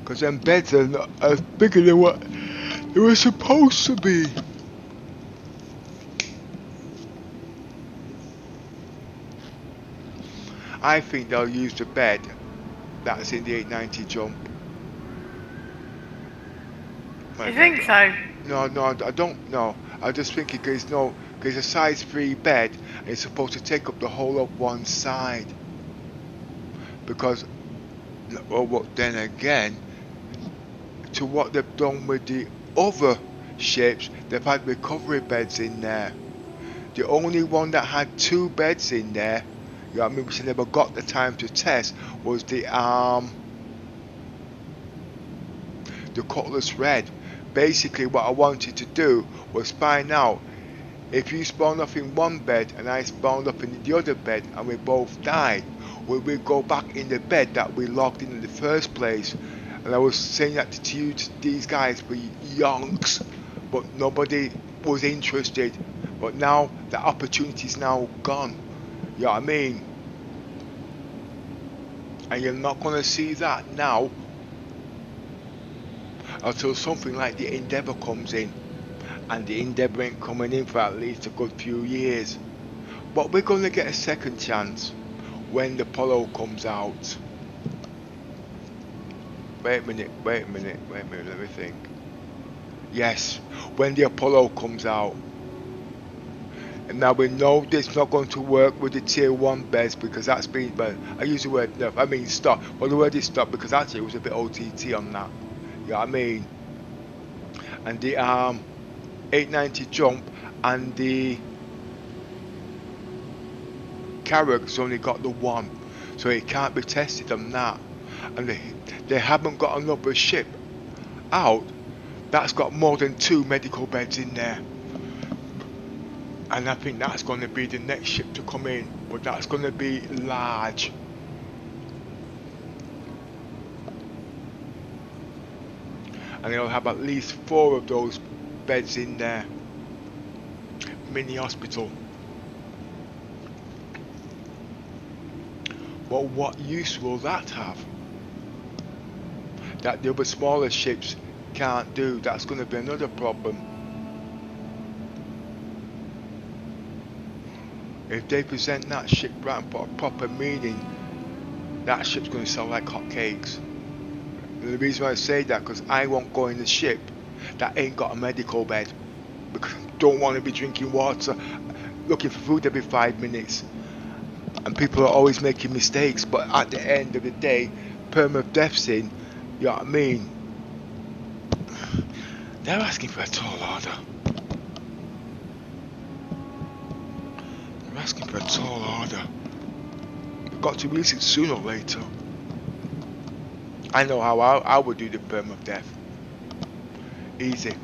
Because them beds are not as bigger than what they were supposed to be. I think they'll use the bed that's in the 890 jump. You think so? No, I don't know. I just think because there's a size 3 bed and it's supposed to take up the whole of one side. Because, well, then again, to what they've done with the other ships, they've had recovery beds in there. The only one that had 2 beds in there, you know what I mean, which I never got the time to test, was the Cutlass Red. Basically what I wanted to do was find out if you spawned up in one bed and I spawned up in the other bed and we both died, would we go back in the bed that we logged in the first place? And I was saying that to you, to these guys for yonks, but nobody was interested. But now the opportunity's now gone. You know what I mean? And you're not going to see that now until something like the Endeavour comes in. And the Endeavour ain't coming in for at least a good few years. But we're going to get a second chance when the Apollo comes out. Wait a minute, let me think. Yes, when the Apollo comes out. And now we know it's not going to work with the tier 1 beds because that's been, well, I use the word nerf, I mean stop. Well, the word is stop because actually it was a bit OTT on that. You know what I mean? And the 890 jump and the Carrack's only got the 1. So it can't be tested on that. And they haven't got another ship out that's got more than 2 medical beds in there. And I think that's going to be the next ship to come in, but that's going to be large. And it'll have at least 4 of those beds in there. Mini hospital. But what use will that have? That the other smaller ships can't do. That's going to be another problem. If they present that ship right and put a proper meaning, that ship's going to sell like hotcakes. And the reason why I say that, because I won't go in the ship that ain't got a medical bed, because I don't want to be drinking water, looking for food every 5 minutes. And people are always making mistakes, but at the end of the day, perm of death's in, you know what I mean? They're asking for a tall order. They're asking for a tall order. We've got to release it sooner or later. I know how I would do the perm of death. Easy.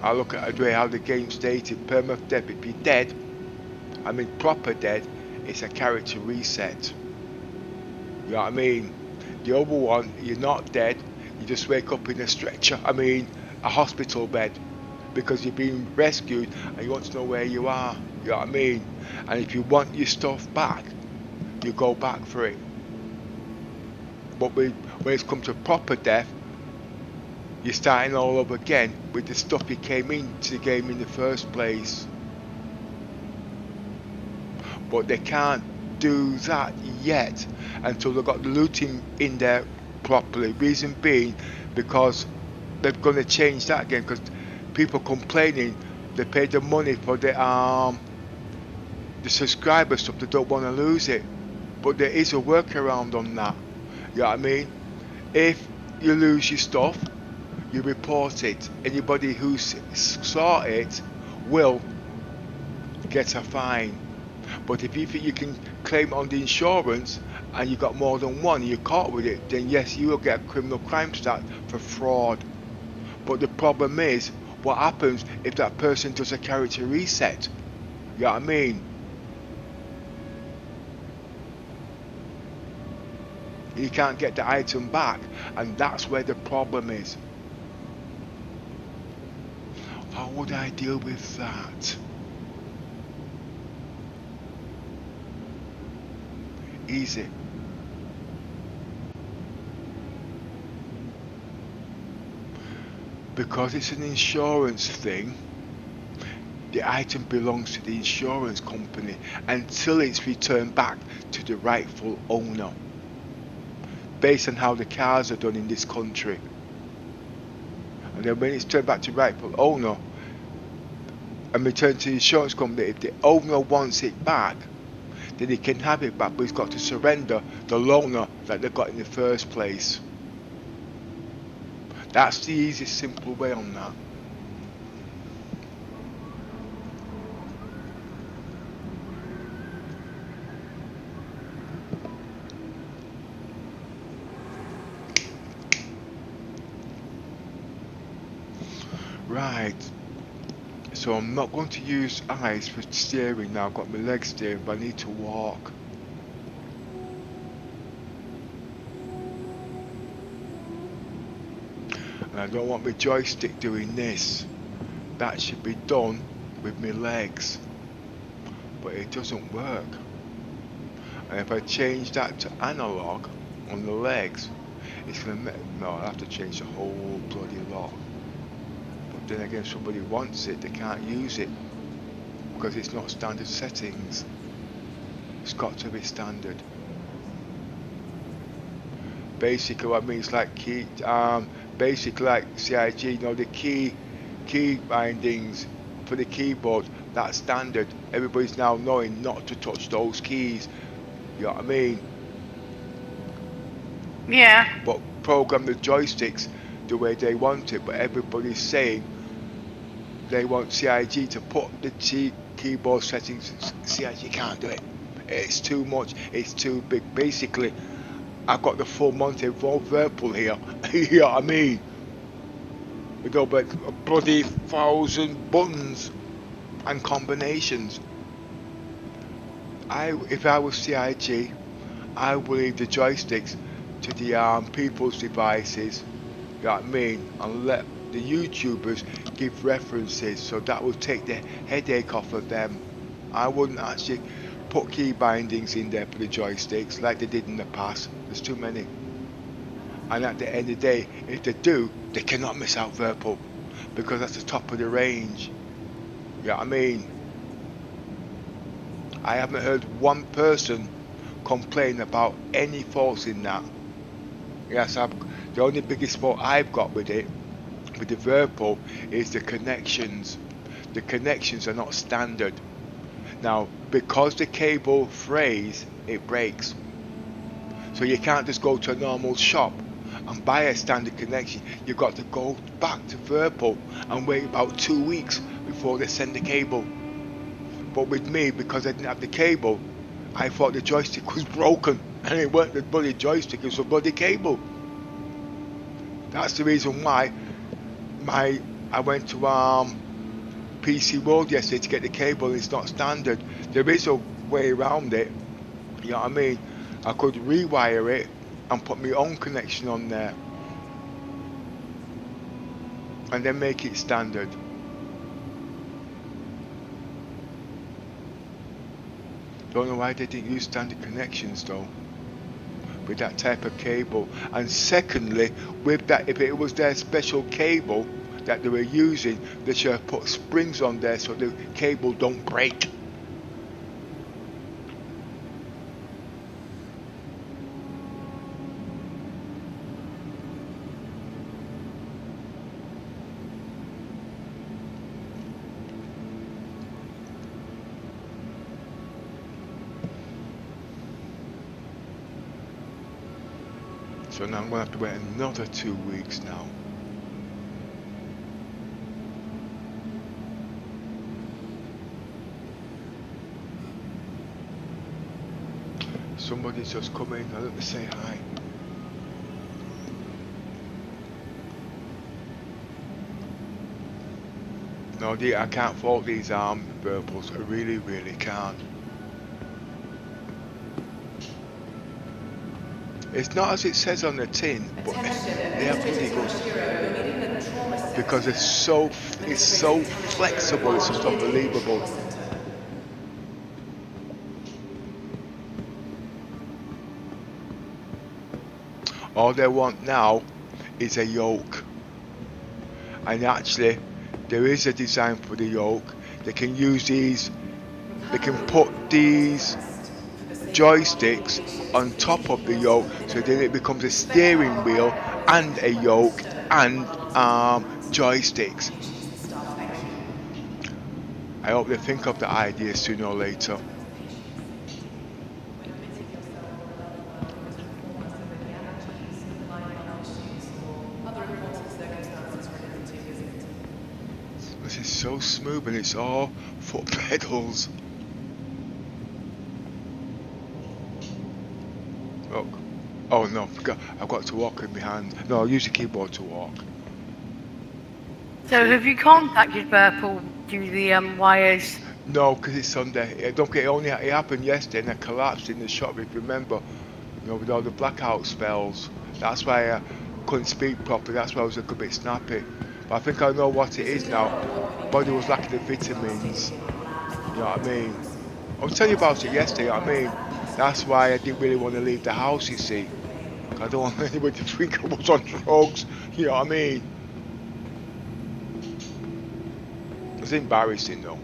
I look at the way how the game stated, perm of death, if you're dead, I mean proper dead, it's a character reset. You know what I mean? The other one, you're not dead, you just wake up in a stretcher, I mean a hospital bed, because you've been rescued and you want to know where you are. You know what I mean? And if you want your stuff back, you go back for it. But when it's come to proper death, you're starting all over again with the stuff you came into the game in the first place. But they can't do that yet until they've got the looting in there properly. Reason being, because they're going to change that again, because people complaining they paid the money for the subscriber stuff, they don't want to lose it. But there is a workaround on that. You know what I mean? If you lose your stuff, you report it. Anybody who saw it will get a fine. But if you think you can claim on the insurance and you got more than one and you're caught with it, then yes, you will get a criminal crime stat for fraud. But the problem is, what happens if that person does a character reset? You know what I mean? You can't get the item back, and that's where the problem is. How would I deal with that? Easy. Because it's an insurance thing, the item belongs to the insurance company until it's returned back to the rightful owner, based on how the cars are done in this country. And then when it's turned back to rightful owner and returned to the insurance company, if the owner wants it back, then he can have it back, but he's got to surrender the loaner that they got in the first place. That's the easiest, simple way on that. Right, so I'm not going to use eyes for steering now. I've got my legs steering, but I need to walk. And I don't want my joystick doing this. That should be done with my legs, but it doesn't work. And if I change that to analog on the legs, it's going to no, I'll have to change the whole bloody lot. But then again, if somebody wants it, they can't use it because it's not standard settings. It's got to be standard. Basically what I mean is like key, basically like CIG, you know, the key bindings for the keyboard, that's standard. Everybody's now knowing not to touch those keys. You know what I mean? Yeah. But program the joysticks the way they want it, but everybody's saying they want CIG to put the keyboard settings. CIG can't do it. It's too much. It's too big. Basically, I've got the full Monty Whirlpool here. You know what I mean? With over a bloody 1,000 buttons and combinations. If I was CIG, I would leave the joysticks to the people's devices. You know what I mean? And let the YouTubers give references, so that will take the headache off of them. I wouldn't actually put key bindings in there for the joysticks like they did in the past. There's too many. And at the end of the day, if they do, they cannot miss out Whirlpool, because that's the top of the range. You know what I mean? I haven't heard one person complain about any faults in that. Yes, The only biggest fault I've got with it, with the Whirlpool, is the connections. The connections are not standard. Now, because the cable frays, it breaks. So you can't just go to a normal shop and buy a standard connection. You've got to go back to Whirlpool and wait about 2 weeks before they send the cable. But with me, because I didn't have the cable, I thought the joystick was broken, and it weren't the bloody joystick, it was the bloody cable. That's the reason why I went to PC World yesterday to get the cable. It's not standard. There is a way around it, you know what I mean? I could rewire it and put my own connection on there and then make it standard. Don't know why they didn't use standard connections though with that type of cable. And secondly, with that, if it was their special cable that they were using, they should have put springs on there so the cable don't break. So now I'm going to have to wait another 2 weeks now. Somebody's just come in. Now let me say hi. No, I can't fault these Whirlpools. I really, really can't. It's not as it says on the tin, but they are pretty good because it's so flexible. It's just unbelievable. All they want now is a yoke, and actually there is a design for the yoke. They can use these. They can put these joysticks on top of the yoke, so then it becomes a steering wheel and a yoke and joysticks. I hope they think of the idea sooner or later. This is so smooth and it's all foot pedals. Look. Oh no, I've got to walk in my hand. No, I'll use the keyboard to walk. So have you contacted Whirlpool due to the wires? No, because it's Sunday. It happened yesterday and I collapsed in the shop, if you remember. You know, with all the blackout spells. That's why I couldn't speak properly. That's why I was a little bit snappy. But I think I know what it is now. My body was lacking the vitamins. You know what I mean? I was telling you about it yesterday, you know what I mean? That's why I didn't really want to leave the house, you see. I don't want anybody to think I was on drugs, you know what I mean? It's embarrassing though.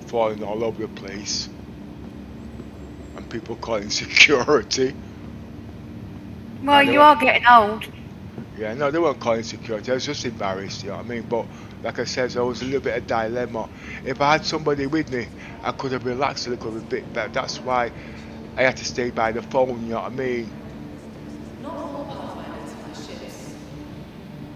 Falling all over the place. And people calling security. Well, you are getting old. Yeah, no, they weren't calling security. I was just embarrassed, you know what I mean? But like I said, there was a little bit of dilemma. If I had somebody with me, I could have relaxed a little bit better. That's why I had to stay by the phone, you know what I mean? Not all pathfinders fly ships.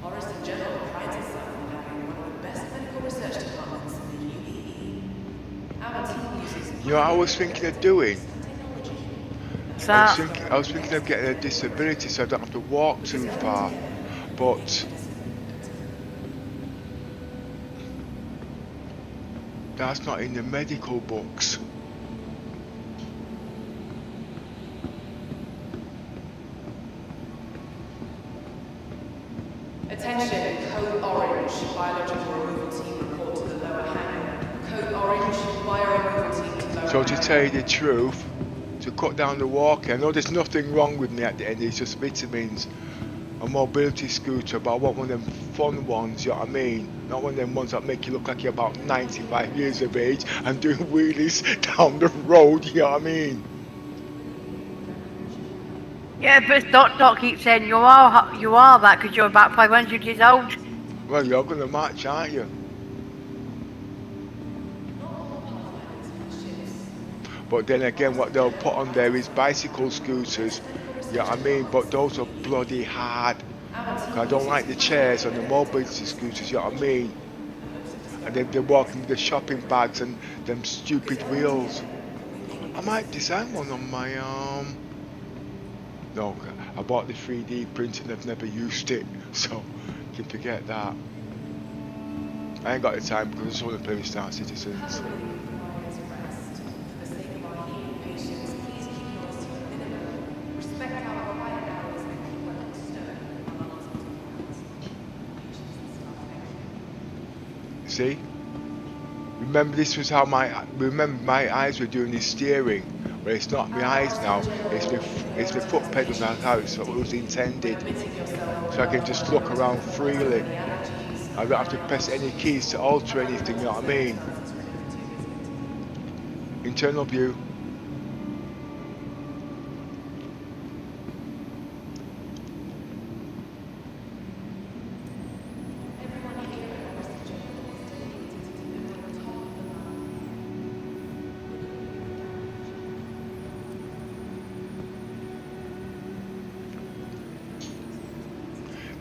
Forest in general prides itself on having one of the best medical research departments in the UEE. Our team uses... You know what I was thinking of doing? So, I was thinking of getting a disability so I don't have to walk too far. But that's not in the medical books. Attention, Code Orange, biological removal team report to the lower hangar. Code Orange, bio removal team to lower So to hangar. tell you the truth, to cut down the walking, I know there's nothing wrong with me at the end, it's just vitamins. A mobility scooter, but I want one of them fun ones, you know what I mean? Not one of them ones that make you look like you're about 95 years of age and doing wheelies down the road, you know what I mean? Yeah, but Doc keeps saying you are that because you're about 500 years old. Well, you're gonna match, aren't you? But then again, what they'll put on there is bicycle scooters. Yeah, I mean, but those are bloody hard. 'Cause I don't like the chairs on the mobility scooters. You know what I mean? And then they're walking with the shopping bags and them stupid wheels. I might design one on my No, I bought the 3D print and I've never used it, so you can forget that. I ain't got the time because I just want to play with Star Citizens. See? Remember, this was how my eyes were doing this steering. But it's not my eyes now. It's my foot pedals. That's how it was intended. So I can just look around freely. I don't have to press any keys to alter anything. You know what I mean? Internal view.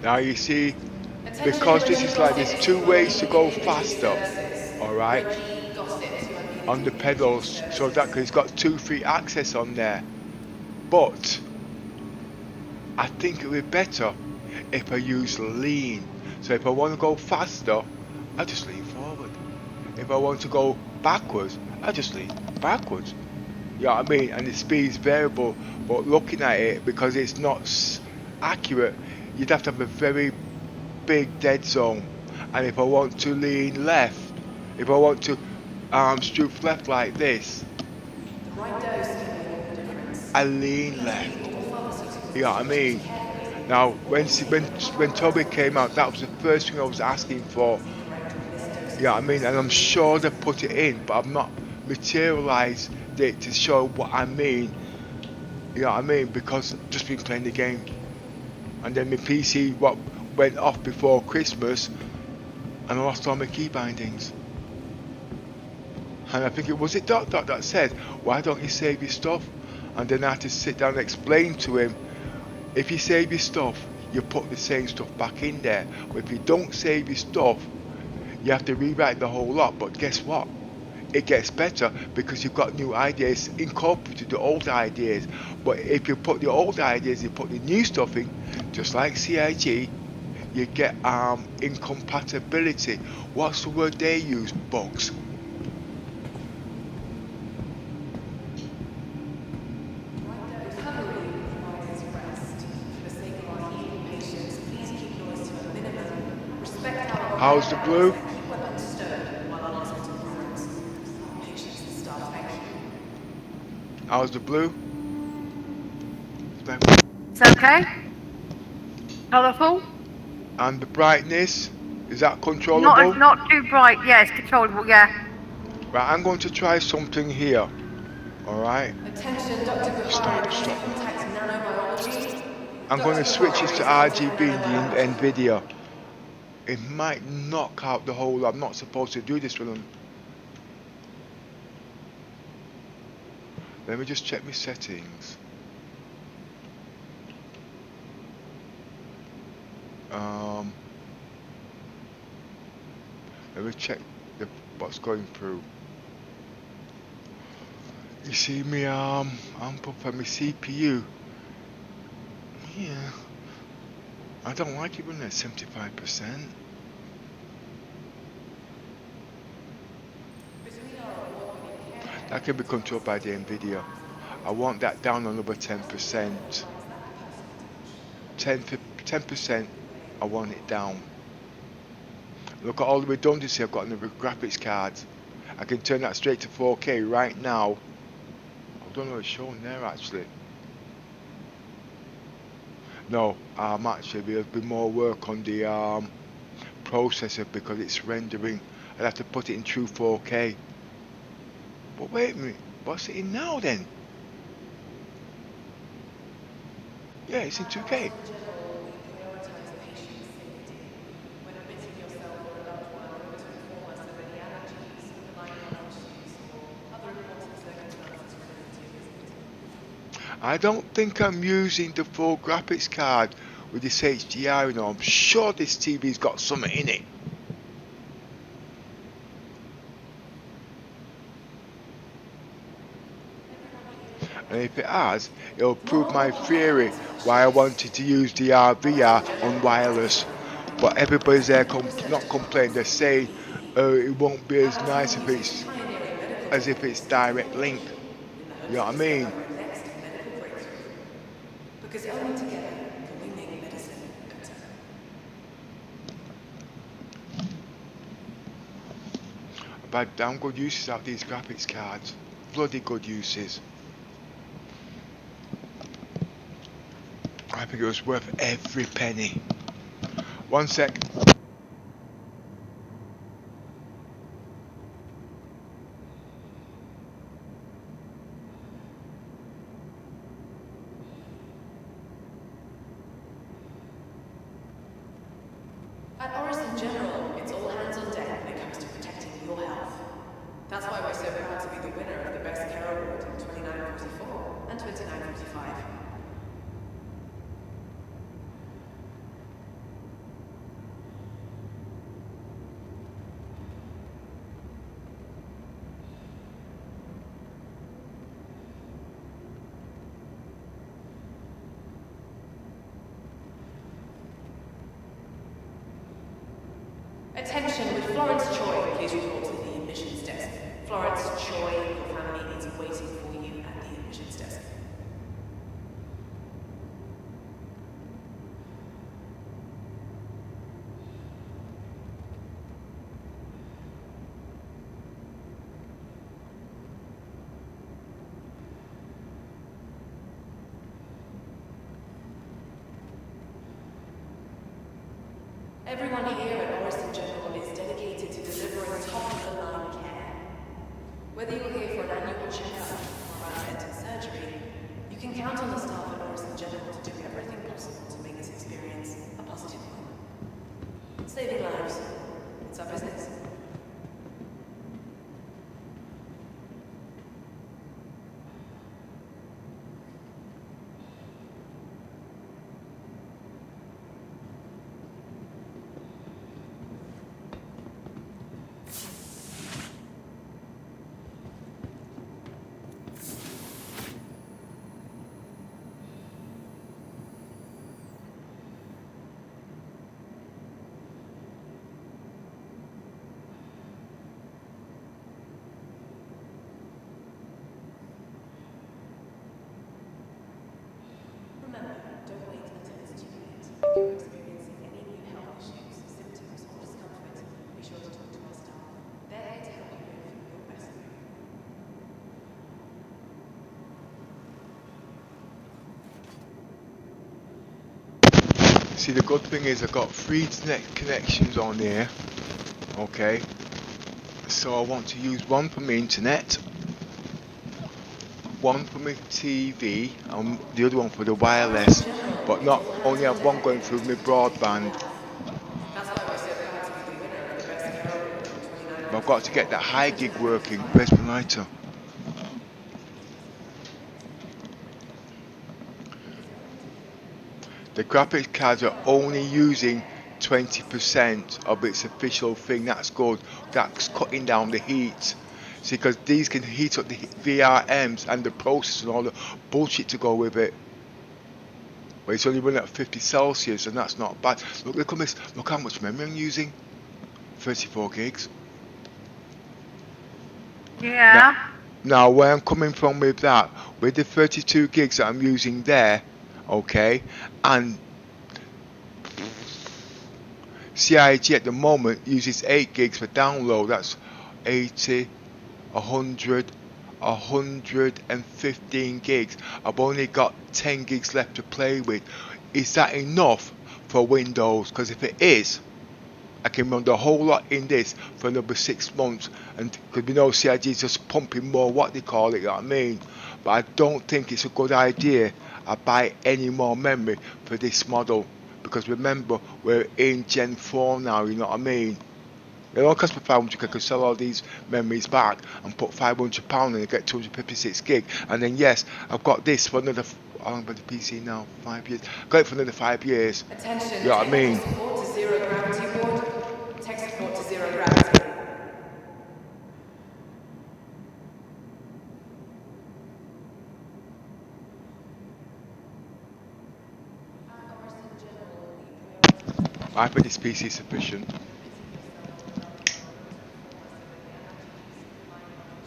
Now you see, because this is like, there's two ways to go faster, alright, on the pedals, so that, cause it's got 2-3 access on there, but I think it would be better if I use lean. So if I want to go faster, I just lean forward. If I want to go backwards, I just lean backwards. You know what I mean? And the speed is variable, but looking at it, because it's not accurate, you'd have to have a very big dead zone. And if I want to lean left, if I want to stoop left like this, I lean left. You know what I mean? Now, when Toby came out, that was the first thing I was asking for. You know what I mean? And I'm sure they put it in, but I've not materialised it to show what I mean. You know what I mean? Because I've just been playing the game. And then my PC went off before Christmas, and I lost all my key bindings. And I think it was Doc that said, why don't you save your stuff? And then I had to sit down and explain to him, if you save your stuff, you put the same stuff back in there. But if you don't save your stuff, you have to rewrite the whole lot. But guess what? It gets better because you've got new ideas incorporated the old ideas. But if you put the old ideas, you put the new stuff in, just like CIG, you get incompatibility. What's the word they use? Bugs. How's the blue? How's the blue? It's okay. Colourful. And the brightness, is that controllable? Not too bright. Yes, controllable. Yeah. Right, I'm going to try something here. All right. Stop. I'm going to switch it to RGB in the NVIDIA. It might knock out the whole. I'm not supposed to do this with them. Let me just check my settings. Let me check what's going through. You see me input for my CPU. Yeah, I don't like it when it's 75%. That can be controlled by the NVIDIA. I want that down another 10%. 10%, I want it down. Look at all the redundancy I've got in the graphics cards. I can turn that straight to 4K right now. I don't know if it's showing there actually. No, actually there'll be more work on the processor because it's rendering. I'd have to put it in true 4K. But wait a minute, what's it in now then? Yeah, it's in 2K. I don't think I'm using the full graphics card with this HDR, you know. I'm sure this TV's got something in it. And if it has, it'll prove my theory why I wanted to use the VR on wireless. But everybody's there not complaining. They're saying it won't be as nice if it's as if it's direct link. You know what I mean? Because only together can we make medicine better. I've had damn good uses out of these graphics cards. Bloody good uses. I think it was worth every penny. One sec. At Oris in general, it's all hands on deck when it comes to protecting your health. That's why we're so proud to be the winner of the Best Care Award in 2944 and 2945. Attention, with Florence Choi, please report to the admissions desk. Florence Choi and your family is waiting for you at the admissions desk. Everyone here at Oris in general is dedicated to delivering top-of-the-line care. Whether you're here for an annual checkup or about to enter surgery, you can count on the staff at Oris in general to do everything possible to make this experience a positive one. Saving lives. It's our business. Remember, don't wait until it's too late. If you're experiencing any new health issues, symptoms, or discomfort, be sure to talk to our staff. They're here to help you live your best life. See, the good thing is I've got 3 internet connections on here. Okay. So I want to use one for my internet, one for my TV, and the other one for the wireless. But not only have one going through my broadband. But I've got to get that high gig working. Where's my lighter? The graphics cards are only using 20% of its official thing. That's good. That's cutting down the heat. See, because these can heat up the VRMs and the processor and all the bullshit to go with it. But it's only running at 50 Celsius, and that's not bad. Look at this. Look how much memory I'm using. 34 gigs. Yeah. Now, where I'm coming from with that, with the 32 gigs that I'm using there, okay, and CIG at the moment uses 8 gigs for download. That's 80, 100, 115 gigs. I've only got 10 gigs left to play with. Is that enough for Windows? Because if it is, I can run the whole lot in this for another 6 months, and because we know CIG is just pumping more, what they call it, you know what I mean? But I don't think it's a good idea I buy any more memory for this model, because remember, we're in Gen 4 now, you know what I mean? It only costs me 500, I could sell all these memories back and put £500 in and get 256 gig, and then yes, I've got this for another, how long about the PC now? 5 years? Got it for another 5 years. Attention, You know what I mean? support to zero gravity board. Tech support to zero gravity. I think this PC is sufficient.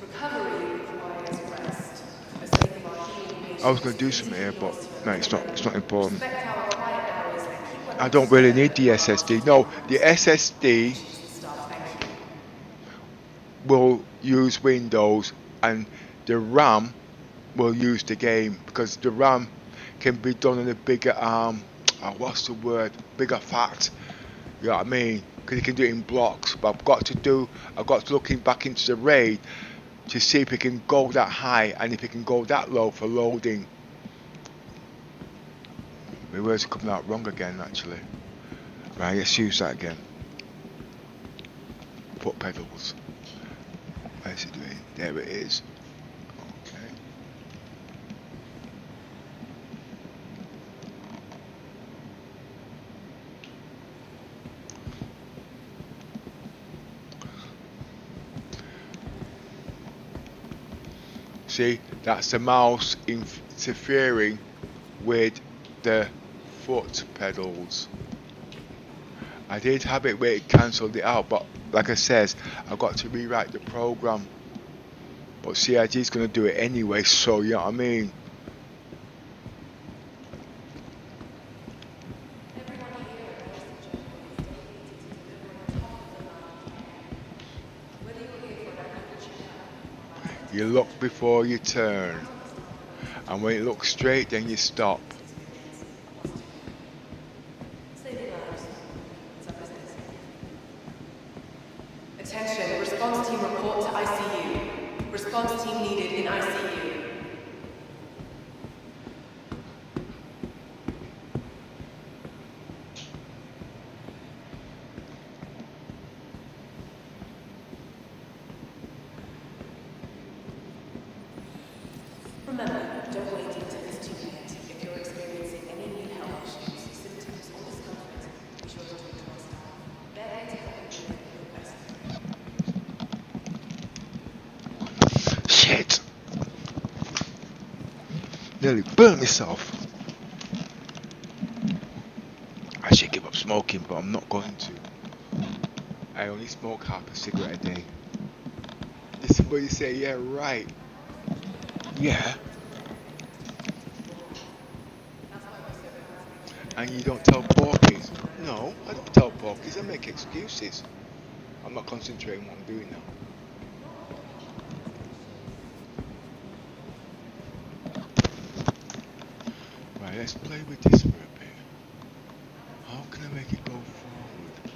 Recovery requires rest. For the sake of our healing patients, I was going to do something here, but no, it's not important. respect our quiet hours and keep I don't really need the SSD. No, the SSD will use Windows and the RAM will use the game, because the RAM can be done in a bigger what's the word? Bigger fat. You know what I mean? Because you can do it in blocks. But I've got to look back into the RAID to see if it can go that high and if it can go that low for loading. My words are coming out wrong again, actually. Right, let's use that again. Foot pedals. Where's it doing? There it is. Okay. See, that's the mouse interfering with the foot pedals. I did have it where it cancelled it out, but like I says, I've got to rewrite the program. But CIG is going to do it anyway, so you know what I mean. You look before you turn, and when it looks straight, then you stop. Attention, response team report to ICU. Response team needed in ICU. Remember, don't wait until it's too late. If you're experiencing any new health issues, symptoms, or discomfort, be sure to talk to us. They're here to help you do your best. Shit! Nearly burned myself. I should give up smoking, but I'm not going to. I only smoke half a cigarette a day. Did somebody say, yeah, right? Yeah. And you don't tell porkies? No, I don't tell porkies. I make excuses. I'm not concentrating on what I'm doing now. Right, let's play with this for a bit. How can I make it go forward?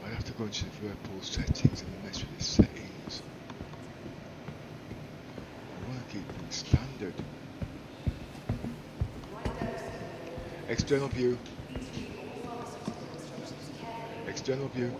I'd have to go into the Whirlpool settings and mess with the settings. I want to keep it standard. External view. External view.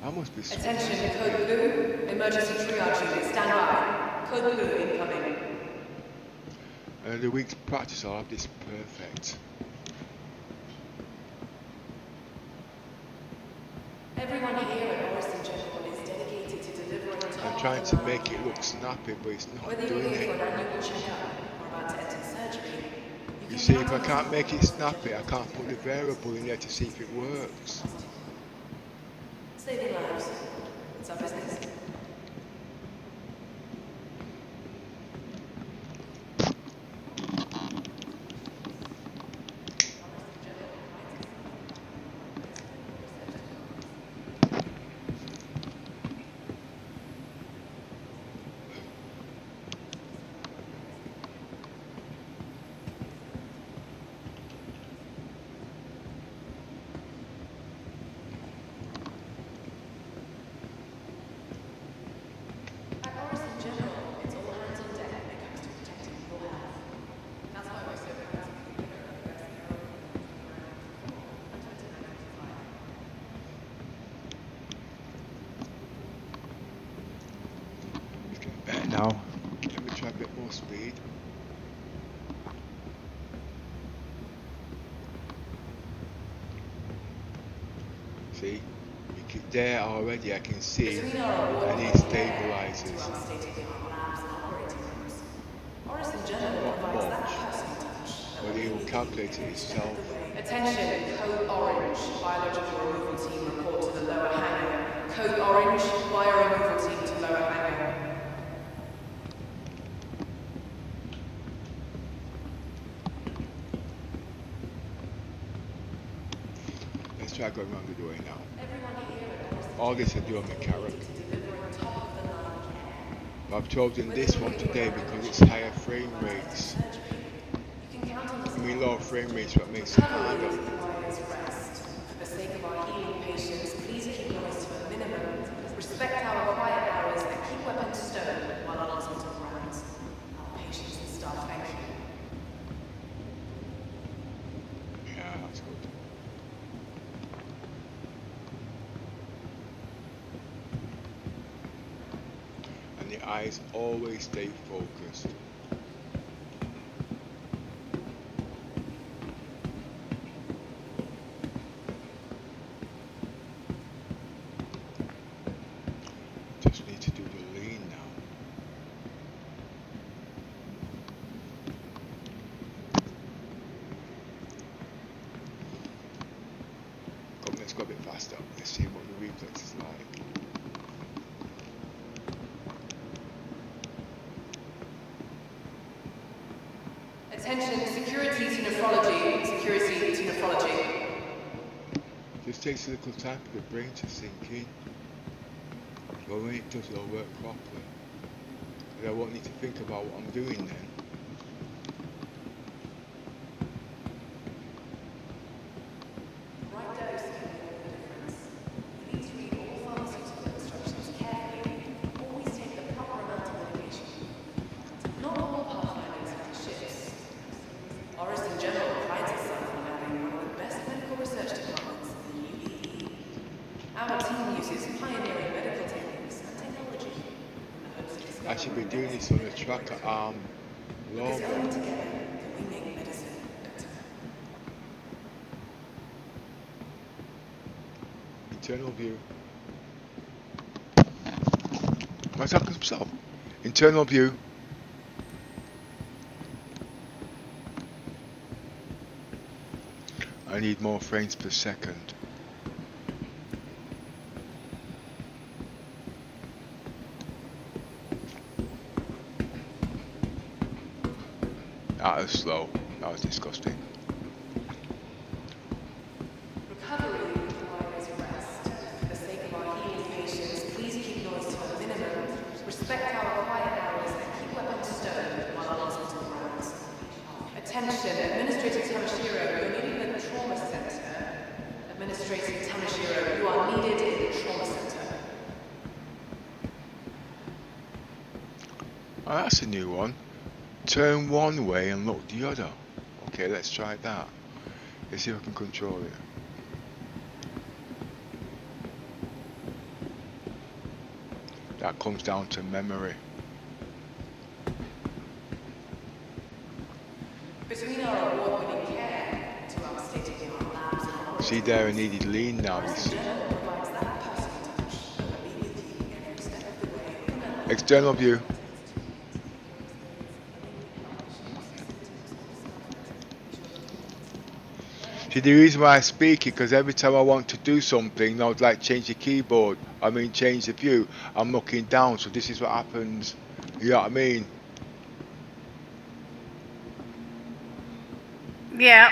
I must be sweet. Attention, code blue. Emergency triage unit, stand by. Code blue incoming. And the week's practice, I'll have this perfect. Everyone here at Orison General is dedicated to delivering a I'm trying to make it look snappy, but it's not Whether doing you're here it. for an annual checkup or about to enter surgery, You see, if I can't make it snappy, I can't put the variable in there to see if it works. saving lives. It's our business. See, you get there already. I can see Between our award any to stabilizers. our state-of-the-art labs and operating rooms, Orison General Not provides that much, personal touch that but will it will leave calculate it every step of itself. the way. Attention, Code Orange, biological removal team report to the lower hangar. Code Orange, wire removal team to lower hangar. Let's try going around the doorway now. Everyone here at Orison All this I do on the carrot. I've chosen this one today because it's higher frame rates. I mean lower frame rates, what makes it harder. For the sake of our healing patients, please keep noise to a minimum. Respect our quiet hours and keep weapons stowed while on hospital grounds. Our patients and staff thank you. Yeah, that's good. And the eyes always stay focused. Just need to do the lean now. Come, let's go a bit faster. Let's see what the reflex is like. Attention, security to nephrology. Security to nephrology. Just takes a little time for the brain to sink in. But when it does, it'll work properly. And I won't need to think about what I'm doing then. Right dose can make all the difference. Please read all pharmaceutical instructions carefully. Always take the proper amount of medication. Not all pathfinders have shifts. Orison General prides itself on having one of the best medical research departments in the UEE. Our team uses pioneering medical techniques and technology in the hopes of discovering I should be doing this on the tracker arm because only logo. together can we make medicine better. Internal view. Am I talking to myself? Internal view. I need more frames per second. That was slow. That was disgusting. Recovery requires rest. For the sake of our healing patients, please keep noise to a minimum. Respect our quiet hours and keep weapons stowed while on hospital grounds. Attention, Administrator Tamashiro, you're needed in the trauma center. Administrator Tamashiro, you are needed in the trauma center. Oh, that's a new one. Turn one way and look the other. Okay, let's try that. Let's see if I can control it. That comes down to memory. Between our award-winning care to our state-of-the-art labs and operating See there, I needed lean now, you see. General provides that personal touch that will be with you every step of the way. Remember, External view. See, the reason why I speak it because every time I want to do something, I would like change the keyboard. I mean, change the view. I'm looking down, so this is what happens. You know what I mean? Yeah.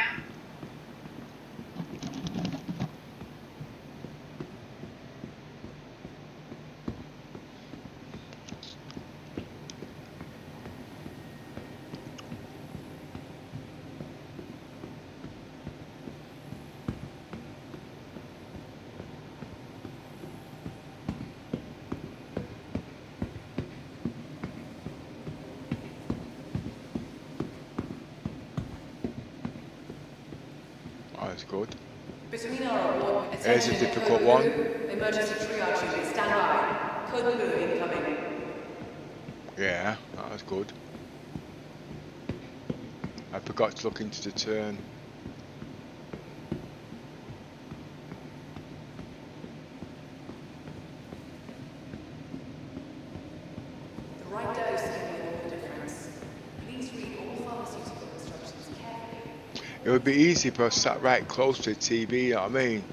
Oh, that's good. between our award, There's a attention, difficult code one. blue, emergency triage unit, stand by. Code blue incoming. Yeah, that was good. I forgot to look into the turn. It would be easy if I sat right close to the TV, you know what I mean?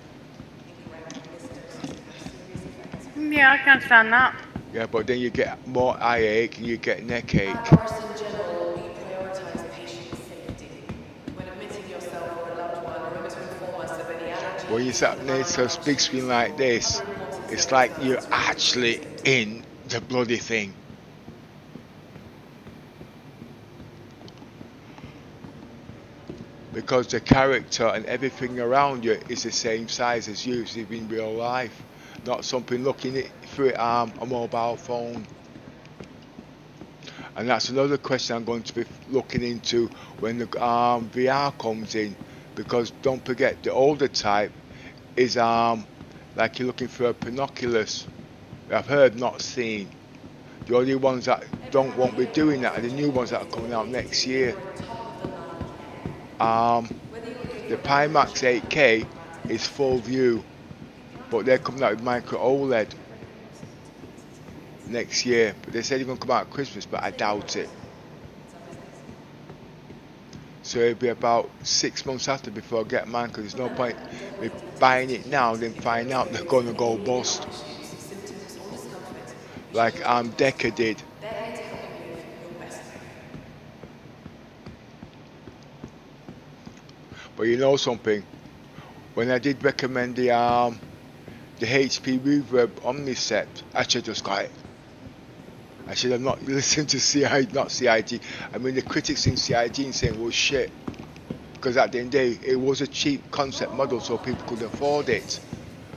Yeah, I can understand that. Yeah, but then you get more eye ache and you get neck ache. At Orson General, we prioritize patient safety. When admitting yourself or a loved one, remember to inform us of any allergies. When you sat next to a big screen like this, it's like you're actually in the bloody thing. Because the character and everything around you is the same size as you in real life. Not something looking it through a mobile phone. And that's another question I'm going to be looking into when the VR comes in. Because don't forget, the older type is like you're looking for a binoculars. I've heard, not seen. The only ones that won't be doing that are the new ones that are coming out next year. The Pimax 8K is full view, but they're coming out with micro OLED next year. But they said they're going to come out at Christmas, but I doubt it. So it'll be about 6 months after before I get mine, because there's no point me buying it now and then find out they're going to go bust. Like Deca did. But you know something? When I did recommend the HP Reverb Omnicept, I should just got it. I should have not listened to CIG. I mean, the critics in CIG saying, well, shit. Because at the end of the day, it was a cheap concept model, so people could afford it.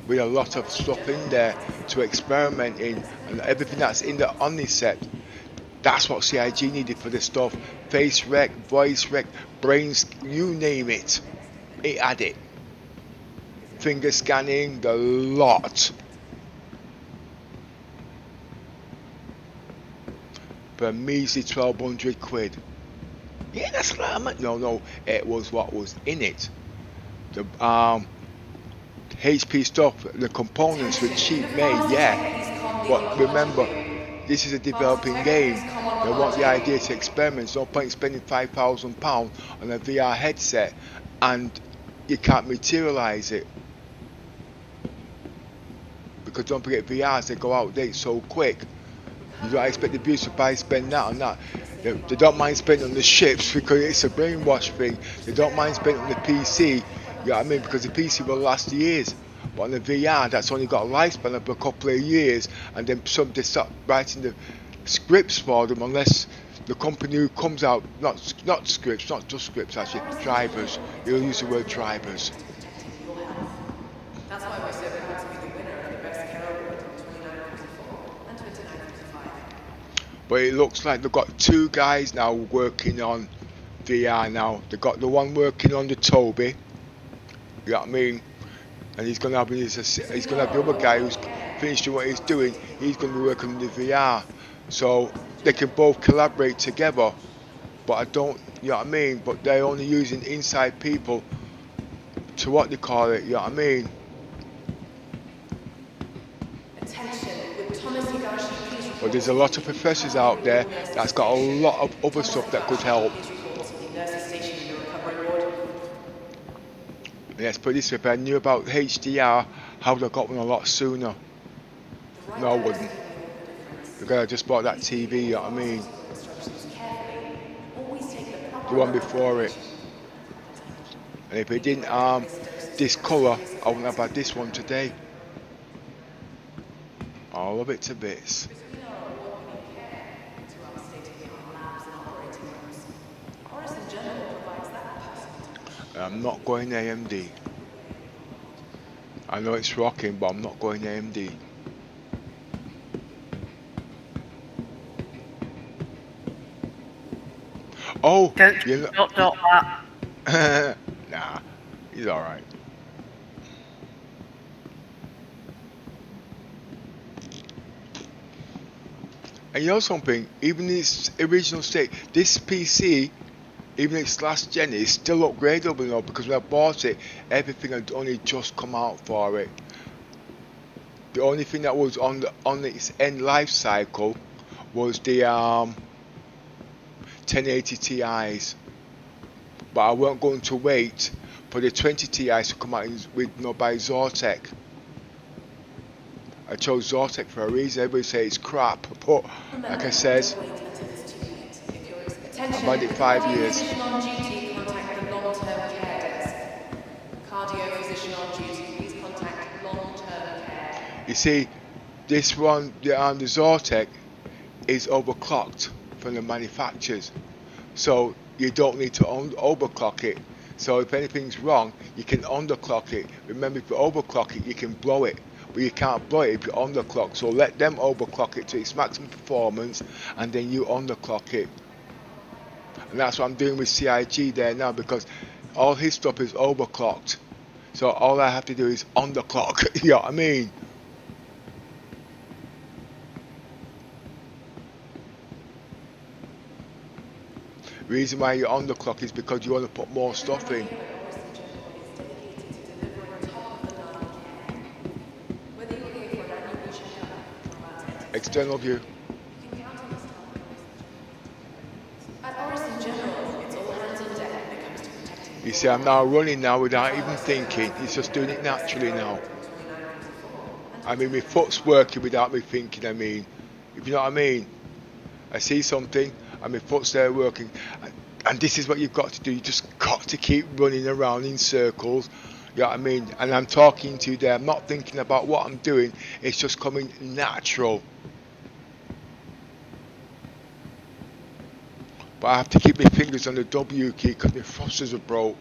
With a lot of stuff in there to experiment in, and everything that's in the Omnicept. That's what CIG needed for the stuff. Face rec, voice rec, brains, you name it. It had it. Finger scanning, the lot. For a measly 1,200 quid. Yeah, that's what I meant. No, it was what was in it. The HP stuff, the components were cheap made, yeah. But remember, this is a developing game. They want the idea to experiment. There's no point spending £5,000 on a VR headset and you can't materialize it. Because don't forget, VRs, they go out of date so quick. You don't expect the viewers to spend that on that. They don't mind spending on the ships because it's a brainwash thing. They don't mind spending on the PC, you know what I mean, because the PC will last years. But on the VR, that's only got a lifespan of a couple of years, and then they start writing the scripts for them unless the company who comes out, not scripts, not just scripts actually, drivers. You'll use the word drivers. That's why we're so proud to be the winner of the Best Care Award in 2954 and 2955. But it looks like they've got two guys now working on VR now. They've got the one working on the Toby, you know what I mean? And he's gonna have the other guy who's finished what he's doing. He's gonna be working on the VR, so they can both collaborate together. But I don't, you know what I mean? But they're only using inside people to what they call it, you know what I mean? But there's a lot of professors out there that's got a lot of other stuff that could help. Let's put it this way, if I knew about HDR, I would have got one a lot sooner. No, I wouldn't. Because I just bought that TV, you know what I mean? The one before it. And if it didn't this colour, I wouldn't have had this one today. I love it to bits. I'm not going AMD. I know it's rocking, but I'm not going AMD. Oh, you know, Stop that. nah, he's all right. And you know something? Even its original state, this PC, even its last gen, is still upgradable now, because when I bought it, everything had only just come out for it. The only thing that was on its end life cycle was the 1080 Ti's. but I weren't going to wait for the 20 Ti's to come out by Zortec. I chose Zortec for a reason. Everybody say it's crap, but like I says, I've had it 5 years. On duty, contact the long-term care desk. Cardio physician on duty, please contact long-term care. You see, this one, the Zortec, is overclocked from the manufacturers, so you don't need to overclock it. So if anything's wrong, you can underclock it. Remember, if you overclock it, you can blow it, but you can't blow it if you underclock. So let them overclock it to its maximum performance, and then you underclock it. And that's what I'm doing with CIG there now, because all his stuff is overclocked. So all I have to do is underclock. You know what I mean? Reason why you're underclock is because you want to put more stuff in. External view. You see, I'm now running now without even thinking. It's just doing it naturally now. I mean, my foot's working without me thinking. I mean, if you know what I mean. I see something and my foot's there working. And this is what you've got to do. You just got to keep running around in circles. You know what I mean? And I'm talking to you there. I'm not thinking about what I'm doing. It's just coming natural. But I have to keep my fingers on the W key because my thrusters are broke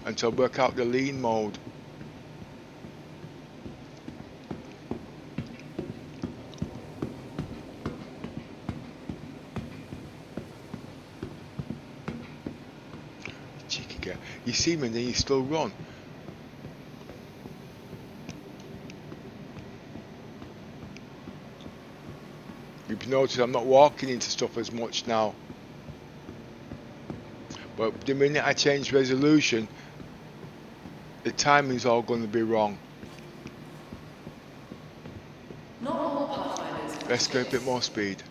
until I work out the lean mode. Cheeky guy. You see me and then you still run. You've noticed I'm not walking into stuff as much now. But the minute I change resolution, the timing's all going to be wrong. Let's go a bit more speed.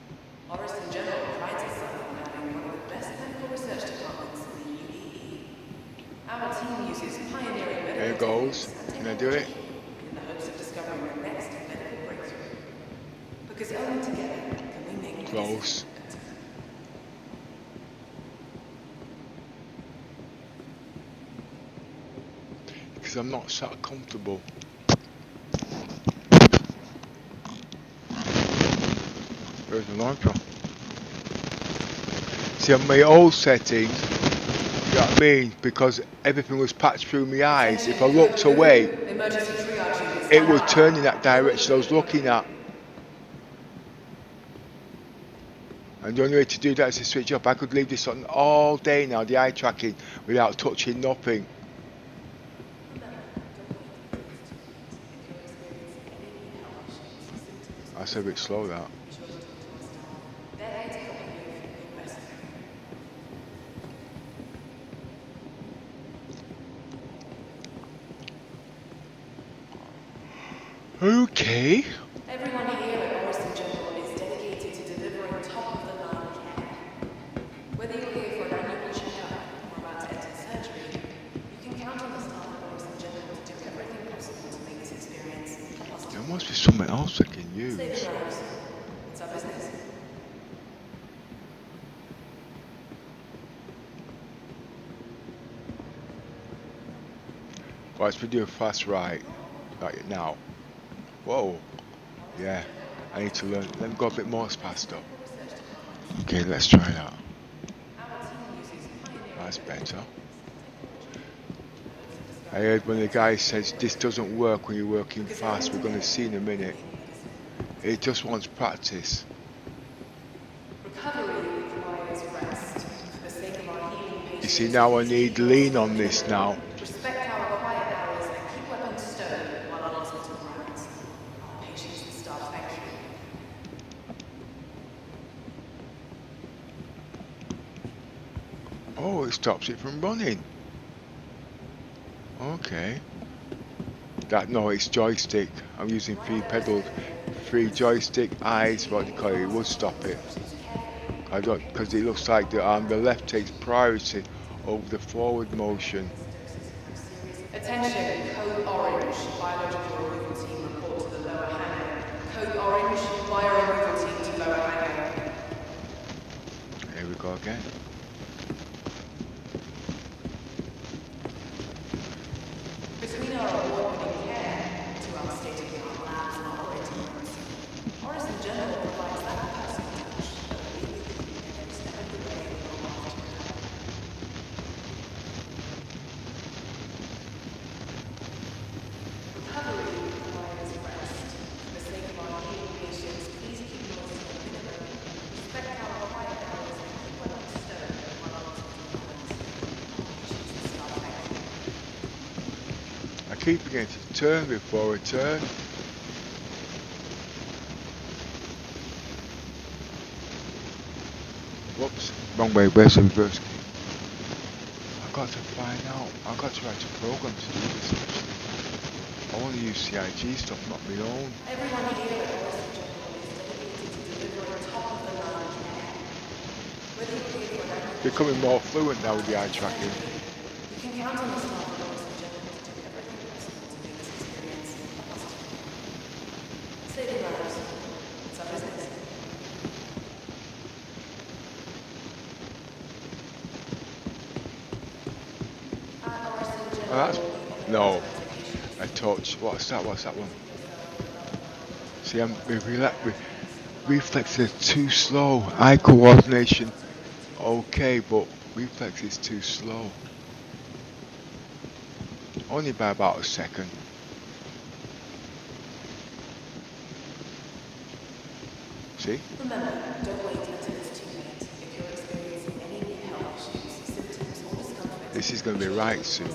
There it goes. Can I do it? Close. Because I'm not sat comfortable. Where's the launcher? See, on my old settings, you know what I mean? Because everything was patched through my eyes. If I looked away, it would turn in that direction I was looking at. And the only way to do that is to switch up. I could leave this on all day now, the eye tracking, without touching nothing. That's a bit slow, that. Okay. Everyone here at Orison General is dedicated to delivering top-of-the-line care. Whether you're here for an annual checkup or about to enter surgery, you can count on the staff at Orison General to do everything possible to make this experience positive. There must be something else I can use. Save your lives. It's our business. Right, so we do a fast right. Right now. Whoa. Yeah. I need to learn. Let me go a bit more faster. Okay, let's try that. That's better. I heard when the guy says this doesn't work when you're working fast. We're going to see in a minute. It just wants practice. You see, now I need lean on this now. Respect our quiet hours and keep weapons stowed while on hospital grounds. Our patients and staff thank you. Oh, it stops it from running. Okay. That, no, it's joystick. I'm using three joystick eyes, what do you call it? It would stop it. I don't, because it looks like the left takes priority over the forward motion. Attention, Code Orange. Biological removal team report to the lower hangar. Code Orange. Bio removal team to lower hangar. Here we go again. Between our award-winning care to our state-of-the-art labs and operating rooms, Horace in general provides that personal touch that we with you every step of the way we go after. Recovery requires rest. For the sake of our healing patients, please keep yours to a minimum. Respect our quiet hours and keep well undisturbed while our hospital runs. Patients and staff, thank you. I keep forgetting to turn before I turn. Whoops, wrong way, where's the reverse key? I've got to find out, I've got to write a program to do this actually. I want to use CIG stuff, not my own. Everyone here at Horace in general is dedicated to delivering top-of-the-line care. Whether you're here for an annual Becoming more fluent now with the eye tracking. you can count on the staff at Horace in general to do everything possible to make this experience positive. Saving lives. It's our business. At Horace in general, Oh, that's, no, I touch. What's that one? See, reflexes are too slow. Eye coordination, okay, but reflex is too slow. Only by about a second. See? Remember, don't wait until it's too late. If you're experiencing any health issues, symptoms, or discomfort, This is going to be right soon.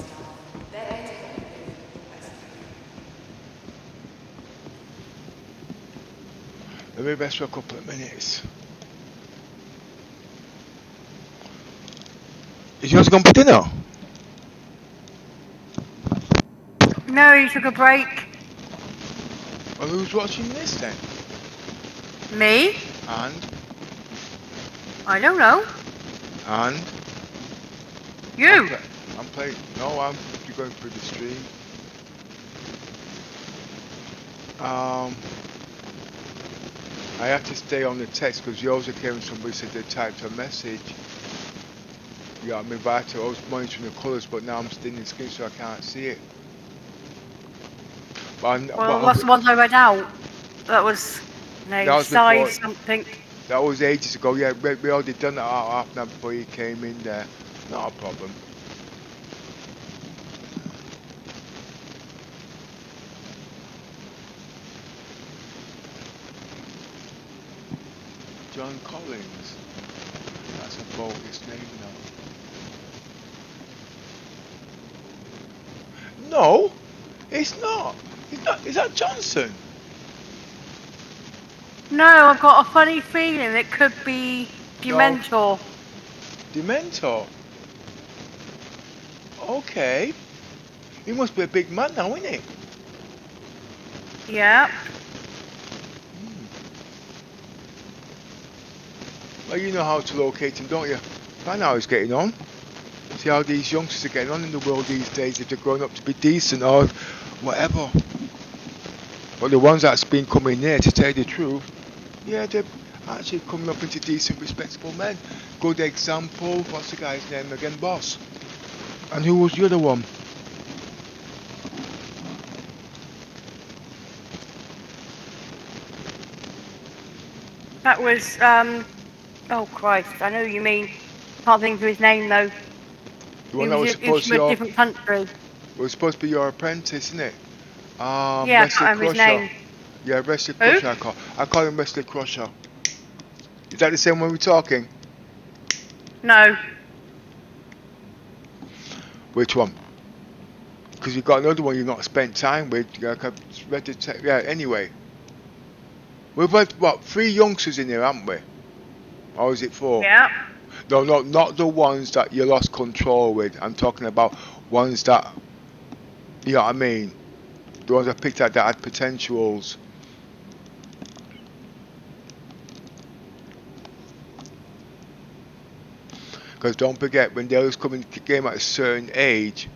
they're here to help you with Let me rest for a couple of minutes. Is yours gone for dinner? No, he took a break. Well, who's watching this then? Me? And? I don't know. And? You? I'm playing. No, I'm going through the stream. I have to stay on the text because yours came and somebody said they typed a message. You got me back. I was monitoring the colours, but now I'm still in the screen so I can't see it. Well, what's the ones I read out? That was, That was size before- something. That was ages ago. Yeah, we already done that half an hour before you came in there. Not a problem. John Collins. That's a bogus name now. No, it's not. It's not. Is that Johnson? No, I've got a funny feeling it could be Dementor. Dementor? Okay. He must be a big man now, isn't he? Yeah. Well, you know how to locate him, don't you? Find out how he's getting on. See how these youngsters are getting on in the world these days, if they're growing up to be decent or whatever. But the ones that's been coming here, to tell you the truth, yeah, they're actually coming up into decent, respectable men. Good example, what's the guy's name again? Boss. And who was the other one? That was, oh Christ, I know who you mean. Can't think of his name though. The one that was He supposed was to from a be different country. was supposed to be your apprentice, isn't it? Yeah, I can't remember his name. Yeah, Wesley Who? Crusher. I call him Wesley Crusher. Is that the same one we're talking? No. Which one? Because you've got another one you've not spent time with. Yeah, anyway. We've had, what, 3 youngsters in here, haven't we? Or is it 4? Yeah. No, not the ones that you lost control with. I'm talking about ones that, you know what I mean? The ones I picked out that had potentials. Because don't forget, when those come into the game at a certain age,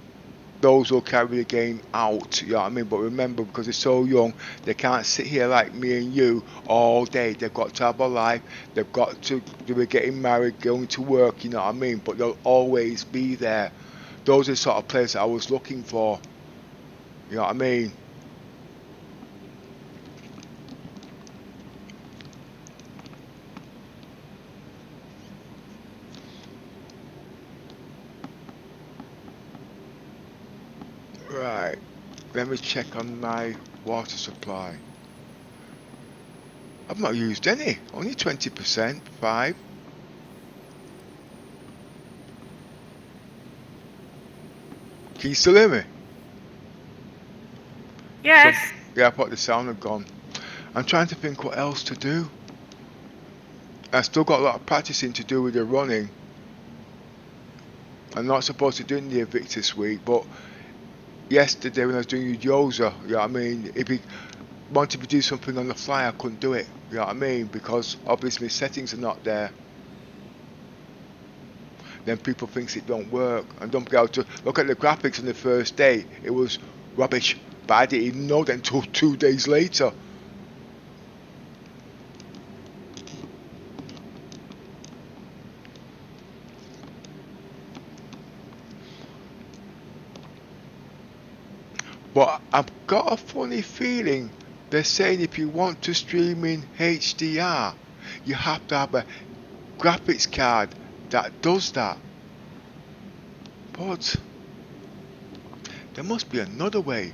those will carry the game out, you know what I mean? But remember, because they're so young, they can't sit here like me and you all day. They've got to have a life, they've got to, they were getting married, going to work, you know what I mean? But they'll always be there. Those are the sort of players I was looking for, you know what I mean? Right, let me check on my water supply. I've not used any, only 20%, 5. Can you still hear me? Yes. Yeah, I thought the sound had gone. I'm trying to think what else to do. I've still got a lot of practicing to do with the running. I'm not supposed to do it in the INVICTUS week, but yesterday when I was doing Yoza, you know what I mean, if he wanted to do something on the fly, I couldn't do it, you know what I mean, because obviously settings are not there. Then people thinks it don't work, and don't be able to look at the graphics on the first day. It was rubbish, but I didn't even know that until 2 days later. But I've got a funny feeling they're saying if you want to stream in HDR, you have to have a graphics card that does that. But there must be another way.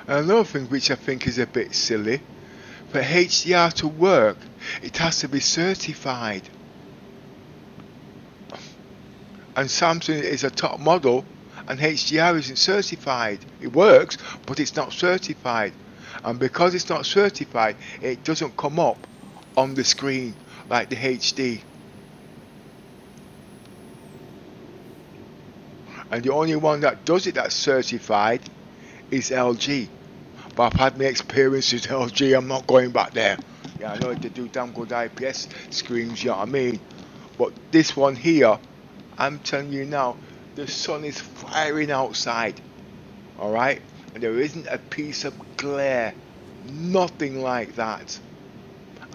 And another thing which I think is a bit silly, for HDR to work, it has to be certified. And Samsung is a top model, and HDR isn't certified. It works, but it's not certified. And because it's not certified, it doesn't come up on the screen like the HD. And the only one that does it that's certified is LG. But I've had my experience with LG, I'm not going back there. Yeah, I know they do damn good IPS screens, you know what I mean? But this one here, I'm telling you now, the sun is firing outside, alright? And there isn't a piece of glare, nothing like that.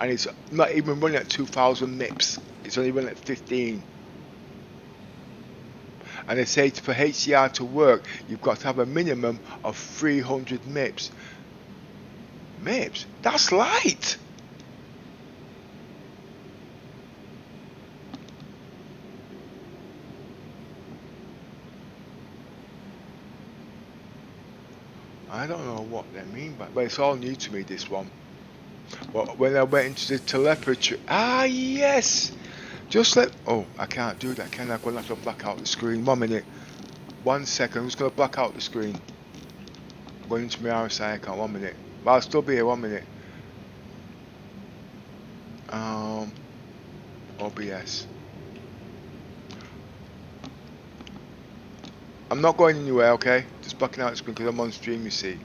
And it's not even running at 2000 MIPS, it's only running at 15. And they say for HDR to work, you've got to have a minimum of 300 MIPS. MIPS? That's light! I don't know what they mean by, but it's all new to me, this one. But when I went into the telemetry, yes! Just let, oh, I can't do that, can I? I'm going to have to black out the screen. 1 minute. 1 second, I'm just going to black out the screen. Going into my RSI account, 1 minute. But I'll still be here, 1 minute. OBS. I'm not going anywhere, okay? Just blocking out the screen because I'm on stream, you see.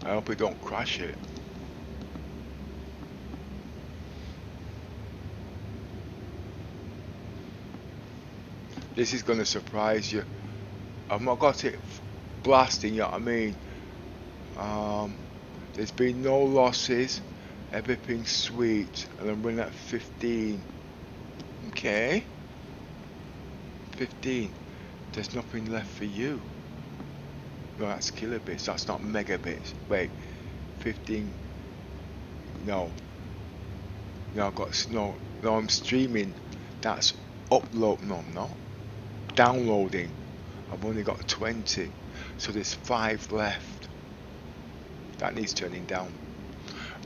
I hope it don't crash it. This is going to surprise you. I've not got it blasting, you know what I mean? There's been no losses. Everything's sweet. And I'm running at 15. Okay. 15. There's nothing left for you. No, that's kilobits. That's not megabits. Wait. 15. No. No, I've got no. No, I'm streaming. That's upload. No, I'm not. Downloading. I've only got 20. So there's 5 left. That needs turning down.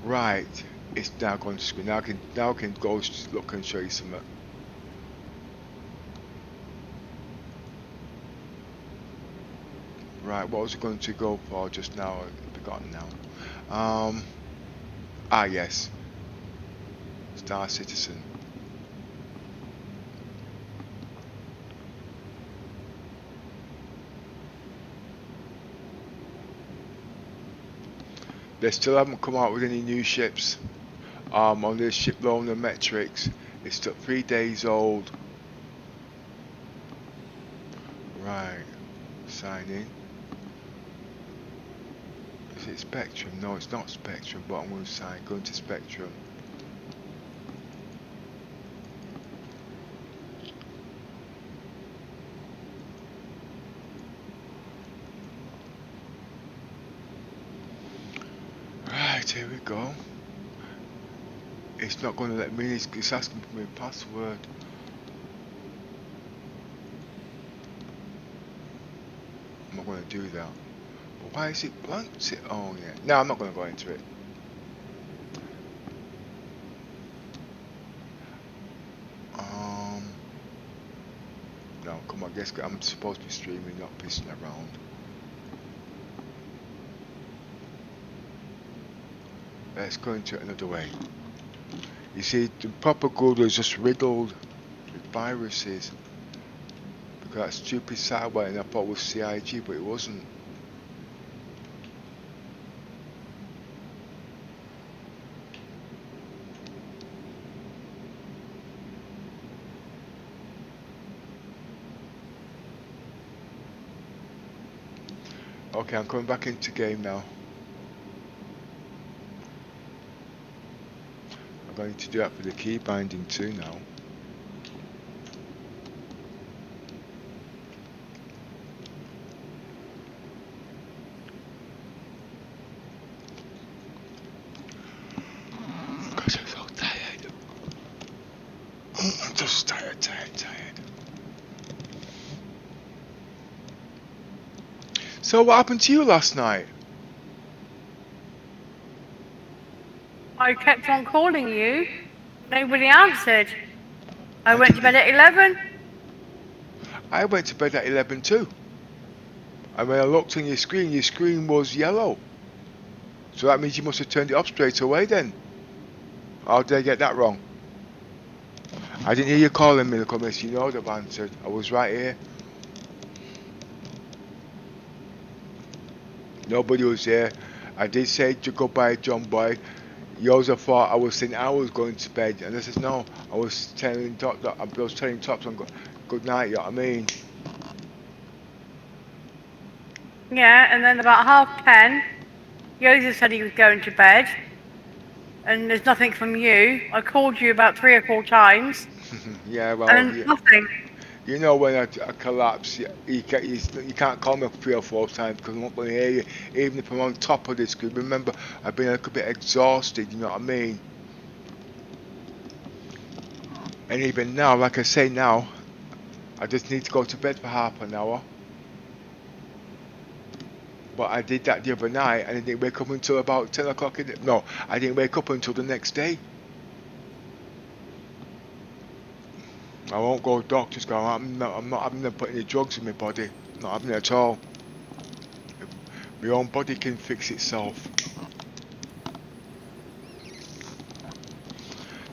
Right. It's now going to screen. Now I can go look and show you something. Right, what was it going to go for just now? forgotten now. Yes. Star Citizen. They still haven't come out with any new ships. On this ship loaner metrics, it's still 3 days old. Right, sign in. Is it Spectrum? No, it's not Spectrum, but I'm going to sign. Go into Spectrum. Right, here we go. It's not going to let me in, it's asking for my password. I'm not going to do that. But why is it blanked? Oh yeah. No, I'm not going to go into it. No, come on, guess I'm supposed to be streaming, not pissing around. Let's go into it another way. You see, the proper Google is just riddled with viruses. Because that stupid sideway, and I thought it was CIG, but it wasn't. Okay, I'm coming back into game now. I'm going to do that for the key binding too now. Because I'm so tired. I'm just tired. So what happened to you last night? I kept on calling you. Nobody answered. I went to bed at 11. I went to bed at 11 too. And when I looked on your screen was yellow. So that means you must have turned it off straight away then. How did I get that wrong? I didn't hear you calling me, look, miss. You know I'd have answered. I was right here. Nobody was there. I did say to goodbye, John Boy. You also thought I was saying I was going to bed, and I says no. I was telling Tops on good night. You know what I mean? Yeah, and then about 10:30, Yosa said he was going to bed, and there's nothing from you. I called you about 3 or 4 times. Yeah, well, and nothing. You know when I collapse, you can't call me 3 or 4 times because I'm not going to hear you, even if I'm on top of this screen. Remember, I've been a little bit exhausted, you know what I mean? And even now, like I say now, I just need to go to bed for half an hour. But I did that the other night and I didn't wake up until about 10 o'clock. No, I didn't wake up until the next day. I won't go to doctors because I'm not having to put any drugs in my body. Not having it at all. My own body can fix itself.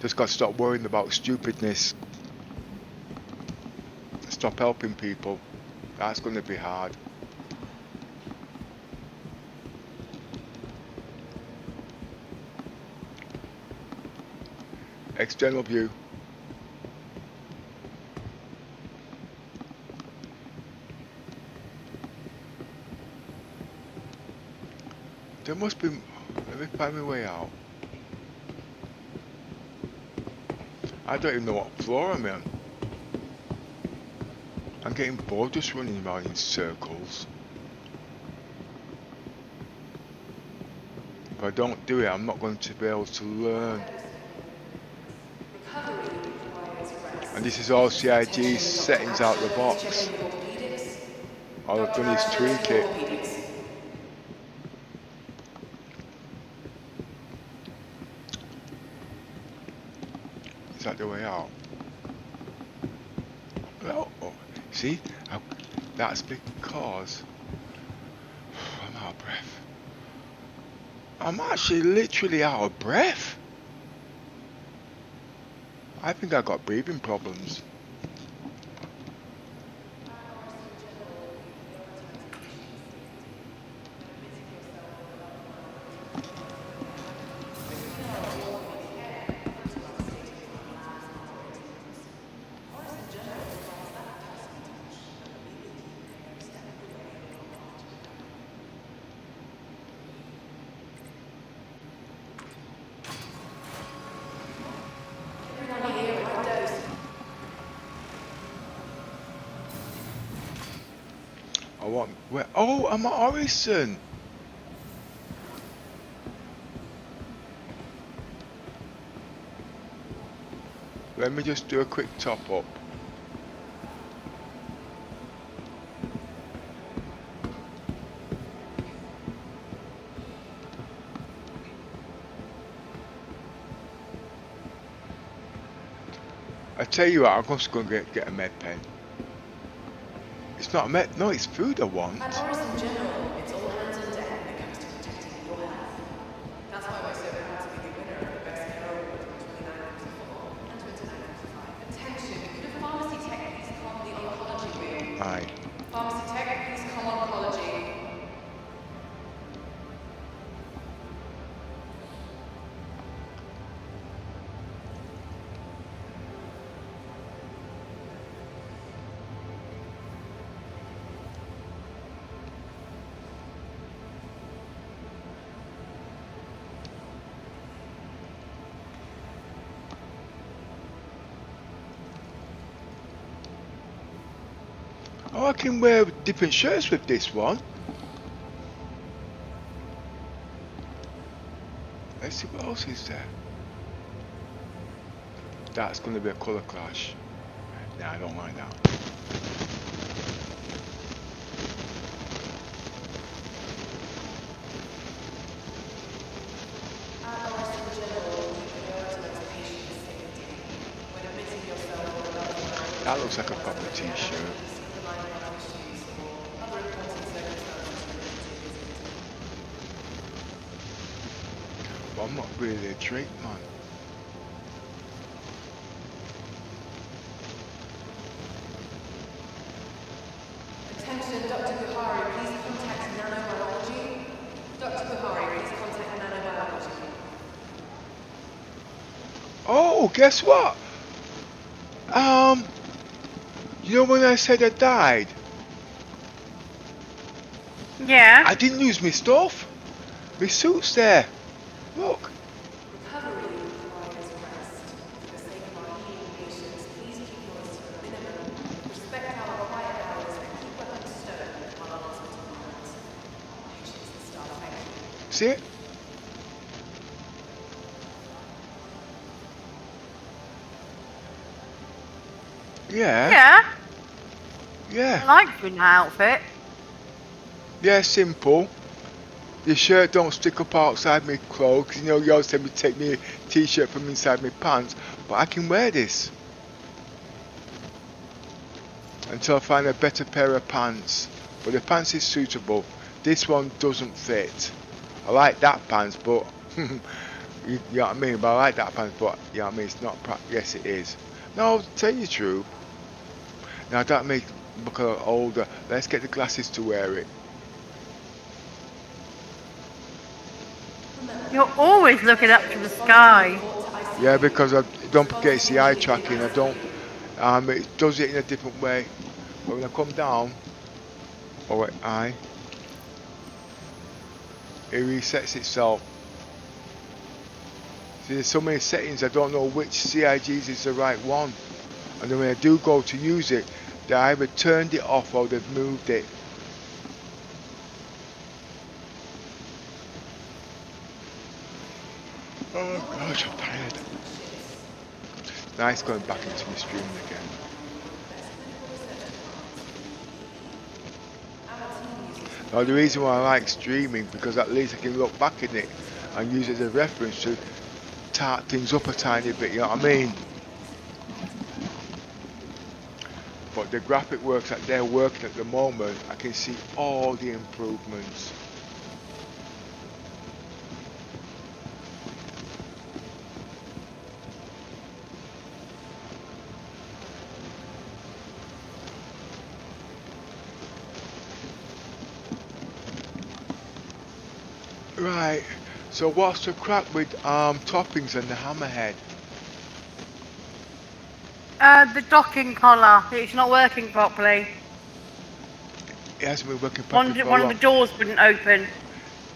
Just got to stop worrying about stupidness. Stop helping people. That's going to be hard. External view. There must be. Let me find my way out. I don't even know what floor I'm in. I'm getting bored just running around in circles. If I don't do it, I'm not going to be able to learn. And this is all CIG settings out the box. All I've done is tweak it. Is that the way out? Well, oh, see, that's because I'm out of breath. I'm actually literally out of breath. I think I got breathing problems. I want where? Oh, I'm at Orison. Let me just do a quick top up. I tell you what, I'm just going to get a med pen. It's not a med, no, it's food I want. At Orison General, it's all hands on deck when it comes to protecting your health. That's why we're so proud to be the winner of the Best Care Award in 2994 and 2995. Attention, could a pharmacy tech please come the oncology wing? Aye. Pharmacy tech, please come oncology. Oh, I can wear different shirts with this one. Let's see what else is there. That's going to be a colour clash. Nah, I don't like that. At Orison General, we prioritize patient safety. When admitting yourself or a loved one, That looks like a proper t-shirt. underlying health issues or other important circumstances related to visit. But I'm not really a Drake man. Attention, Dr. Buhari, please contact nanobiology. Dr. Buhari, please contact nanobiology. Oh, guess what? You know when I said I died? Yeah. I didn't lose my stuff. My suit's there. Look. Recovery requires rest. For the sake of our healing patients, please keep noise to a minimum. Respect our quiet hours and keep weapons stowed while on hospital grounds. Patients and staff, thank you. See it? Yeah. Yeah. Yeah. I like the outfit. Yeah, simple. The shirt don't stick up outside my clothes. You know, you always tell me to take my t-shirt from inside my pants. But I can wear this. Until I find a better pair of pants. But the pants is suitable. This one doesn't fit. I like that pants, but... you know what I mean? But I like that pants, but... You know what I mean? It's not... Yes, it is. No, to tell you the truth. Now, that makes me look a lot older. Let's get the glasses to wear it. You're always looking up to the sky. Yeah, because I don't forget it's the eye tracking. I don't. It does it in a different way. But when I come down, or eye, it resets itself. See, there's so many settings. I don't know which CIGs is the right one. And then when I do go to use it, they either turned it off or they've moved it. Oh gosh, I'm tired. Nice going back into my stream again. Now the reason why I like streaming, because at least I can look back at it and use it as a reference to tart things up a tiny bit, you know what I mean? But the graphic works that they're working at the moment, I can see all the improvements. Right. So what's the crack with toppings and the hammerhead? The docking collar, it's not working properly. It hasn't been working properly for a One of the long. doors wouldn't open.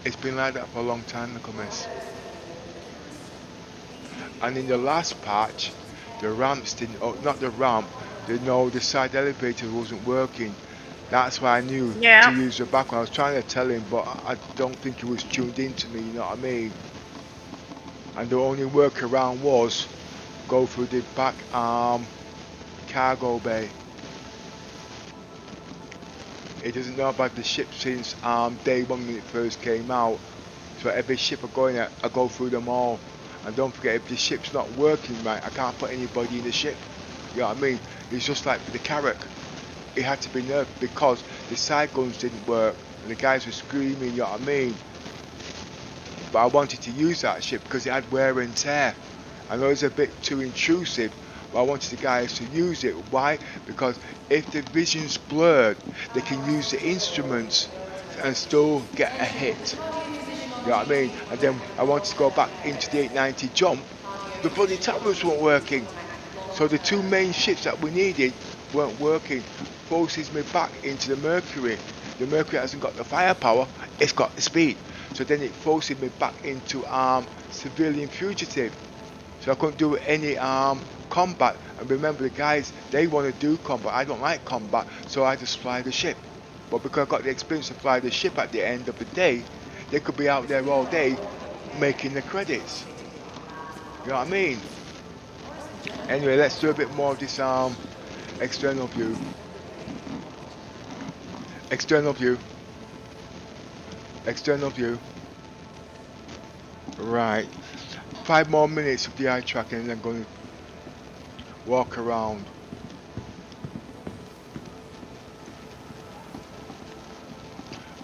It's been like that for a long time, Nicholas. And in the last patch, the ramps didn't. Oh, not the ramp. The side elevator wasn't working. That's why I knew Yeah. to use the back one. I was trying to tell him, but I don't think he was tuned into me. You know what I mean? And the only workaround was go through the back cargo bay. He doesn't know about the ship since day one when it first came out. So every ship I go in at, I go through them all. And don't forget, if the ship's not working right, I can't put anybody in the ship. You know what I mean? It's just like the Carrack. It had to be nerfed because the side guns didn't work and the guys were screaming, you know what I mean? But I wanted to use that ship because it had wear and tear. I know it's a bit too intrusive, but I wanted the guys to use it. Why? Because if the vision's blurred, they can use the instruments and still get a hit. You know what I mean? And then I wanted to go back into the 890 jump. The bloody towers weren't working. So the two main ships that we needed weren't working. Forces me back into the Mercury. The Mercury hasn't got the firepower, it's got the speed. So then it forces me back into civilian Fugitive. So I couldn't do any combat. And remember, the guys, they want to do combat. I don't like combat, so I just fly the ship. But because I got the experience to fly the ship at the end of the day, they could be out there all day making the credits. You know what I mean? Anyway, let's do a bit more of this external view. External view. External view. Right. 5 more minutes of the eye tracking and then I'm going to walk around.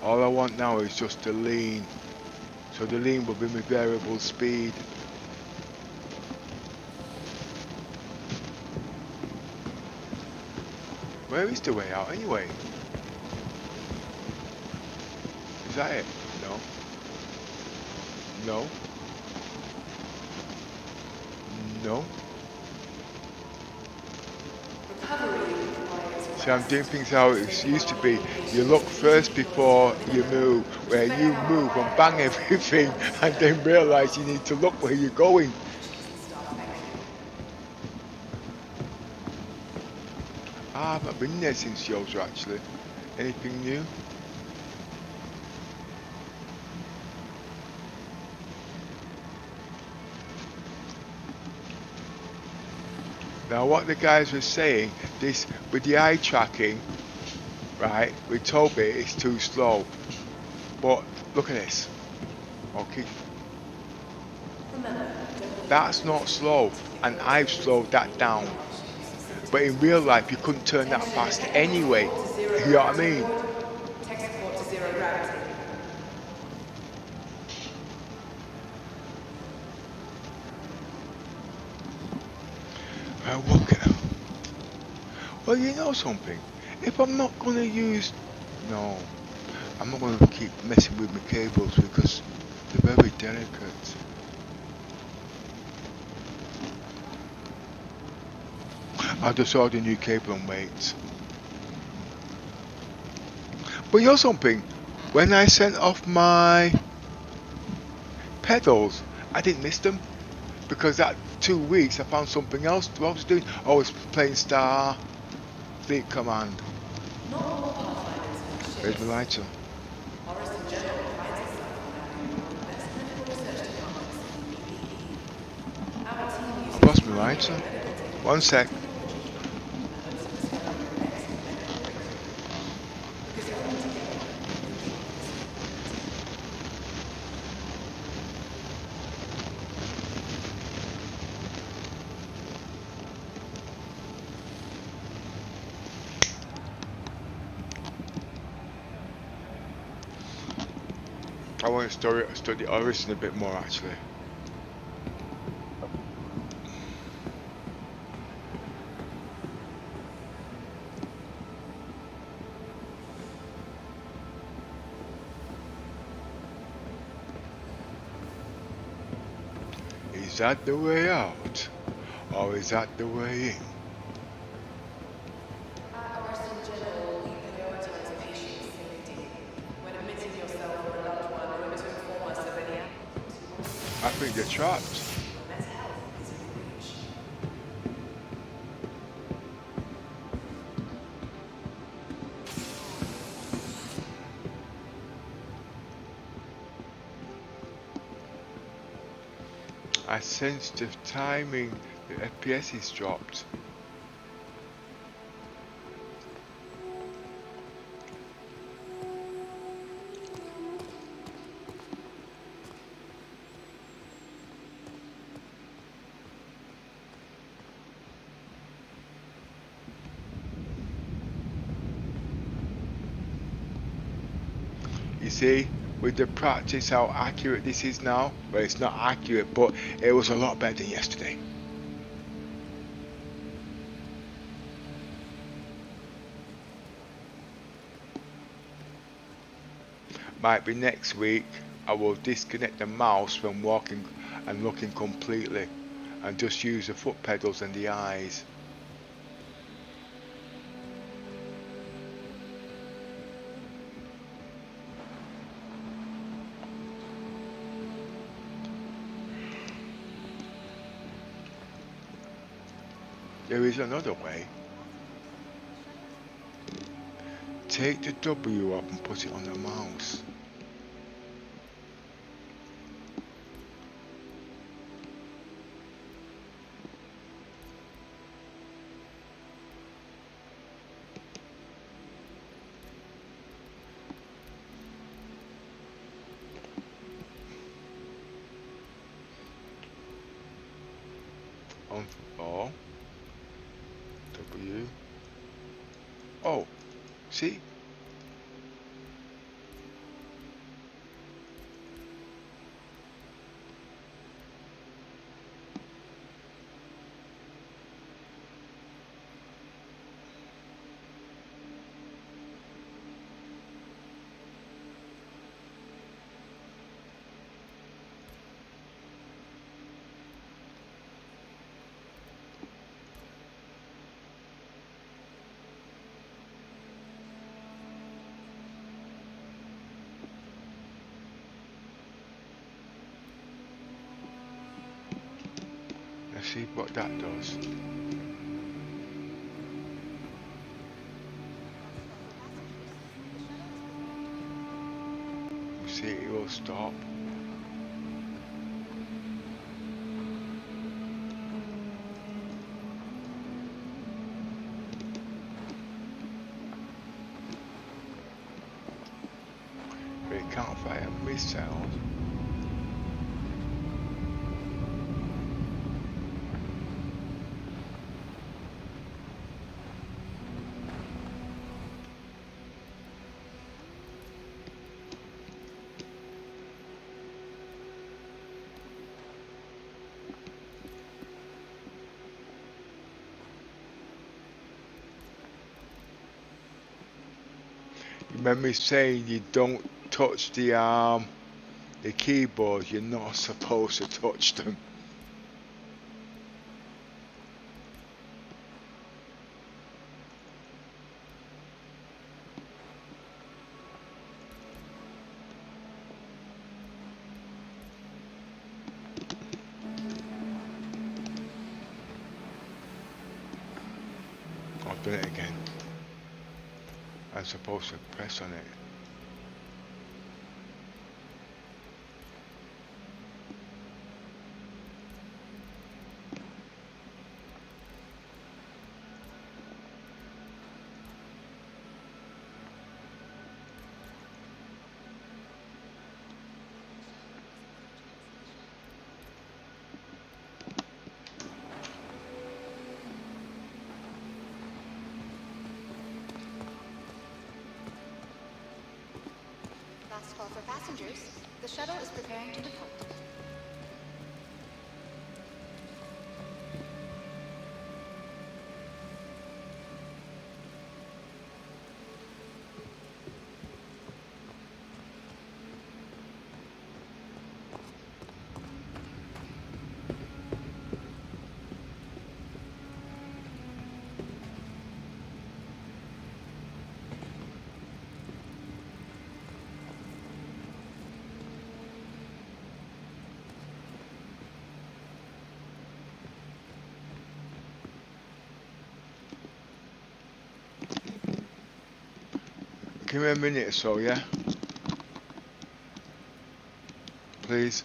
All I want now is just the lean. So the lean will be my variable speed. Where is the way out anyway? Is that it? No. No. No. See, I'm doing things how it used to be. You look first before you move, where you move and bang everything and then realise you need to look where you're going. I haven't been there since Yosa actually. Anything new? Now what the guys were saying, this with the eye tracking, right, with Toby it's too slow. But look at this. Okay. That's not slow, and I've slowed that down. But in real life you couldn't turn that fast anyway. You know what I mean? Well, you know something? If I'm not going to use... No. I'm not going to keep messing with my cables because they're very delicate. I'll just order a new cable and wait. But you know something? When I sent off my pedals, I didn't miss them. Because that 2 weeks I found something else. What I was doing? I was playing Star Fleet Command. Where's my lighter? I've lost my lighter. 1 sec. I want to study Orison a bit more actually. Is that the way out? Or is that the way in? At Orson General, we prioritize patient safety. When admitting yourself or a loved one, remember to inform us of any I think they're trapped. mental health is in reach. I sense the timing, the FPS is dropped. You see, with the practice how accurate this is now, well, it's not accurate, but it was a lot better than yesterday. Might be next week I will disconnect the mouse when walking and looking completely and just use the foot pedals and the eyes. There is another way. Take the W up and put it on the mouse. On O. W. Oh, see? Let's see what that does. See, it will stop. But it can't fire missiles. Remember me saying you don't touch the keyboard, you're not supposed to touch them. I've done it again. I'm supposed to press on it. Last call for passengers. The shuttle is preparing to depart. Give me a minute or so, yeah? Please.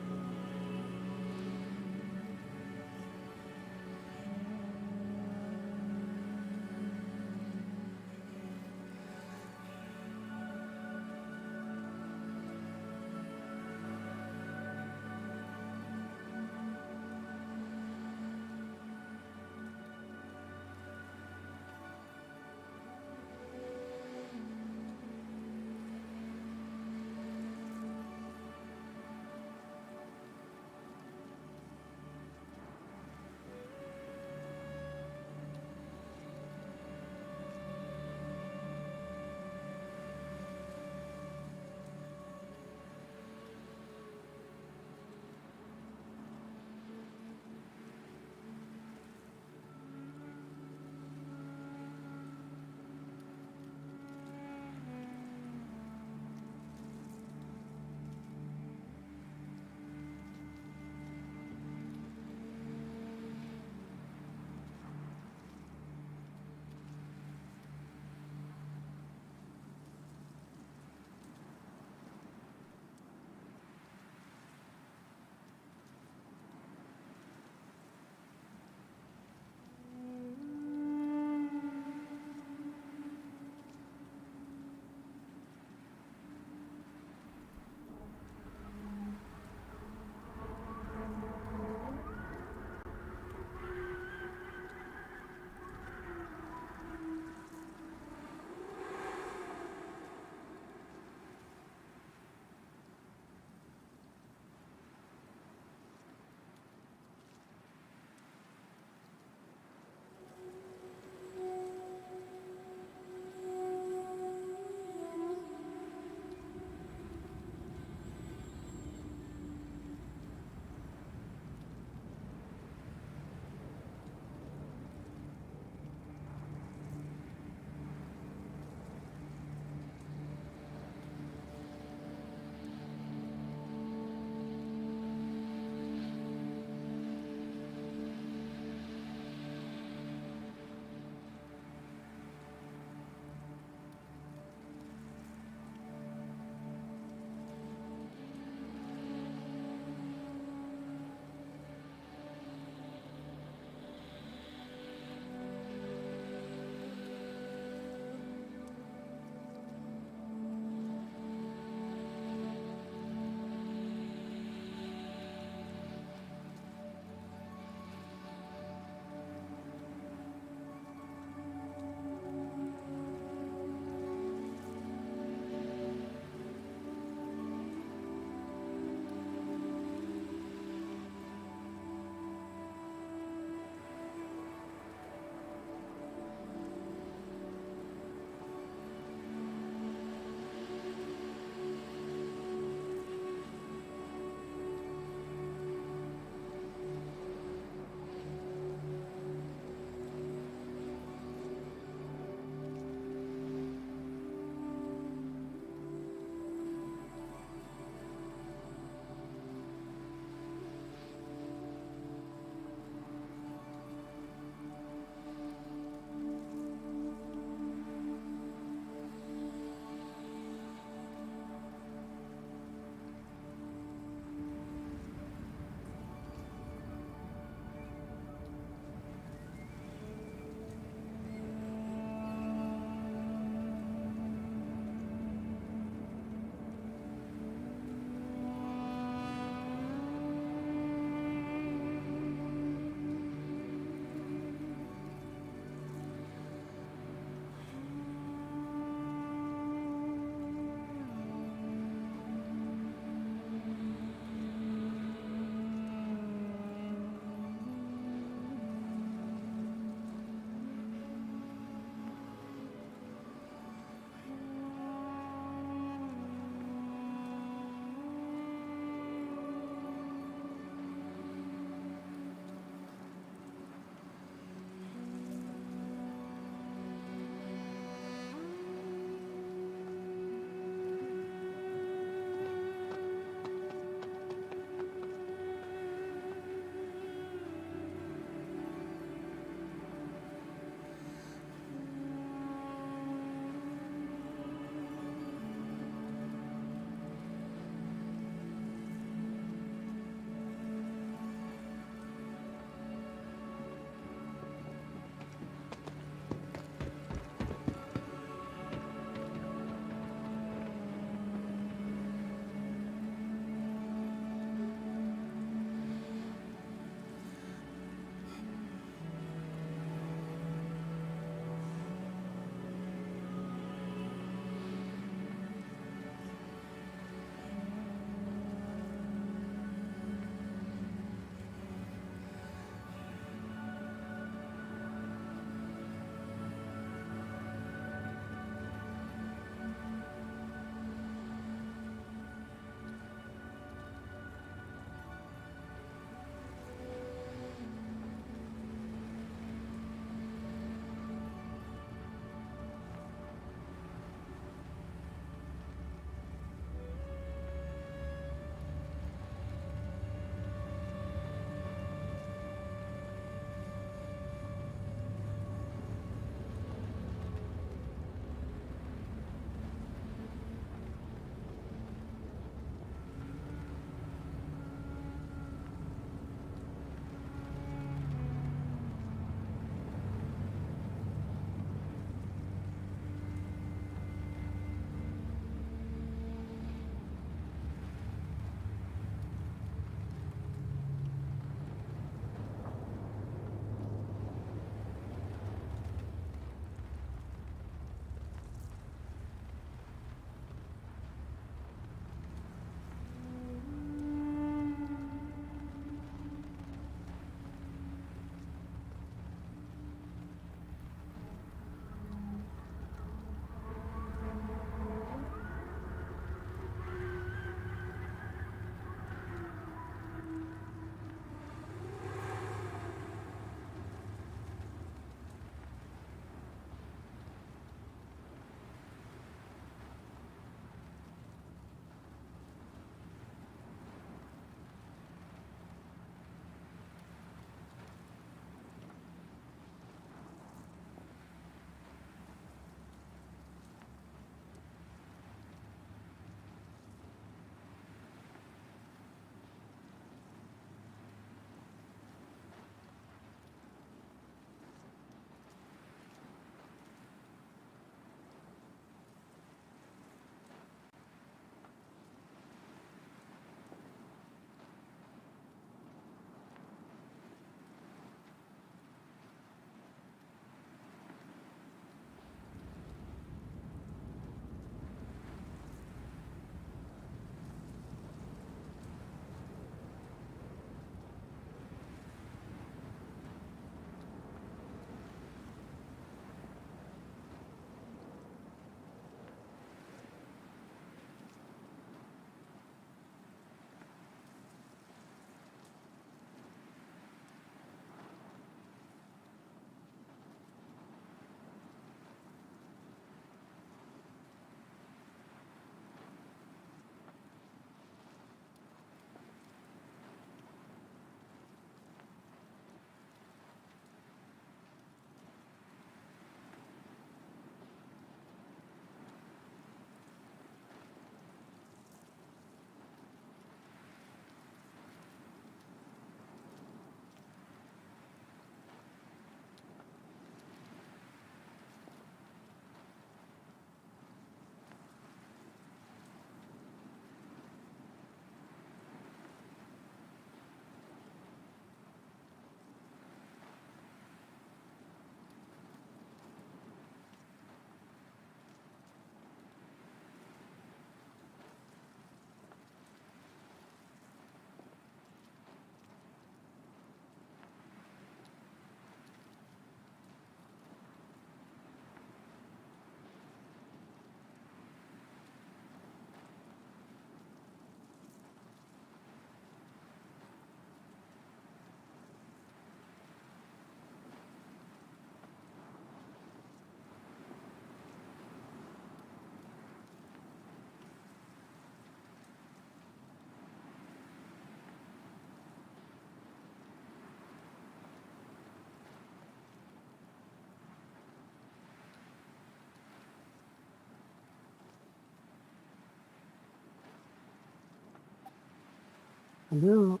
Hello.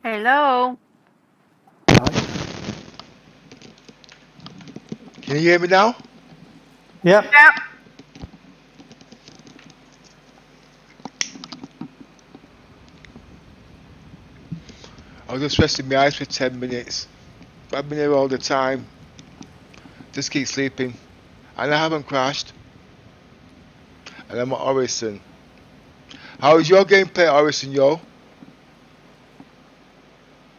Hello. Right. Can you hear me now? Yep. Yep. I was just resting my eyes for 10 minutes. I've been here all the time. Just keep sleeping. And I haven't crashed. And I'm at Orison. How's your gameplay at Orison, yo?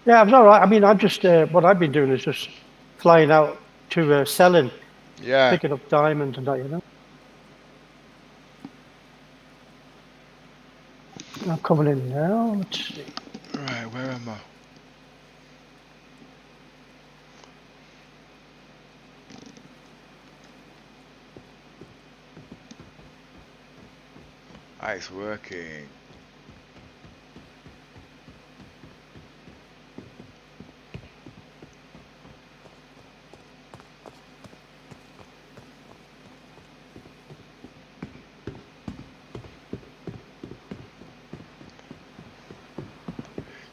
Yeah, I'm all right. I mean, I'm just what I've been doing is just flying out to selling, Yeah. picking up diamonds and that, you know. I'm coming in now. Let's see. Right, where am I? Ah, it's working.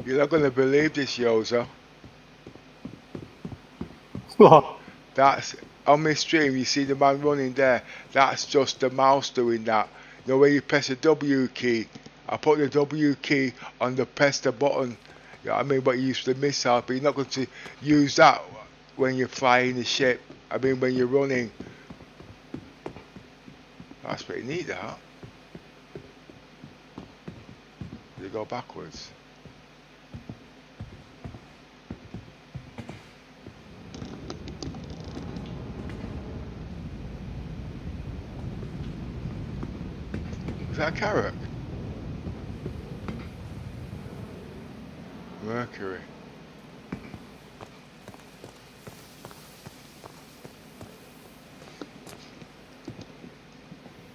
You're not gonna believe this, Yoza. What? That's on my stream. You see the man running there. That's just the mouse doing that. You know when you press the W key. I put the W key on the press the button. You know what I mean? But you use the missile. But you're not going to use that when you're flying the ship. I mean when you're running. That's pretty neat, that. You go backwards. Is that a carrot? Mercury.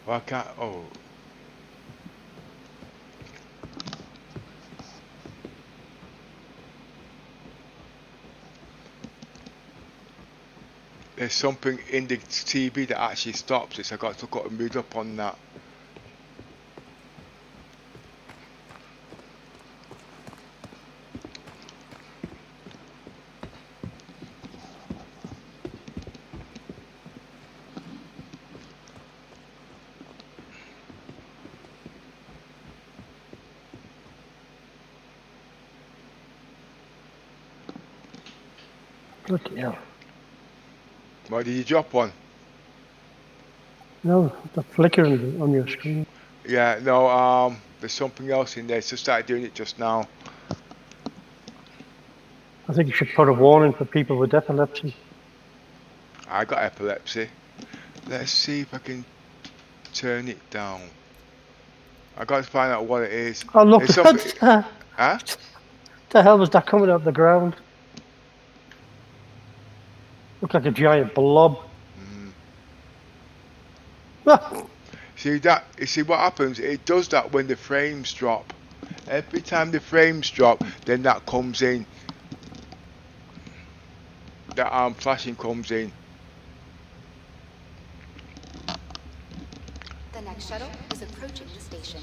Well, I can't. Oh. There's something in the TV that actually stops it, so I got to read up on that. Bloody hell. Why did you drop one? No, the flickering on your screen. Yeah, no, there's something else in there. So started doing it just now. I think you should put a warning for people with epilepsy. I got epilepsy. Let's see if I can turn it down. I got to find out what it is. Oh, look, It's something. Huh? what the hell was that coming out of the ground? Looked like a giant blob. Ah, See that? You see what happens? It does that when the frames drop. Every time the frames drop, then that comes in. That flashing comes in. The next shuttle is approaching the station.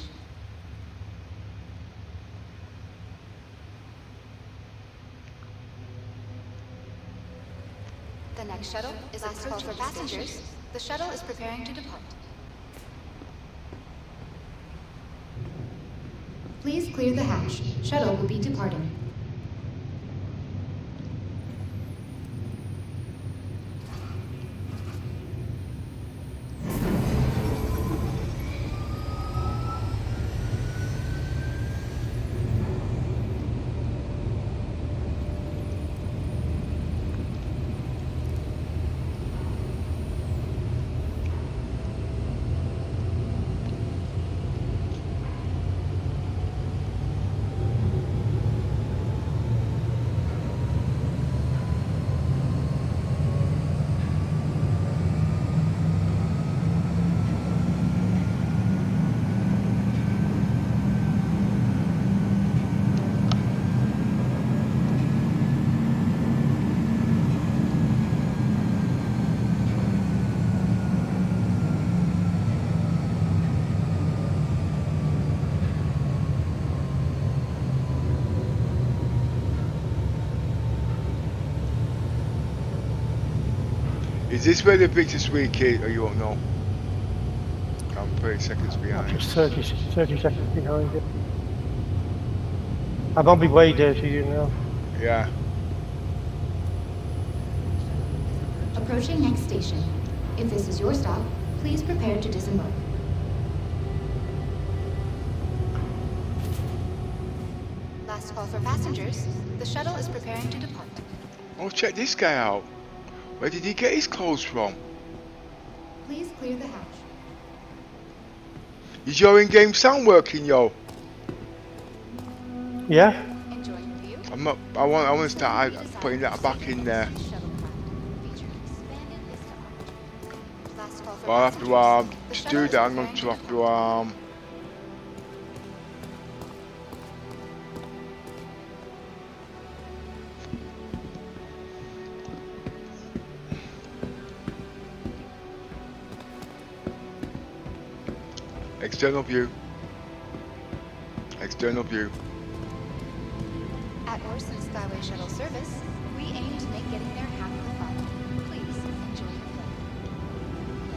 The next shuttle is approaching for passengers. The shuttle is preparing to depart. Please clear the hatch. Shuttle will be departing. Is this where the Victus week is? Or you won't know? I'm 30 seconds I'm behind. just 30 seconds behind it. I'm on my way there to you now. Yeah. Approaching next station. If this is your stop, please prepare to disembark. Last call for passengers. The shuttle is preparing to depart. Oh, check this guy out. Where did he get his clothes from? Please clear the hatch. Is your in-game sound working, yo? Yeah? Enjoying the view? I want to start putting that back in there. But I have to do that. I'm going to have to external view. External view. At Orson Skyway Shuttle Service, we aim to make getting there half the fun. Please enjoy your flight.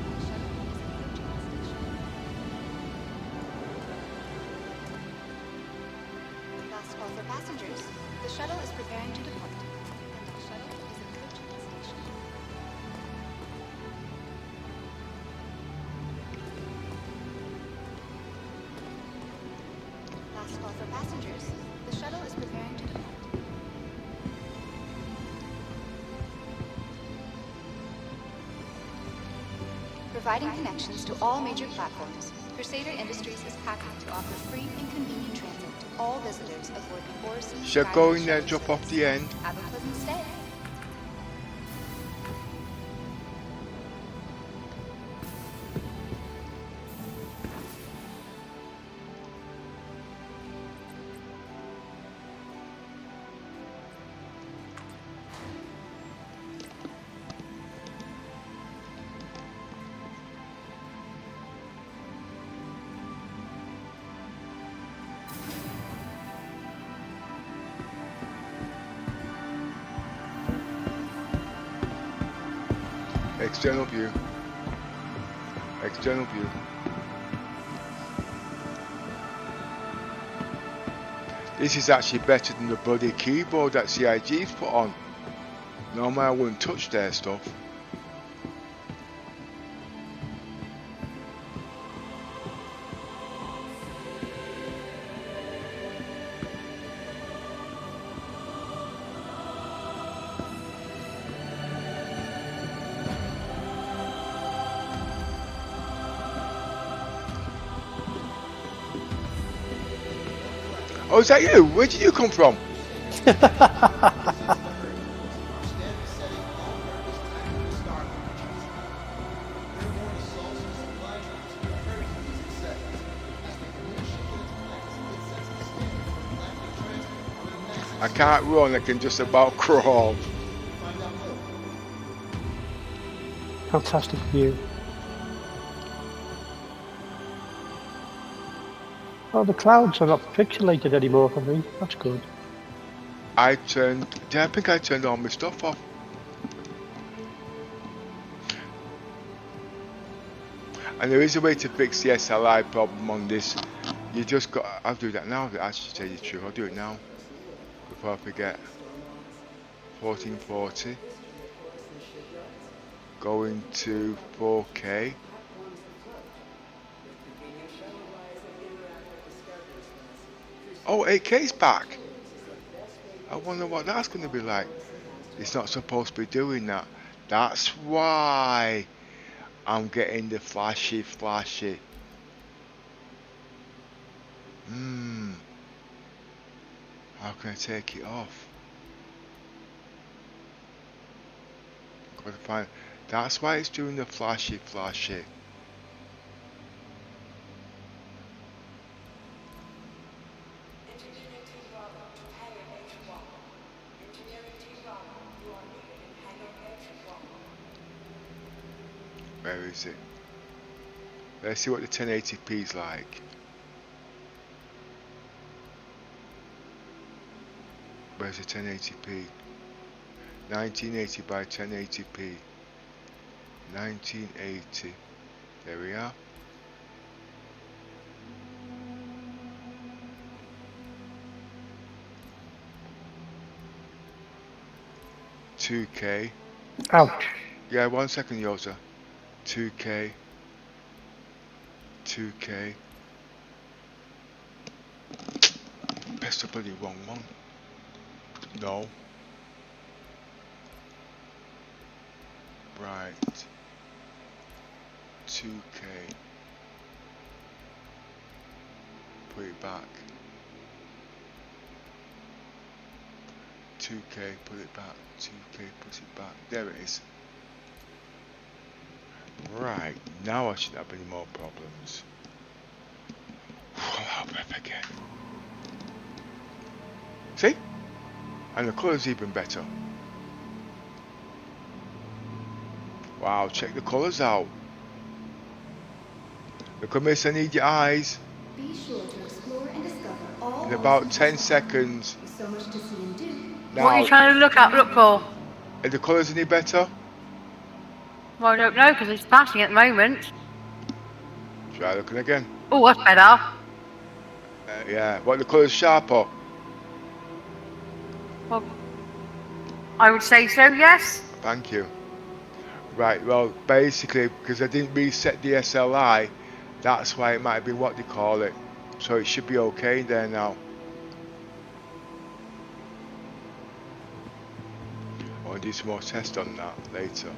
The shuttle is approaching the station. Last call for passengers. The shuttle is preparing to depart. The shuttle is approaching the station. Last call for passengers. The shuttle is preparing to depart. Providing connections to all major platforms, Crusader Industries is happy to offer free and convenient transit to all visitors aboard the Orson. Should I go in there, drop off the end? Have a pleasant stay. External view. External view. This is actually better than the bloody keyboard that CIG's put on. Normally I wouldn't touch their stuff. Oh, is that you? Where did you come from? I can't run, I can just about crawl. Fantastic view. Oh, the clouds are not pixelated anymore for me. That's good. I think I turned all my stuff off. And there is a way to fix the SLI problem on this. You just got, I'll do that now, actually to tell you the truth, I'll do it now. Before I forget. 1440. Going to 4K. Oh, 8K's back. I wonder what that's going to be like. It's not supposed to be doing that. That's why I'm getting the flashy. How can I take it off? Got to find. That's why it's doing the flashy. Where is it? Let's see what the 1080p is like. Where's the 1080p? 1980 by 1080p. 1980. There we are. $2K. Ouch. Yeah, 1 second, Yosa. 2K. 2K. Press the bloody wrong one. No. Right. 2K. Put it back. 2K, put it back. 2K, put it back. There it is. Right, now I shouldn't have any more problems. I'm out of breath again. See? And the colour's even better. Wow, check the colours out. Look at Miss, I need your eyes. Be sure to explore and discover all In about 10 seconds. There's so much to see and do. What are you trying to look for? Are the colours any better? Well, I don't know because it's flashing at the moment. Try looking again. Oh, that's better. Yeah, what, the colours sharper? Well, I would say so, yes. Thank you. Right, well, basically, because I didn't reset the SLI, that's why it might be what they call it. So it should be okay there now. I'll do some more tests on that later.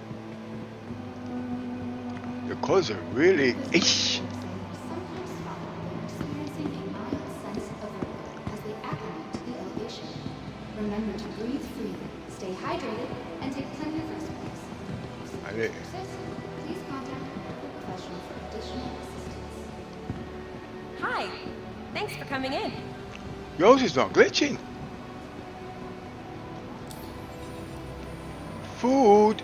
The colours are really... Eesh. Sometimes follow when experiencing a mild sense of vertigo as they acclimate to the elevation. Remember to breathe freely, stay hydrated, and take plenty of rest breaks. If symptoms persist, please contact a medical professional for additional assistance. Hi. Thanks for coming in. Yours is not glitching. Food.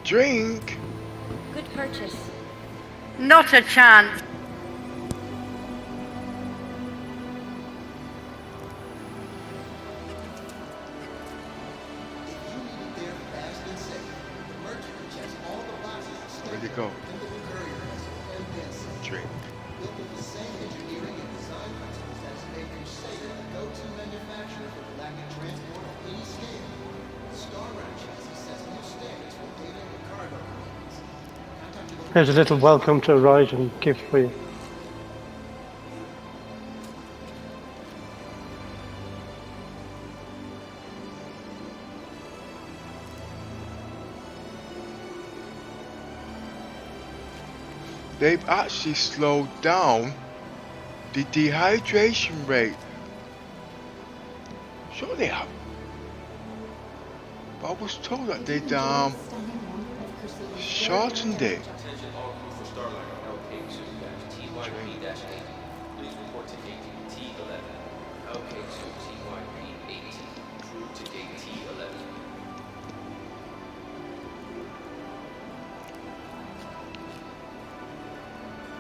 Drink. Good purchase. Not a chance. Where'd you go? Drink. Here's a little welcome to Horizon gift for you. They've actually slowed down the dehydration rate. Sure they have. But I was told that they'd shortened it. Attention all crew for Starliner LK2-TYP-8. Please report to gate T11. LK2-TYP-8. Crew to gate T11.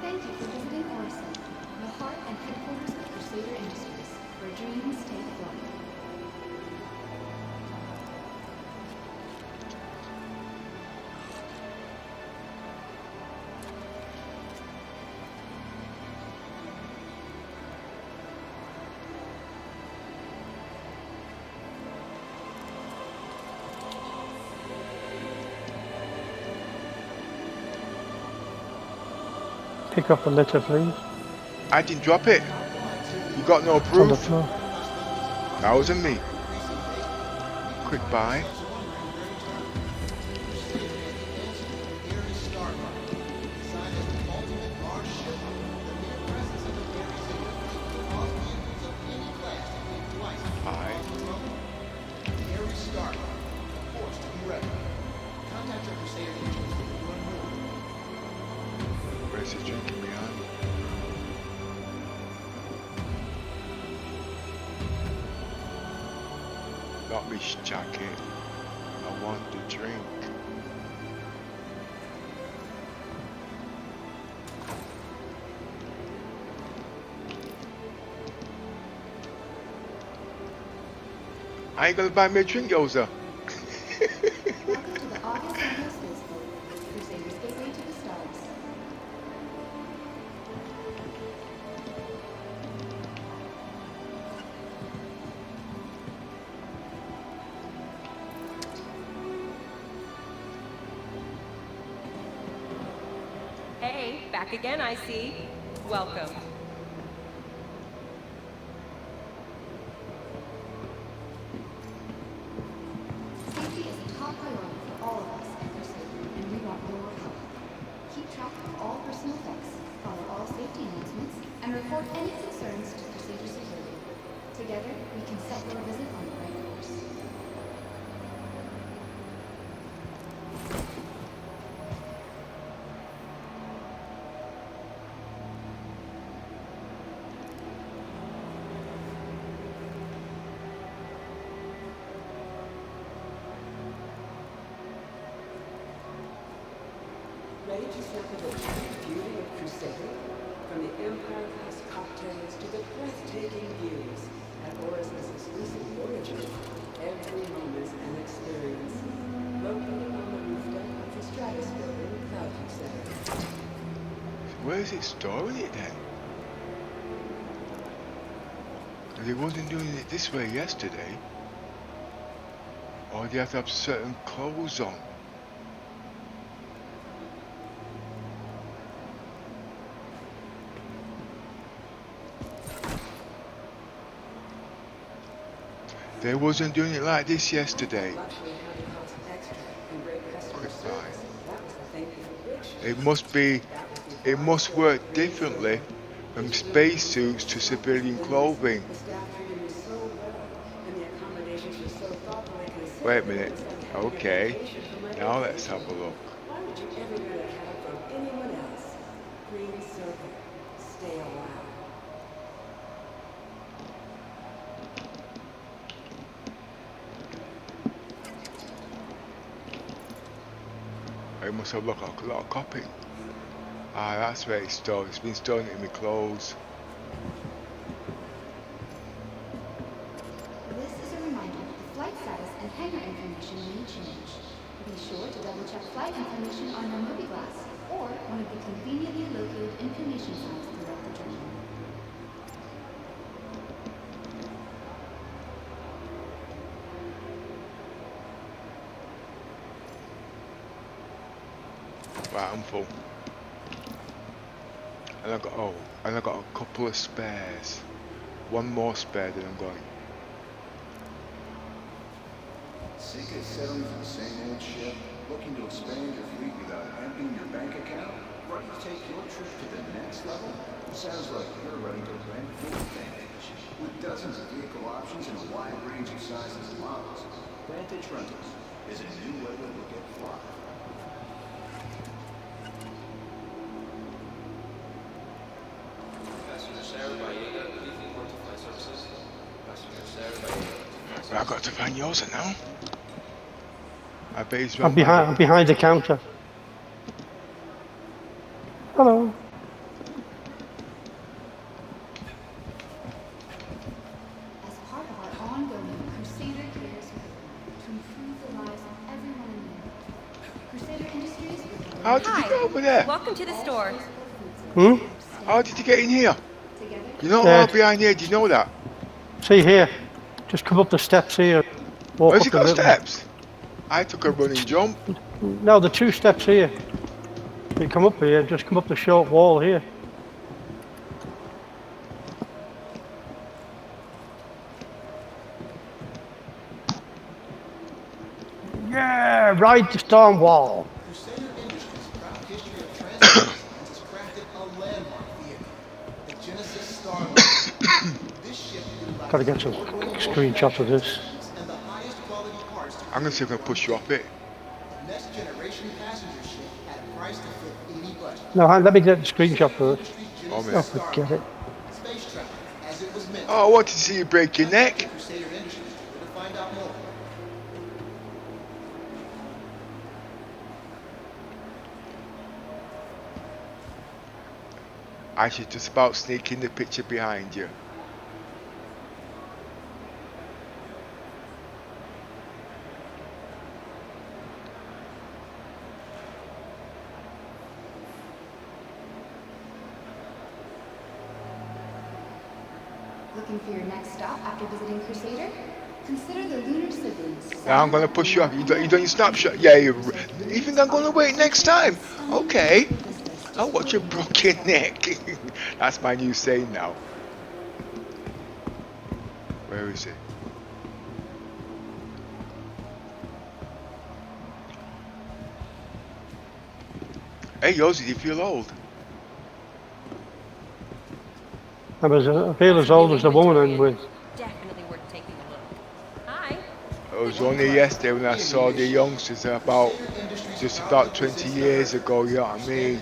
Thank you for visiting Orison, the heart and headquarters of Crusader Industries, where dreams take flight. Pick up a litter, please. I didn't drop it. You got no It's on proof. the floor. That wasn't me. Quick buy. Buy. Where's he drinking behind? Not this jacket. I want the drink. I ain't gonna buy me a drink, Yosa. Welcome to the August Windows Facebook, Crusader back again, I see. Welcome. Safety is a top priority for all of us at Crusader, and we want your help. Keep track of all personal effects, follow all safety announcements, and report any concerns to Crusader Security. Together, we can set your visit on the right course. Ready to set the beauty of Crusader? From the Empire-class cocktails to the breathtaking views at Oris's exclusive Voyager, every moment's an experience. Located on the rooftop of the Stratus building, Cloudview Center. Where is it storing it then? They wasn't doing it this way yesterday. Or do you have to have certain clothes on? They wasn't doing it like this yesterday. It must work differently from spacesuits to civilian clothing. Wait a minute. Okay. Now let's have a look. Why would you ever get a cab from anyone else? Green Circle. Stay a while. I must have looked like a lot of copy. Ah, that's where it's stored. It's been stored in my clothes. This is a reminder that the flight status and hangar information may change. Be sure to double-check flight information on your mobiGlass or one of the conveniently located information signs throughout the journey. Right, I'm full. And I got a couple of spares. One more spare that I'm going. Sick of settling for the same old ship? Looking to expand your fleet without emptying your bank account? Ready to take your trip to the next level? Sounds like you're ready to rent full advantage. With dozens of vehicle options and a wide range of sizes and models, Vantage Rentals is a new way to look at fly. Well, I've got to find yours now. I bet he's I'm behind the counter. Hello. As part of our ongoing Crusader Cares to improve the lives of everyone in there, Crusader Industries will... How did you get over there? Welcome to the store. Hmm? How did you get in here? You're not all behind here, do you know that? See here. Just come up the steps here. Walk Where's up he got the steps? I took a running jump. No, the 2 steps here. You come up here, just come up the short wall here. Yeah, ride the stone wall. Crusader Industries' proud history of transport has crafted a landmark vehicle, the Genesis Starliner. This ship Gotta get some screenshots of this. and the highest quality parts to I'm gonna see if I can push you off it. next generation passenger ship at a price to fit any budget. No, let me get the screenshot first. Oh, man. Oh, forget it. Space travel, as it was meant. Oh, I wanted to see you break your neck. Crusader Industries, to find out more. I should just about sneak in the picture behind you. Looking for your next stop after visiting Crusader? Consider the lunar siblings. Now I'm gonna push you off. You done your snapshot? Yeah, you think I'm gonna wait next time? Okay. Oh, what's your broken neck? That's my new saying now. Where is it? Hey, Yosi, do you feel old? I feel as old as the woman I'm with. Definitely worth taking a look. Hi. It was only yesterday when I saw the youngsters just about 20 years ago, you know what I mean?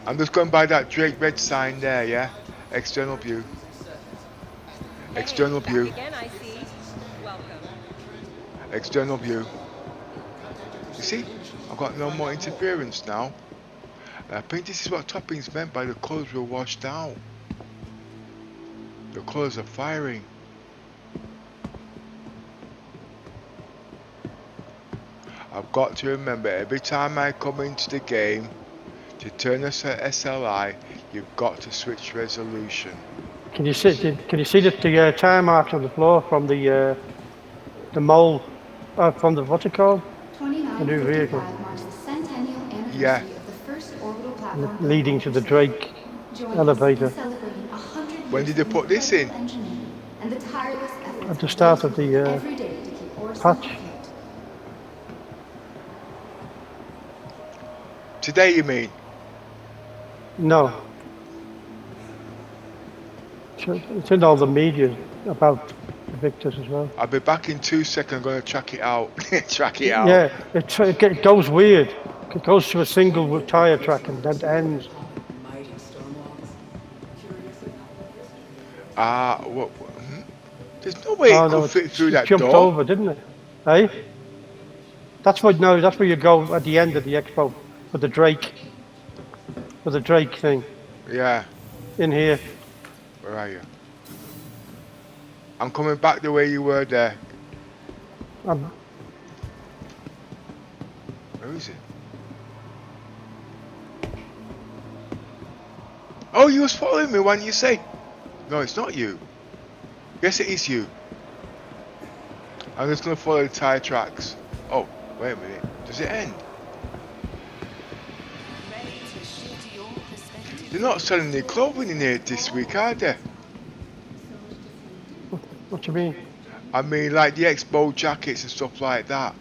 I'm just going by that Drake Red sign there, yeah? External view. External Back view. again, I see. Welcome. External view. You see? I've got no more interference now. And I think this is what Toppings meant by the colours were washed out. The colours are firing. I've got to remember every time I come into the game to turn us to SLI, you've got to switch resolution. Can you see the tire marks on the floor from the mole, from the what's it called? The new vehicle. 2955 marks the centennial anniversary Yeah. of the first orbital platform Leading to the Drake Join us elevator. in celebrating 100 When years did they of put this in? incredible engineering and the tireless efforts At the start of the every day to keep Orison patch. afloat. Today, you mean? No. It's in all the media about Invictus as well. I'll be back in 2 seconds. I'm going to track it out. Track it out. Yeah, it goes weird. It goes to a single tire track and then ends. What? There's no way it could fit through that jumped door. over, didn't it? Eh? That's where you go at the end of the expo for the Drake thing. Yeah. In here. Where are you? I'm coming back the way you were there. Where is it? Oh, you was following me, when you say? No, it's not you. Yes, it is you. I'm just going to follow the tire tracks. Oh, wait a minute. Does it end? They're not selling any clothing in here this week, are they? What do you mean? I mean, like the expo jackets and stuff like that.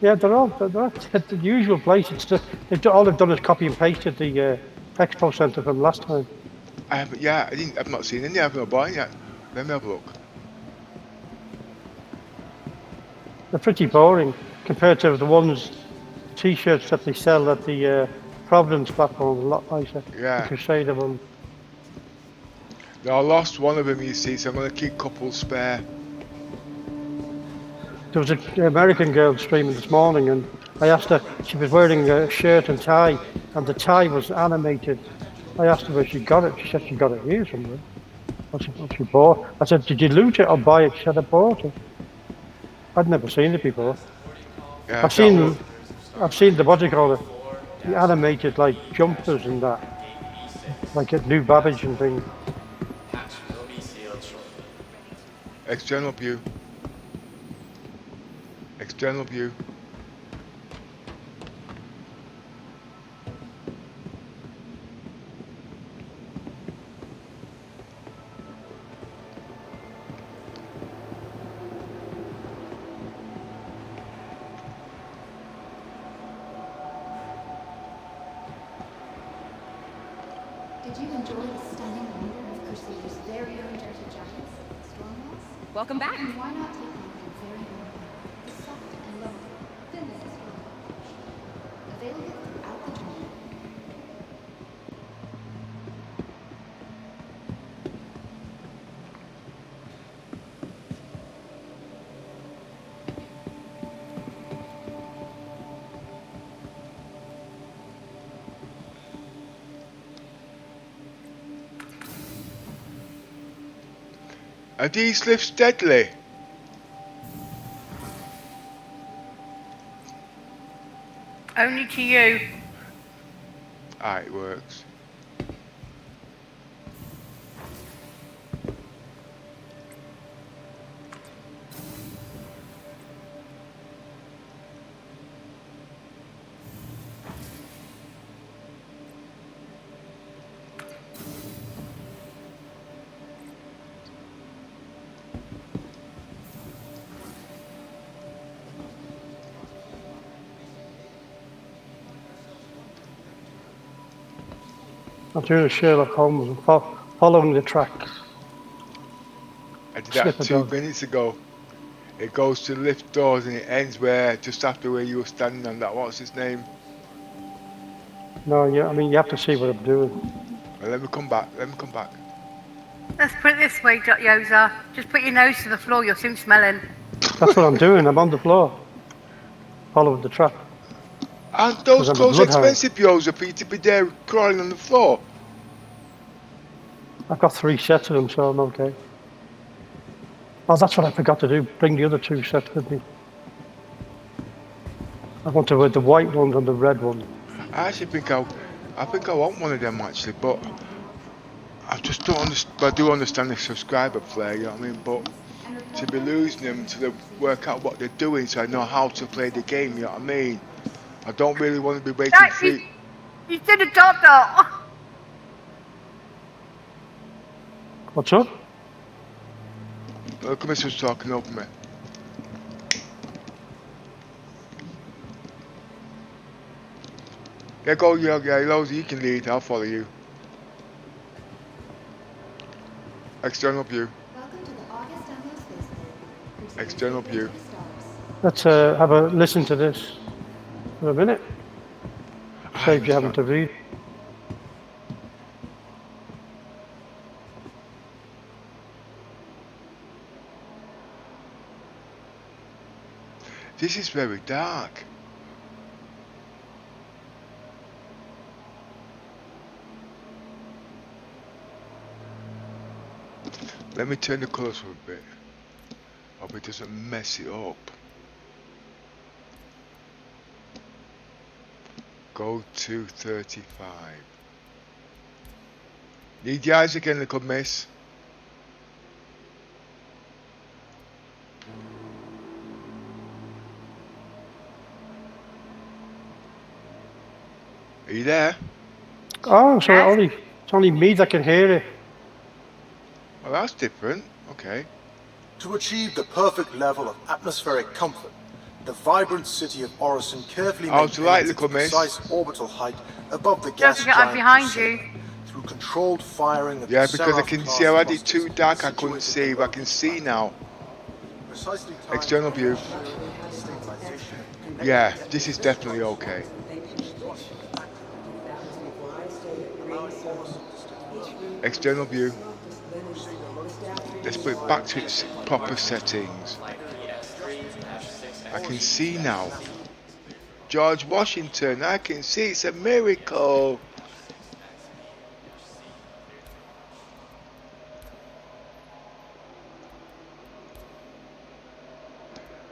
Yeah, they're at the usual place. It's just all they've done is copy and pasted the expo centre from last time. I haven't. Yeah, I've not seen any. I've not bought any yet. Let me have a look. They're pretty boring compared to the t-shirts that they sell at the Providence platform. A lot nicer. Yeah. The Crusader one. No, I lost one of them, you see, so I'm going to keep a couple spare. There was an American girl streaming this morning, and I asked her. She was wearing a shirt and tie, and the tie was animated. I asked her where she got it. She said she got it here somewhere. What she bought. I said, did you loot it or buy it? She said, I bought it. I'd never seen it before. Yeah, I've seen the what do you call it? The animated like jumpers and that, like at New Babbage and things. External view. External view. Did you enjoy the stunning wonder of Crusader's very own dirty jackets, Stormwalls? Welcome back. And why not take on their very own, the soft and lovely, thinnest Stormwall? Available throughout the journey. Are these lifts deadly? Only to you. Ah, it works. I'm doing a Sherlock Holmes and following the tracks. I did Slip that a 2 dog. minutes ago. It goes to lift doors and it ends where, just after where you were standing on that, what's his name? No, yeah, I mean, you have to see what I'm doing. Well, let me come back, Let's put it this way, Yoza. Just put your nose to the floor, you're soon smelling. That's what I'm doing. I'm on the floor. Following the track. Aren't those I'm a clothes bloodhound. expensive, Yoza, for you to be there crawling on the floor? I've got 3 sets of them, so I'm okay. Oh, that's what I forgot to do. Bring the other 2 sets with me. I want to wear the white ones and the red ones. I actually think I want one of them actually, but I just don't understand. I do understand the subscriber flair, you know what I mean? But to be losing them to work out what they're doing, so I know how to play the game, you know what I mean? I don't really want to be waiting for it. You did a dot. What's up? The commissioner's talking over me. Yeah, go, yeah, Lozy, you can lead, I'll follow you. External view. Welcome to the August Demo Spaceport. External view. Let's have a listen to this for a minute. Saves you having to read. This is very dark. Let me turn the colours for a bit. Hope it doesn't mess it up. Go to 35. Need your eyes again, little miss. Are you there? Oh, so it's only me that can hear it. Well, that's different. Okay. To achieve the perfect level of atmospheric comfort, the vibrant city of Orison carefully maintains its precise orbital height above the gas giant behind you. through controlled firing of Yeah, the because I Seraph can class see. I had it thrusters too dark. I couldn't situated see, but I can see now. precisely timed External view. stabilization. Yeah, this is definitely okay. External view. Let's put it back to its proper settings. I can see now. George Washington, I can see. It's a miracle.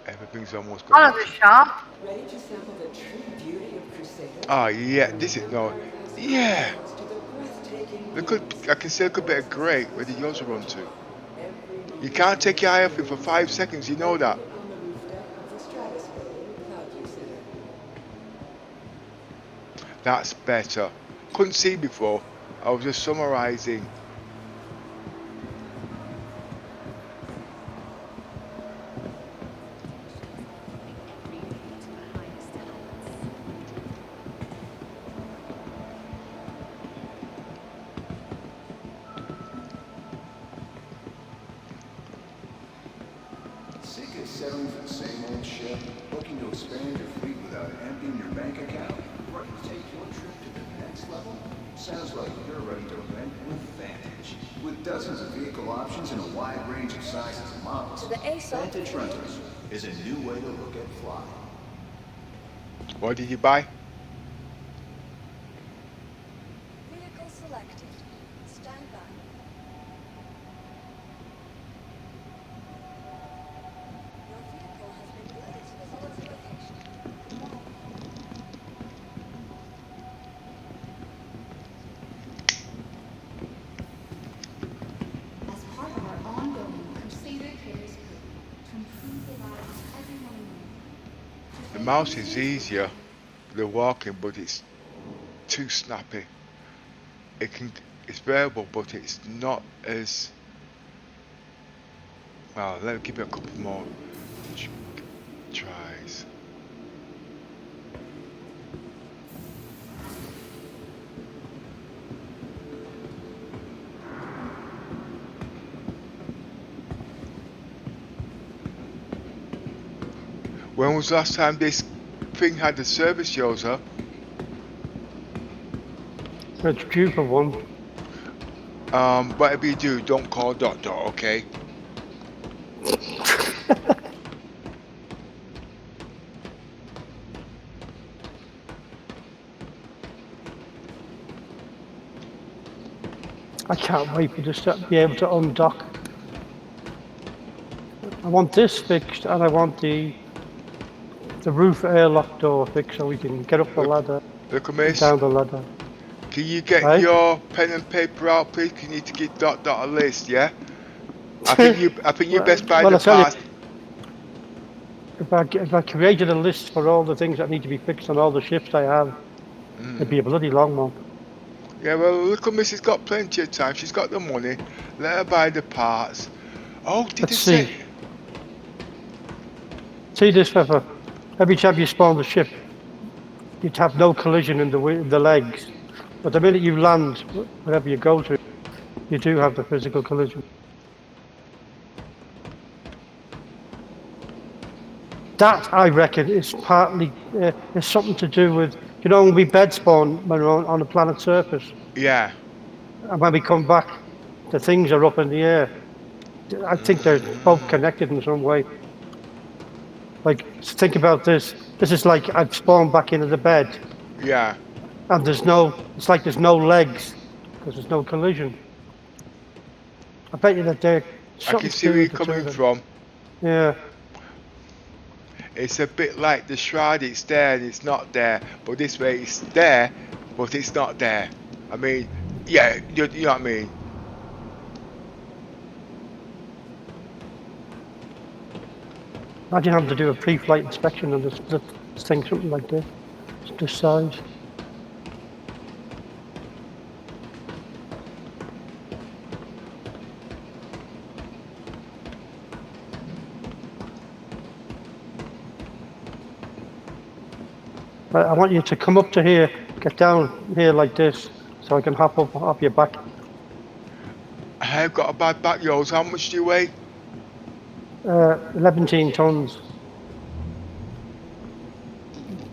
Everything's almost gone. Follow the sharp. Ready to sample the true beauty of Crusader? Oh yeah, this is no. Yeah. Look at, I can see a good bit of grey where the yours are onto. You can't take your eye off it for 5 seconds, you know that. That's better. Couldn't see before. I was just summarising. Sick of settling for the same old ship? Looking to expand your fleet without emptying your bank account? Ready to take your trip to the next level? Sounds like you're ready to rent with Vantage. With dozens of vehicle options and a wide range of sizes and models, Vantage Rentals is a new way to look at flying. What did you buy? Vehicle selected. Stand by. Your vehicle has been added to the Lord's location. As part of our ongoing Crusader Cares program to improve the lives of everyone in need. The mouse is easier, the walking, but it's too snappy. It's variable, but it's not as well. Let me give it a couple more tries. When was the last time this thing had the service user? It's due for one. Whatever you do, don't call doctor, okay? I can't wait for this to be able to undock. I want this fixed, and I want the roof airlock door fixed so we can get up the ladder. Look at me. Down the ladder. Can you get Right? your pen and paper out, please? You need to give Dot a list, yeah? I think you best buy Well, the I tell you, parts. If I created a list for all the things that need to be fixed on all the ships I have, it'd be a bloody long one. Yeah, well, look at Missy's got plenty of time. She's got the money. Let her buy the parts. Oh, did Let's it see. say? See this, Pepper? Every time you spawn the ship, you'd have no collision in the legs. But the minute you land, wherever you go to, you do have the physical collision. That, I reckon, is partly is something to do with, you know, when we bed spawn when we're on the planet's surface, Yeah. and when we come back, the things are up in the air. I think they're both connected in some way. Like, think about this. This is like I've spawned back into the bed, Yeah. and it's like there's no legs, because there's no collision. I bet you that they're I can see where you're coming from. Yeah. It's a bit like the shroud, it's there and it's not there. But this way it's there, but it's not there. I mean, yeah, you know what I mean? Imagine having to do a pre-flight inspection on this thing, something like this. It's this size. I want you to come up to here, get down here like this, so I can hop up off your back. I've got a bad back, yours. How much do you weigh? 11 tons.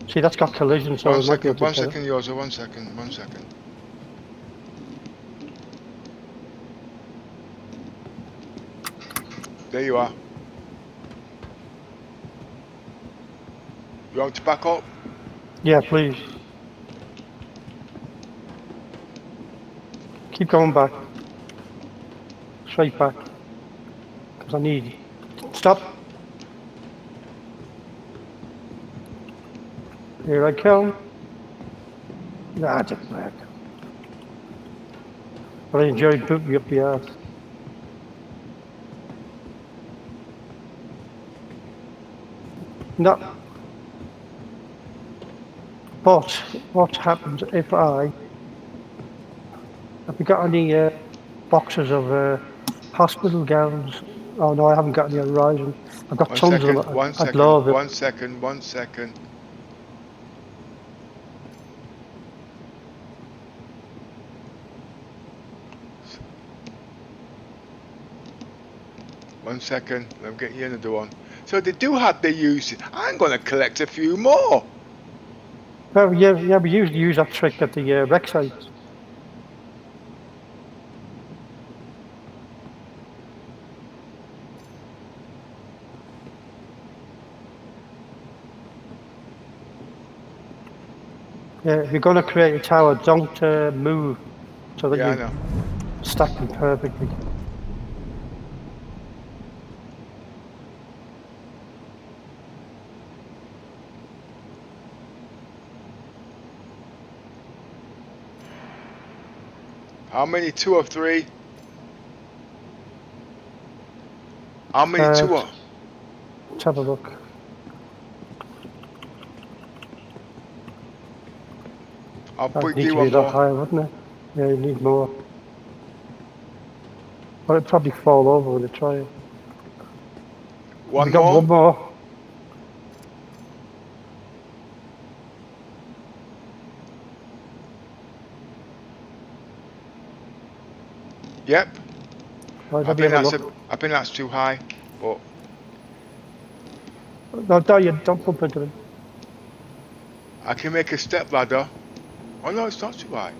See, that's got collision, so One I might be second, able to one get second, yours. 1 second, 1 second. There you are. You want to back up? Yeah, please. Keep going back. Straight back. Because I need... Stop. Here I come. Nah, it didn't work. But I enjoyed booting you up the arse. No. But what happens if have you got any boxes of hospital gowns? Oh no, I haven't got any Horizon. I've got tons of them. One second, one second, 1 second. One second, I'm getting you another one. So they do have their uses. I'm going to collect a few more. Well, yeah, we usually use that trick at the wreck sites. Yeah, if you're going to create a tower, don't move so that you stack them perfectly. How many? 2 or 3? How many 2 or? Let's have a look. I'll put Need you to be one a lot more. higher, wouldn't it? Yeah, you need more. Well, it'd probably fall over when you try it. One We got more? one more. Yep. Right, I think that's too high, but No, don't bump into them. I can make a step ladder. Oh no, it's not too high.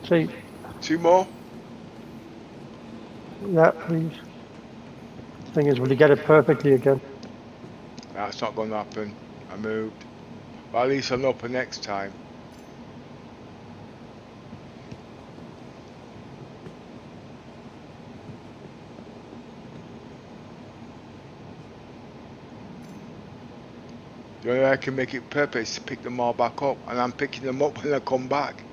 See, 2 more. yeah, please. Thing is, will you get it perfectly again? That's not going to happen. I moved. But at least I'll know for next time. The only way I can make it perfect is to pick them all back up, and I'm picking them up when I come back.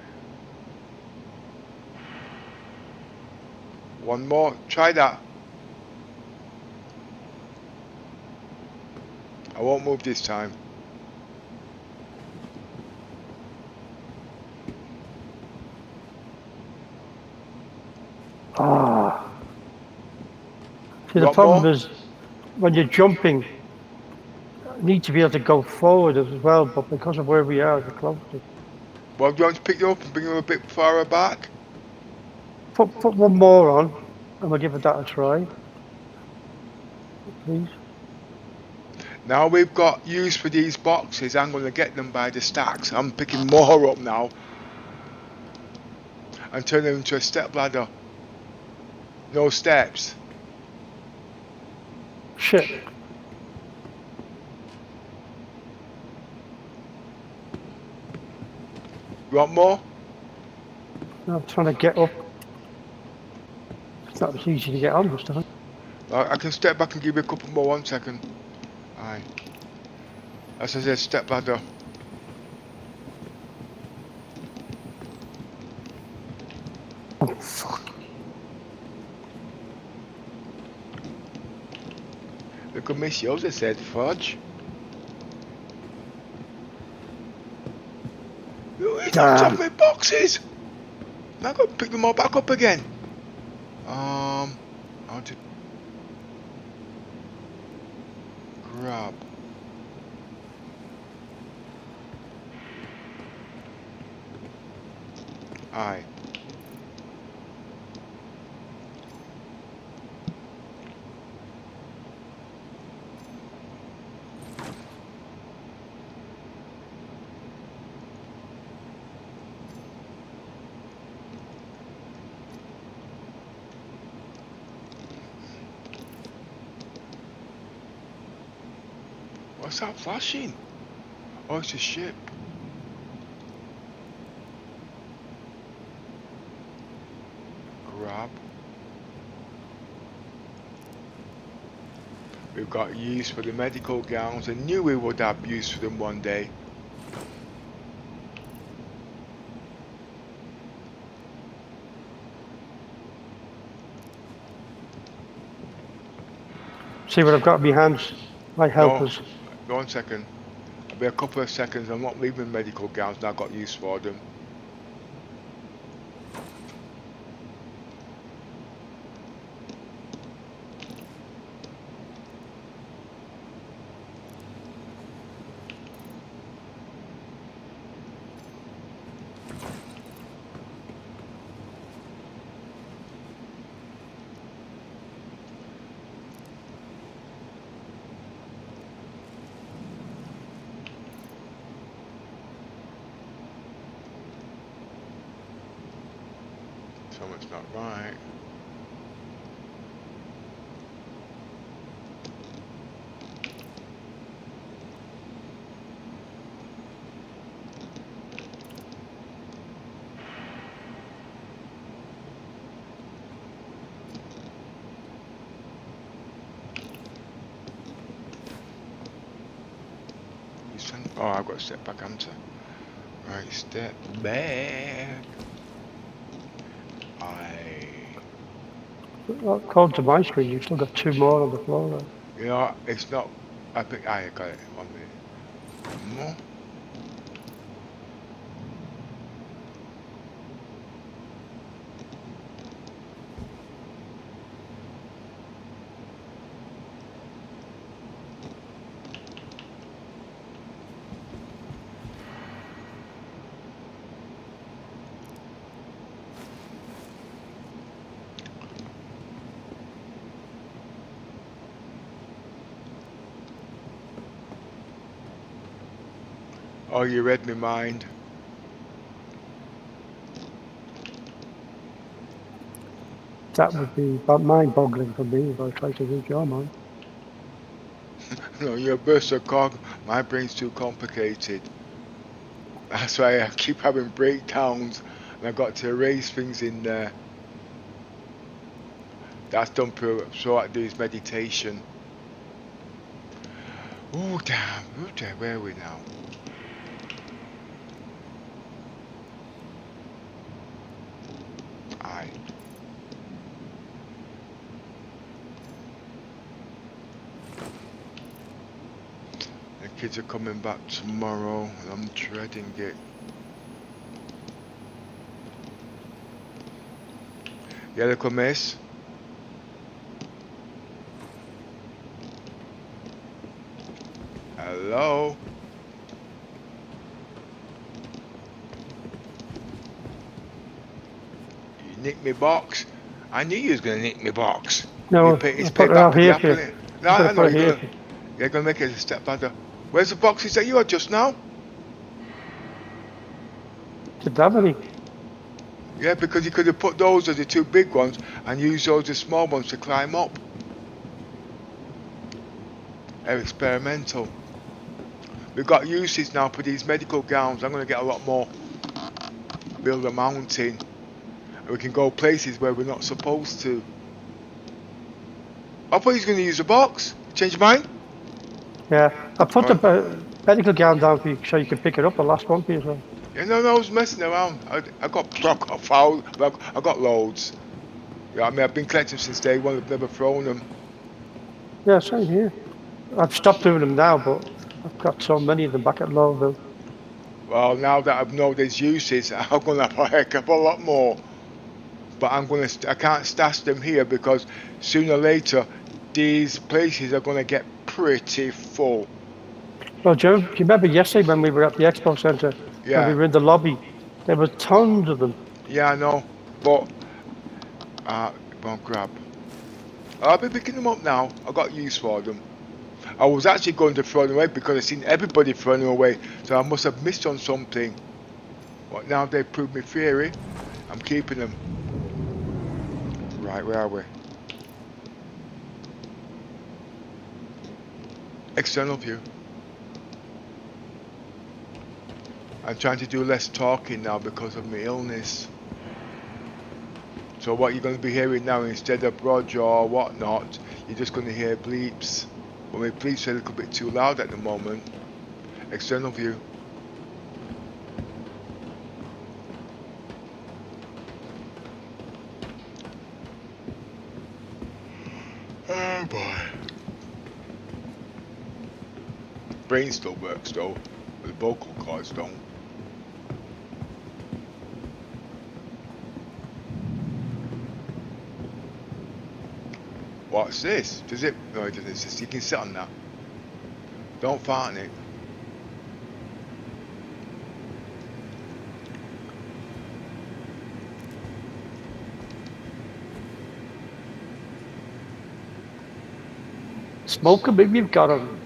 1 more. Try that. I won't move this time. Ah. See, the Want problem more? is, when you're jumping, you need to be able to go forward as well, but because of where we are, the closest. Well, do you want to pick them up and bring them a bit farther back? Put one more on, and we'll give that a try. Please. Now we've got use for these boxes, I'm going to get them by the stacks. I'm picking more up now. And turn them into a step ladder. No steps. Shit. You want more? I'm trying to get up. It's not as easy to get on this time. I can step back and give you a couple more. 1 second. Aye. As I said, step ladder. Oh, fuck. Look at Miss Yoda said, fudge. It's knocked off my boxes! Now I've got to pick them all back up again. How to grab. Aye. What's that flashing? Oh, it's a ship. Grab. We've got use for the medical gowns. I knew we would have use for them one day. See what I've got in my hands? My helpers. No, 1 second. It'll be a couple of seconds. I'm not leaving medical gowns. Now I've got use for them. Something's not right. Oh, I've got to step back onto. Right, step back. According to my screen, you've still got 2 more on the floor there. You know, it's not. I think I got it. 1 minute. 1 more. Oh, you read my mind. That would be about mind-boggling for me if I tried to read your mind. No, you're a burst of cog. My brain's too complicated. That's why I keep having breakdowns, and I've got to erase things in there. That's done so I do is meditation. Oh damn, where are we now? Aye. The kids are coming back tomorrow, and I'm dreading it. Yeah, look, miss. Hello? You nicked me box? I knew you was gonna nick me box. No, You pay, it's I put paid it back out with the here apple for in you. it. No, I know Put it you're here. gonna make it a step better. Where's the boxes that you had just now? Did that any? Yeah, because you could have put those as the two big ones and used those as small ones to climb up. They're experimental. We've got uses now for these medical gowns. I'm going to get a lot more. Build a mountain. And we can go places where we're not supposed to. I thought he was going to use a box. Change your mind? Yeah, I put the medical gown down for you so you can pick it up, the last one for you as well. Yeah, no, I was messing around. I got fouled, but I got loads. Yeah, I mean, I've been collecting since day one. I've never thrown them. Yeah, same here. I've stopped doing them now, but I've got so many of them back at Lowville. Well, now that I know there's uses, I'm going to have a heck of a lot more. But I can't stash them here because sooner or later, these places are going to get pretty full. Well, Joe, do you remember yesterday when we were at the expo centre? Yeah. And we were in the lobby? There were tons of them. Yeah, I know. But, won't grab. I'll be picking them up now. I got use for them. I was actually going to throw them away because I've seen everybody throwing them away. So I must have missed on something. But now they've proved me theory. I'm keeping them. Right, where are we? External view. I'm trying to do less talking now because of my illness. So what you're going to be hearing now, instead of Roger or whatnot, you're just going to hear bleeps. But my bleeps are a little bit too loud at the moment. External view. Oh boy. Brain still works though, but the vocal cords don't. What's this? Does it? No, it doesn't. It's just, you can sit on that. Don't fart on it. Smoke them if you've got them.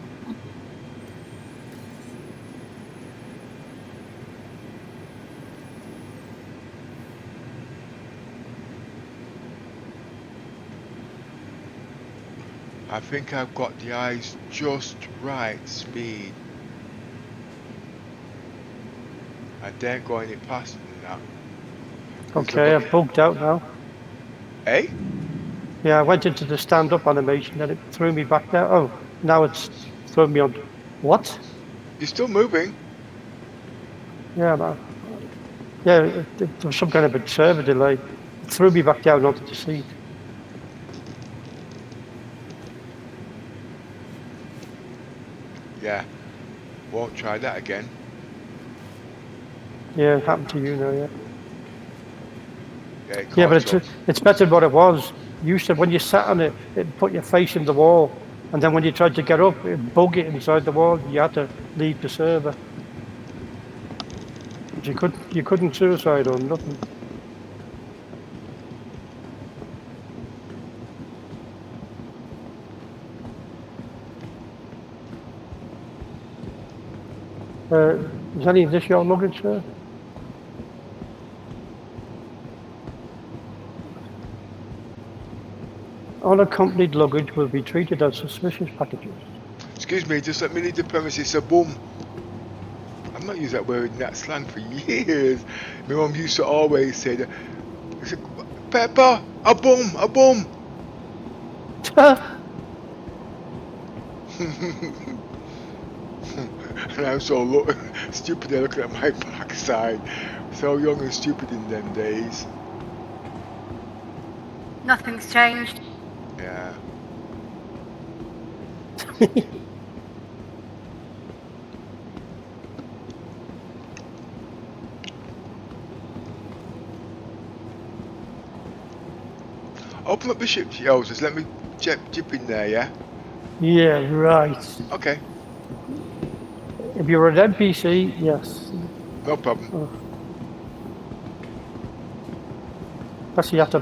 I think I've got the eyes just right speed. I daren't go any faster than that. Okay, I've bugged out now. Eh? Yeah, I went into the stand-up animation and it threw me back there. Oh, now it's thrown me on. What? You're still moving? Yeah, man. Yeah, there was some kind of a server delay. It threw me back down onto the seat. Yeah. Won't try that again. Yeah, it happened to you now, yeah. Yeah, but it's better than what it was. You said when you sat on it, it put your face in the wall. And then when you tried to get up, it bug it inside the wall. You had to leave the server. But you couldn't suicide or nothing. Is any of this your luggage, sir? Unaccompanied luggage will be treated as suspicious packages. Excuse me, just let me leave the premises. A boom. I've not used that word in that slang for years. My mum used to always say that. Pepper, a boom, a boom. And I'm so stupid there looking at my backside. So young and stupid in them days. Nothing's changed. Yeah. Open up the ship, Joseph. Let me jip in there, yeah? Yeah, right. Okay. If you're an NPC, yes. No problem. Oh. That's the after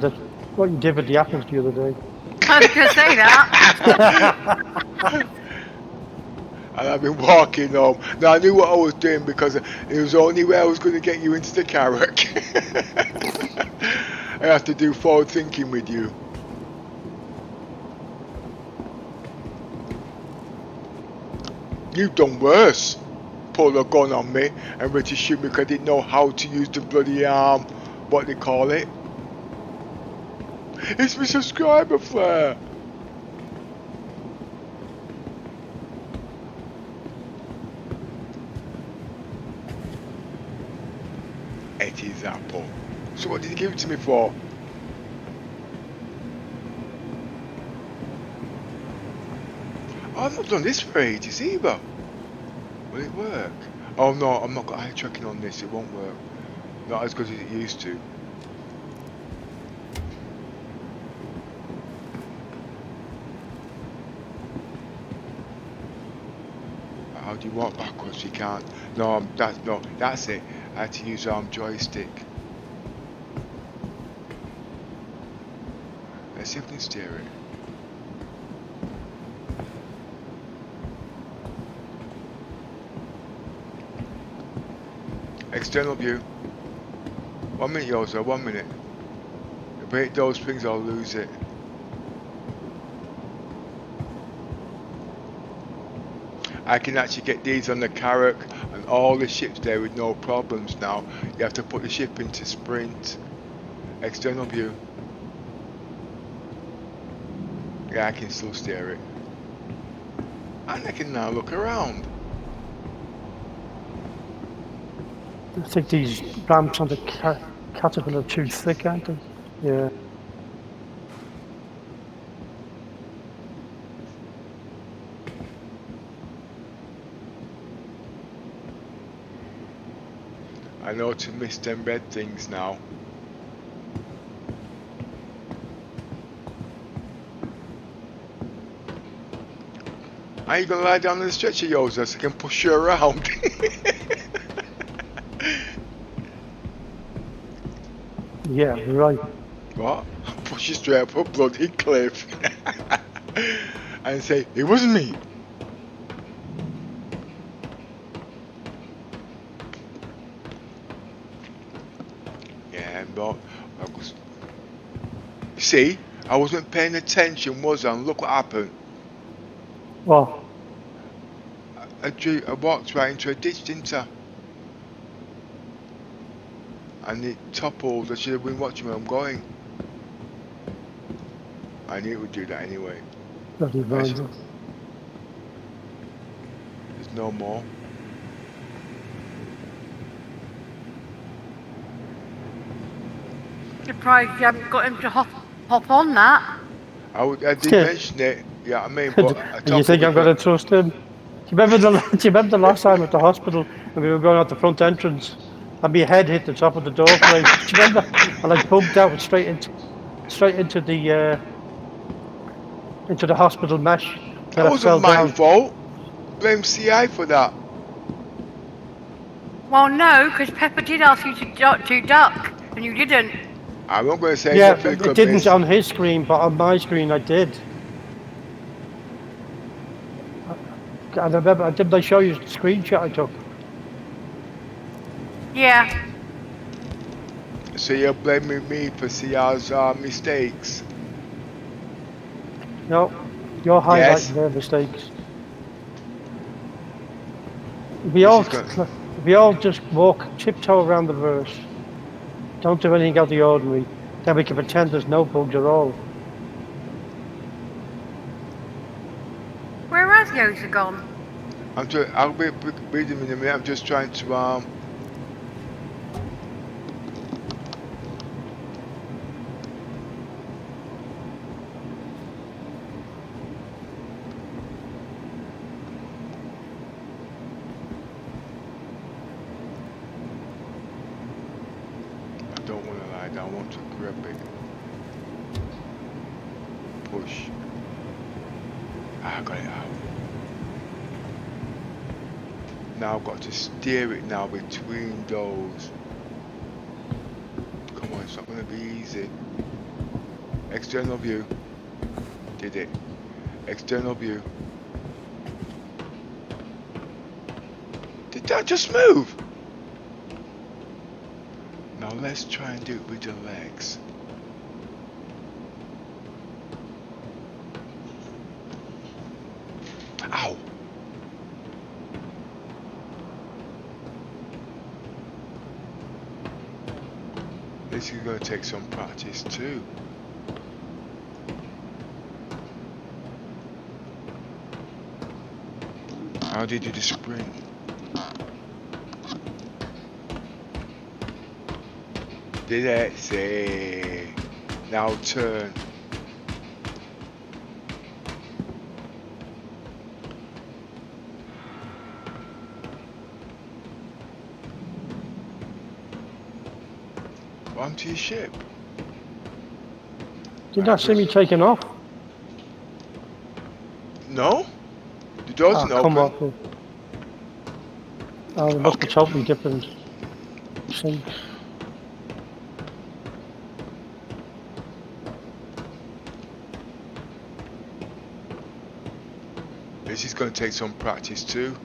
what you did with the apples the other day. I was going to say that. And I've been walking home. Now I knew what I was doing because it was the only way I was going to get you into the carrack. I have to do forward thinking with you. You've done worse. Pull a gun on me and ready to shoot me because I didn't know how to use the bloody what they call it. It's my subscriber flare. It is apple. So what did you give it to me for? Oh, I've not done this for ages either. Will it work? Oh no, I'm not got eye tracking on this, it won't work. Not as good as it used to. How do you walk backwards? You can't. No, that's it. I had to use arm joystick. Let's see if we can steer it. External view. 1 minute, Yozo, 1 minute. If I hit those things, I'll lose it. I can actually get these on the carrack and all the ships there with no problems now. You have to put the ship into sprint. External view. Yeah, I can still steer it. And I can now look around. I think these ramps on the Caterpillar are too thick, aren't they? Yeah. I know to miss them red things now. Are you gonna lie down on the stretcher, Yoza, so I can push you around? Yeah, right. What? Push you straight up a bloody cliff. And say, it wasn't me. Yeah, but see, I wasn't paying attention, was I? And look what happened. Well, I walked right into a ditch, didn't I? And it toppled. I should have been watching where I'm going. I knew it would do that anyway. bloody Virgil. There's no more. Surprised you haven't got him to hop on that. I did mention it, yeah, I mean, but And you think I'm going to trust him? Do you remember the last time at the hospital when we were going out the front entrance and my head hit the top of the door frame? Do you remember? And I bumped out straight into the hospital mesh. That wasn't my fault. Blame CI for that. Well, no, because Pepper did ask you to duck, and you didn't. I'm not going to say yeah, nothing. it didn't on his screen, but on my screen I did. And I remember, didn't I show you the screenshot I took? Yeah. So you're blaming me for CR's mistakes? No, you're Yes. highlighting their mistakes. This is gonna. If we all just walk tiptoe around the verse, don't do anything out of the ordinary, then we can pretend there's no bugs at all. Where has Yosa gone? I'll be with him in a minute. I'm just trying to I don't want to lie down. I want to grab it. Push. I got it out. Now I've got to steer it now between those. Come on, it's not going to be easy. External view. Did it. External view. Did that just move? Now let's try and do it with the legs. Ow! This is going to take some practice too. How did you do the sprint? Did it say? Now turn. Onto your ship. Did not see me taking off? No? The door's not Come open. off. Oh, it must be totally different. See? This is going to take some practice too.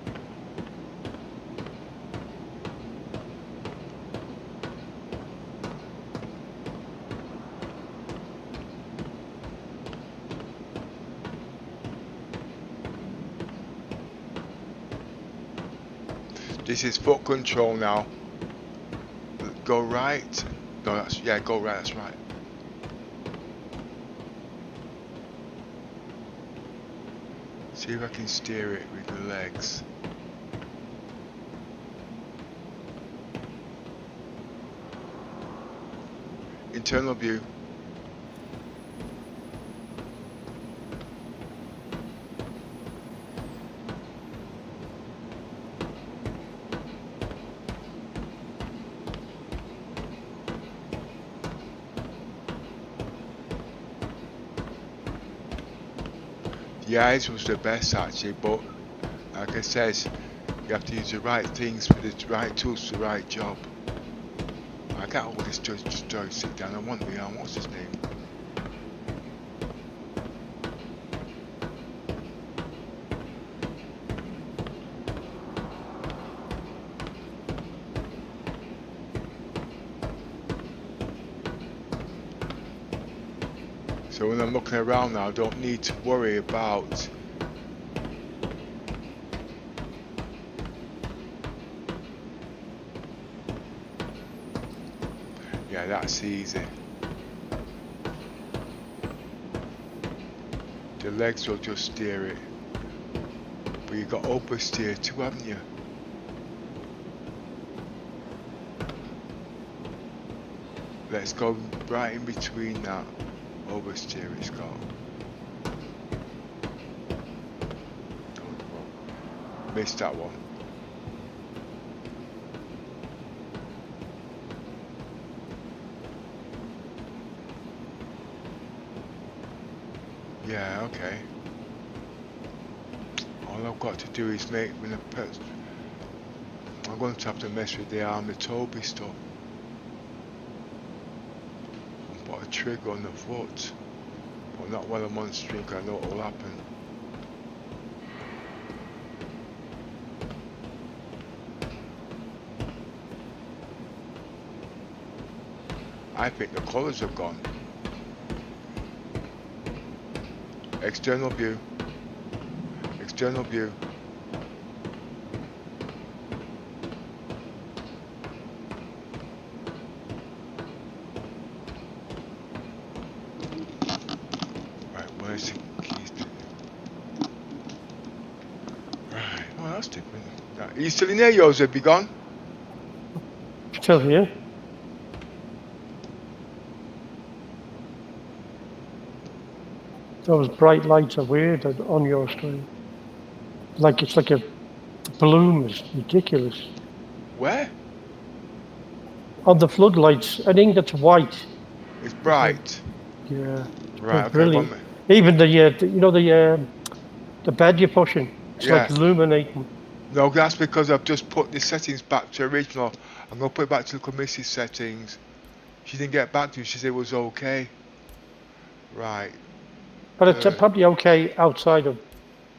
This is foot control now. Go right. No, that's, yeah, go right, that's right. See if I can steer it with the legs. Internal view. The eyes was the best actually, but like I says, you have to use the right things for the right tools for the right job. I can't hold this joystick down. I want the what's his name? So when I'm looking around now, I don't need to worry about yeah, that's easy. The legs will just steer it. But you've got oversteer too, haven't you? Let's go right in between that. Oversteer it's got. Missed that one. Yeah, okay. All I've got to do is make when I'm going to have to mess with the arm, the Toby stuff. Put a trigger on the foot, but not while I'm on string, because I know what will happen. I think the colours have gone. External view. External view. Right, where's the keys? Right, oh that's different. Right. Are you still in there, yours? Have you gone? Still here. Those bright lights are weird on your screen. Like it's like a bloom is ridiculous. Where? On the floodlights, anything that's white. It's bright. Yeah. Right, okay, Brilliant. Even the you know the bed you're pushing. It's yeah. like illuminating. No, that's because I've just put the settings back to original. I'm gonna put it back to Little Missy's settings. She didn't get back to me. She said it was okay. Right. But it's probably okay outside of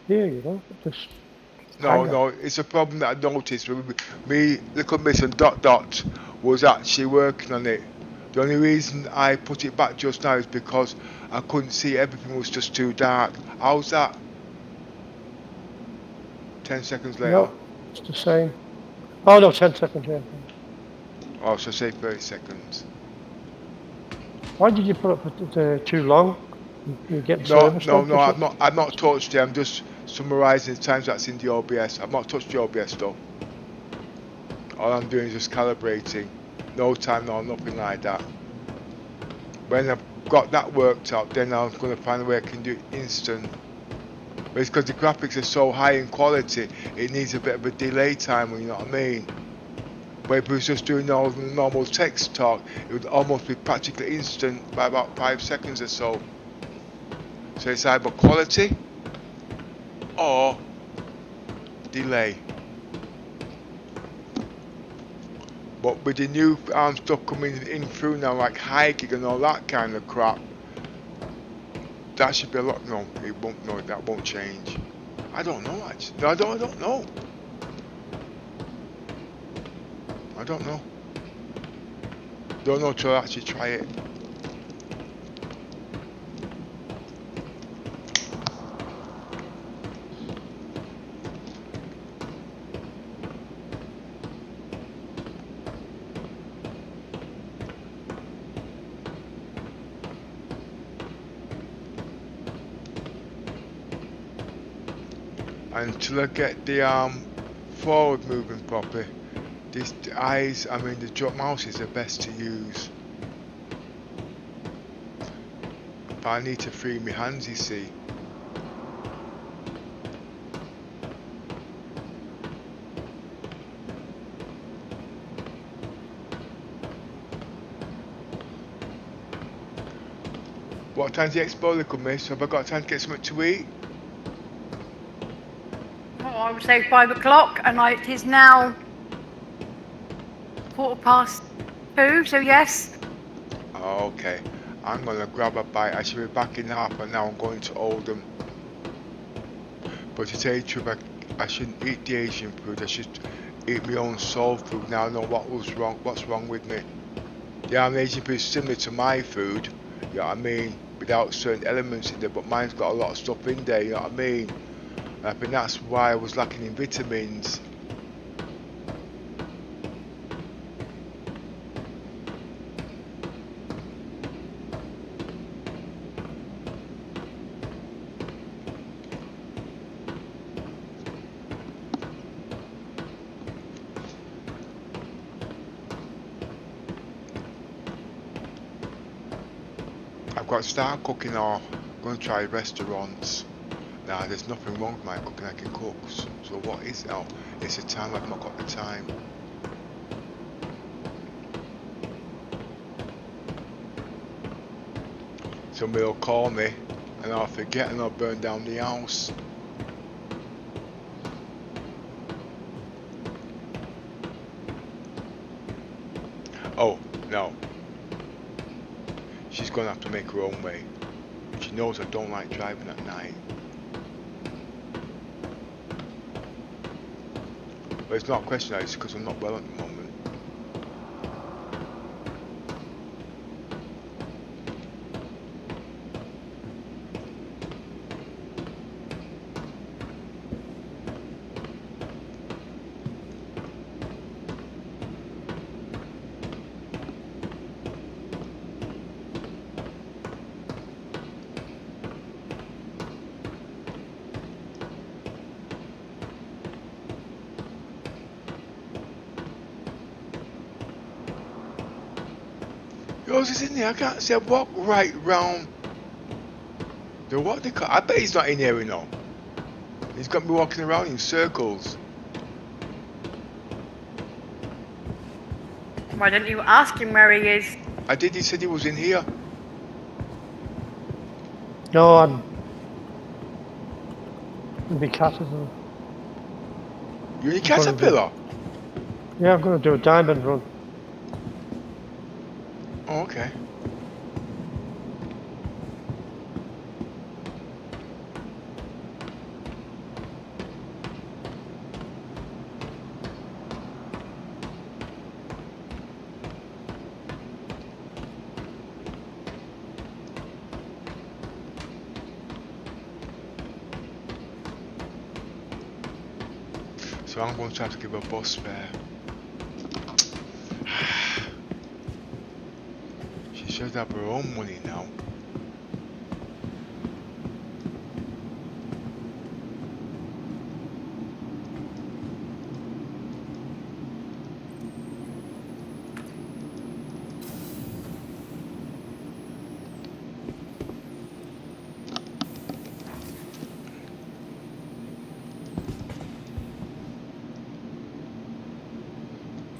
here, you know. Just no, it's a problem that I noticed. Me, Little Miss and Dot was actually working on it. The only reason I put it back just now is because I couldn't see. Everything was just too dark. How's that? 10 seconds later. No, it's the same. Oh no, 10 seconds, yeah. Oh, so say 30 seconds. Why did you put it too long? You get No, service. no, I've not touched it. I'm just summarising the times that's in the OBS. I've not touched the OBS though. All I'm doing is just calibrating. No time, no nothing like that. When I've got that worked out, then I'm going to find a way I can do it instant. But it's because the graphics are so high in quality, it needs a bit of a delay time, you know what I mean? But if it was just doing normal text talk, it would almost be practically instant by about 5 seconds or so. So it's either quality or delay. But with the new stuff coming in through now, like hiking and all that kind of crap, that should be a lot. No, it won't. No, that won't change. I don't know actually. No, I don't know. I don't know. Don't know till I actually try it. Until I get the forward moving properly, the eyes, I mean the drop mouse is the best to use. But I need to free my hands, you see. What time's the expo come, miss? Have I got time to get something to eat? I would say 5 o'clock, and it is now 2:15, so yes. Oh, okay. I'm gonna grab a bite. I should be back in half an hour. I'm going to Oldham. But to tell you the truth, I shouldn't eat the Asian food. I should eat my own soul food. Now I know what's wrong with me. Yeah, Asian food is similar to my food, you know what I mean? Without certain elements in there, but mine's got a lot of stuff in there, you know what I mean? I think that's why I was lacking in vitamins. I've got to start cooking, or I'm going to try restaurants. Now, there's nothing wrong with my cooking, I can cook. So what is it? Oh, it's the time, I've not got the time. Somebody will call me and I'll forget and I'll burn down the house. Oh, no. She's going to have to make her own way. She knows I don't like driving at night. But it's not a question, it's because I'm not well at the moment. else is in there? I can't see. I walk right round. What they call? I bet he's not in here, you know. He's got me walking around in circles. Why don't you ask him where he is? I did. He said he was in here. No, I'm in the caterpillar. You're in a caterpillar? Yeah, I'm going to do a diamond run. Oh, okay. So I'm going to have to give a bus fare. She should have her own money now.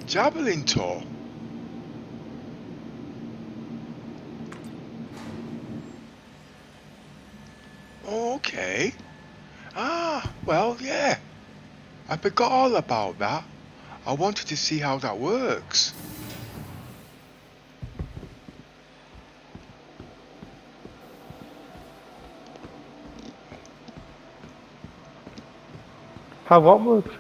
Javelin tour. Okay. Ah, well, yeah. I forgot all about that. I wanted to see how that works. How what works?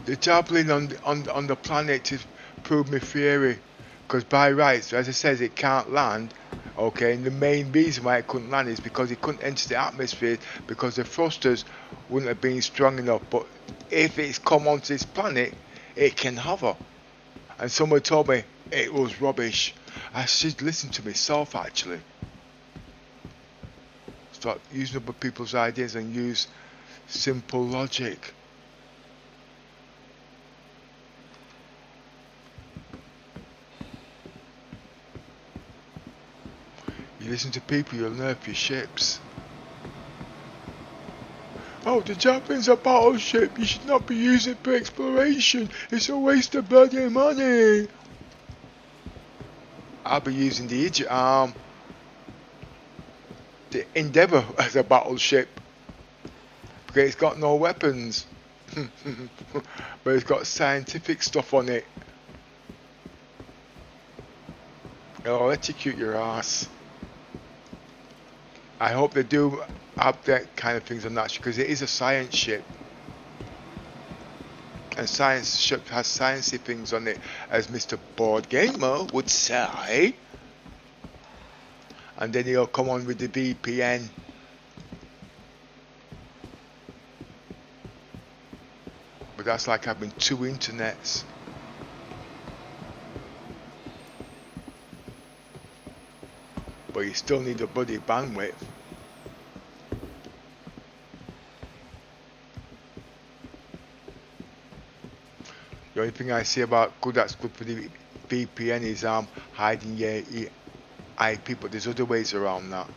The javelin on the planet to prove my theory. Because by rights, as it says, it can't land. Okay, and the main reason why it couldn't land is because it couldn't enter the atmosphere because the thrusters wouldn't have been strong enough. But if it's come onto this planet, it can hover. And someone told me it was rubbish. I should listen to myself actually. Start using other people's ideas and use simple logic. You listen to people, you'll nerf your ships. Oh, the Javelin's a battleship. You should not be using it for exploration. It's a waste of bloody money. I'll be using the the Endeavour as a battleship because it's got no weapons, but it's got scientific stuff on it. It'll electrocute your ass. I hope they do have that kind of things on that because it is a science ship. And science ship has sciencey things on it, as Mr. Board Gamer would say. And then he'll come on with the VPN. But that's like having two internets. But you still need a bloody bandwidth. The only thing I see about that's good for the VPN is hiding your IP, but there's other ways around that.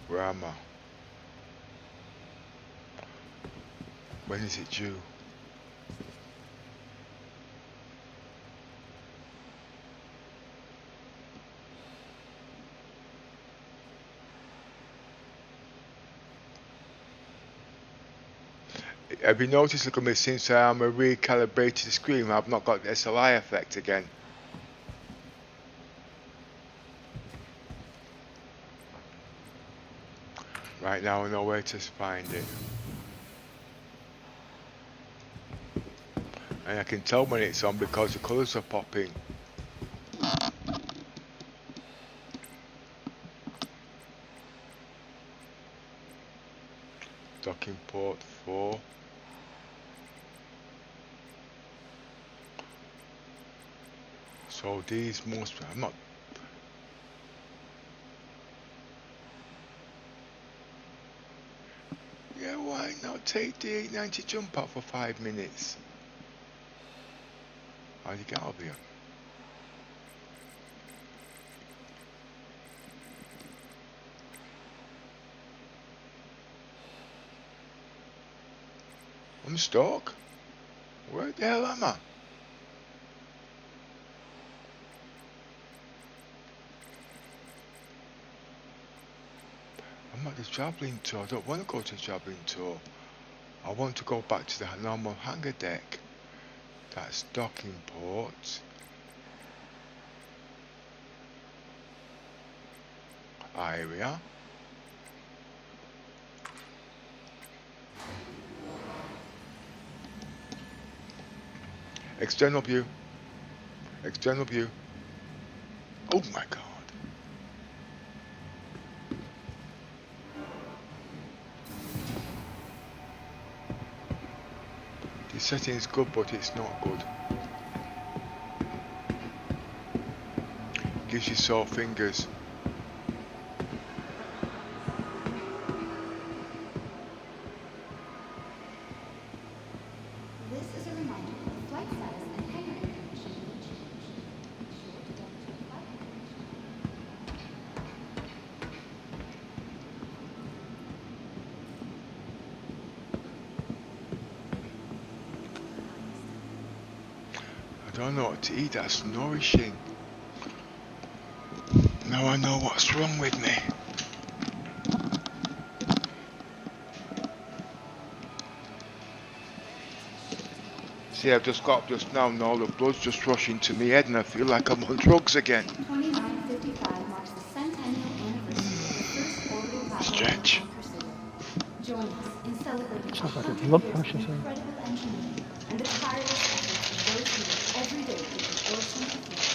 Where am I? When is it due? Have you noticed, look at me, since I recalibrated the screen, I've not got the SLI effect again. Right now I know where to find it. And I can tell when it's on because the colours are popping. Docking port 4. So these I'm not. Yeah, why not take the 890 jump out for 5 minutes? How'd you get out of here? I'm stuck. Where the hell am I? I'm at the travelling tour. I don't want to go to the travelling tour. I want to go back to the normal hangar deck. That's docking port. Area. External view. External view. Oh my god. The setting is good, but it's not good. Gives you sore fingers. This is a reminder that flight status and hangar information will change. Be sure to double check flight I don't know what to eat that's nourishing. Now I know what's wrong with me. See, I've just got up just now and all the blood's just rushing to my head and I feel like I'm on drugs again. 2955 marks the centennial anniversary of the first orbital platform Stretch. on Crusader. Join us in celebrating Sounds like a 100 blood years pressure of thing. incredible engineering and the tireless efforts of those who work every day to keep Orson afloat.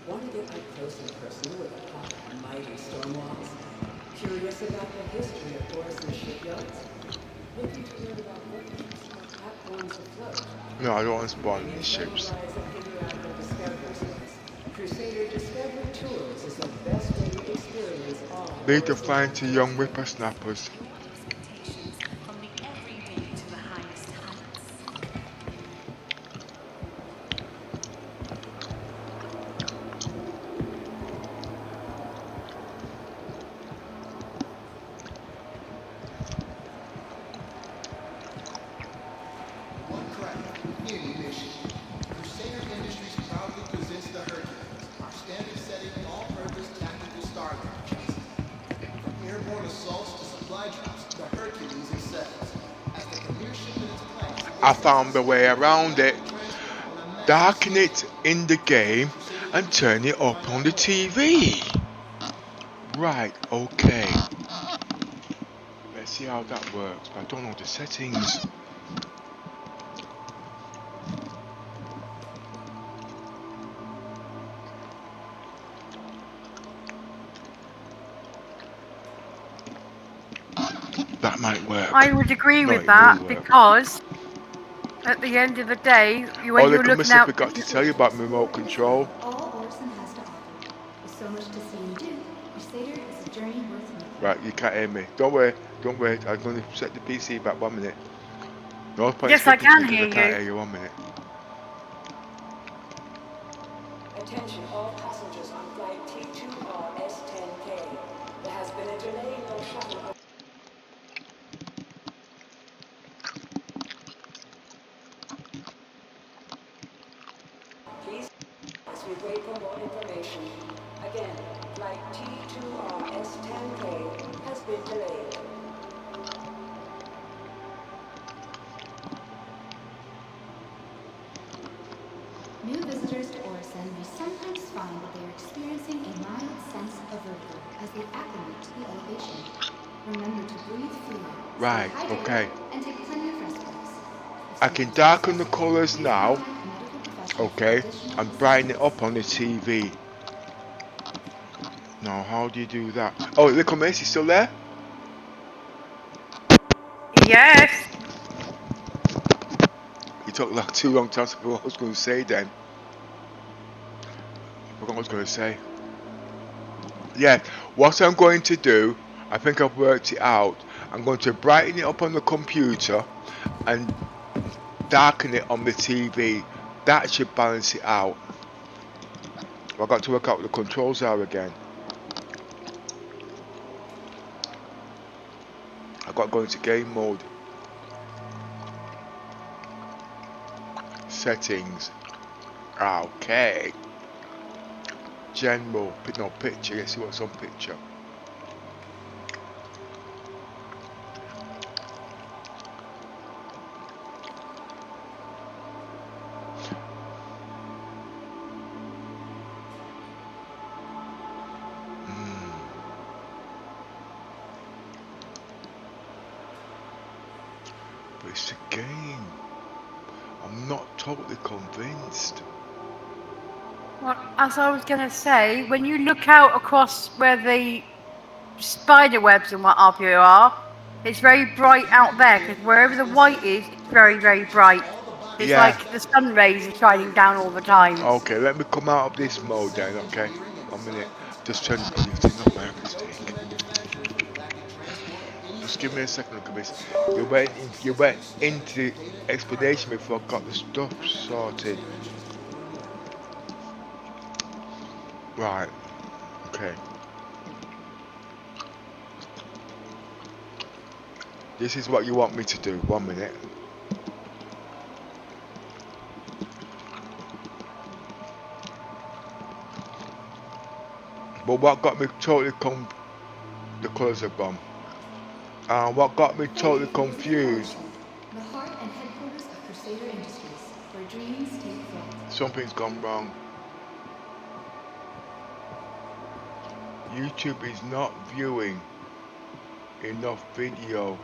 Want to get up close and personal with the hot and mighty Stonewalls? Curious about the history of Orson shipyards? Looking to learn about what keeps our platforms afloat? No, I don't want to spawn these ships. Rise and figure out their discovery skills. Crusader Discovery Tours is the best way to experience all. Lead the flying to young whippersnappers. From the everyday to the highest heights. One craft, any mission. Crusader Industries proudly presents the Hercules, our standard-setting, all-purpose tactical stargate chassis. From airborne assaults to supply drops, the Hercules excels. As the premier ship in its class, I found the way around it. Darken it in the game and turn it up on the TV. Right, okay. Let's see how that works, but I don't know the settings. That might work. I would agree No, with it that will work. because at the end of the day, when Oh, you're look, I looking must have out, forgot to tell you about remote control. All Orson has to offer. With so much to see and do, Crusader is a journey worth making. Right, you can't hear me. Don't worry, don't wait. I'm going to set the PC back 1 minute. No point Yes, I skipping can to hear I can't you. hear you 1 minute. Attention all passengers on flight T2RS-10K. There has been a delay in your shuttle. Please, as we wait for more information. Again, flight T2RS-10K has been delayed. New visitors to Orison may sometimes find that they are experiencing a mild sense of vertigo as they acclimate to the elevation. Remember to breathe freely, Right, stay hydrated, okay. and take plenty of rest breaks. I can darken the colours now. Okay, and brighten it up on the TV. No, how do you do that? Oh, little miss, you still there? Yes. You took like too long to answer what I was going to say then. I forgot what I was going to say. Yeah, what I'm going to do, I think I've worked it out. I'm going to brighten it up on the computer and darken it on the TV. That should balance it out. I've got to work out what the controls are again. I've got to go into game mode. Settings. Okay. General. No, picture. Let's see what's on picture. But it's a game. I'm not totally convinced. Well, as I was going to say, when you look out across where the spider webs and what have you are, it's very bright out there, because wherever the white is, it's very, very bright. It's Yeah. like the sun rays are shining down all the time. Okay, let me come out of this mode then, okay? 1 minute. Just turn the thing up by mistake. Just give me a second, look at this. You went into the explanation before I got the stuff sorted. Right. Okay. This is what you want me to do. 1 minute. But what got me totally the colours have gone. What got me totally confused. The heart and headquarters of Crusader Industries, where dreams take flight. Something's gone wrong. YouTube is not viewing enough video.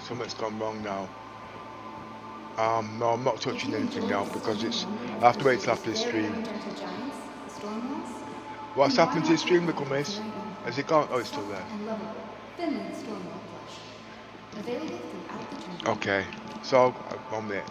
Something's gone wrong now. No, I'm not touching anything now because it's. I have to wait till after the stream. What's happened to the stream, little miss? Has it gone? Oh, it's still there. Okay, so 1 minute.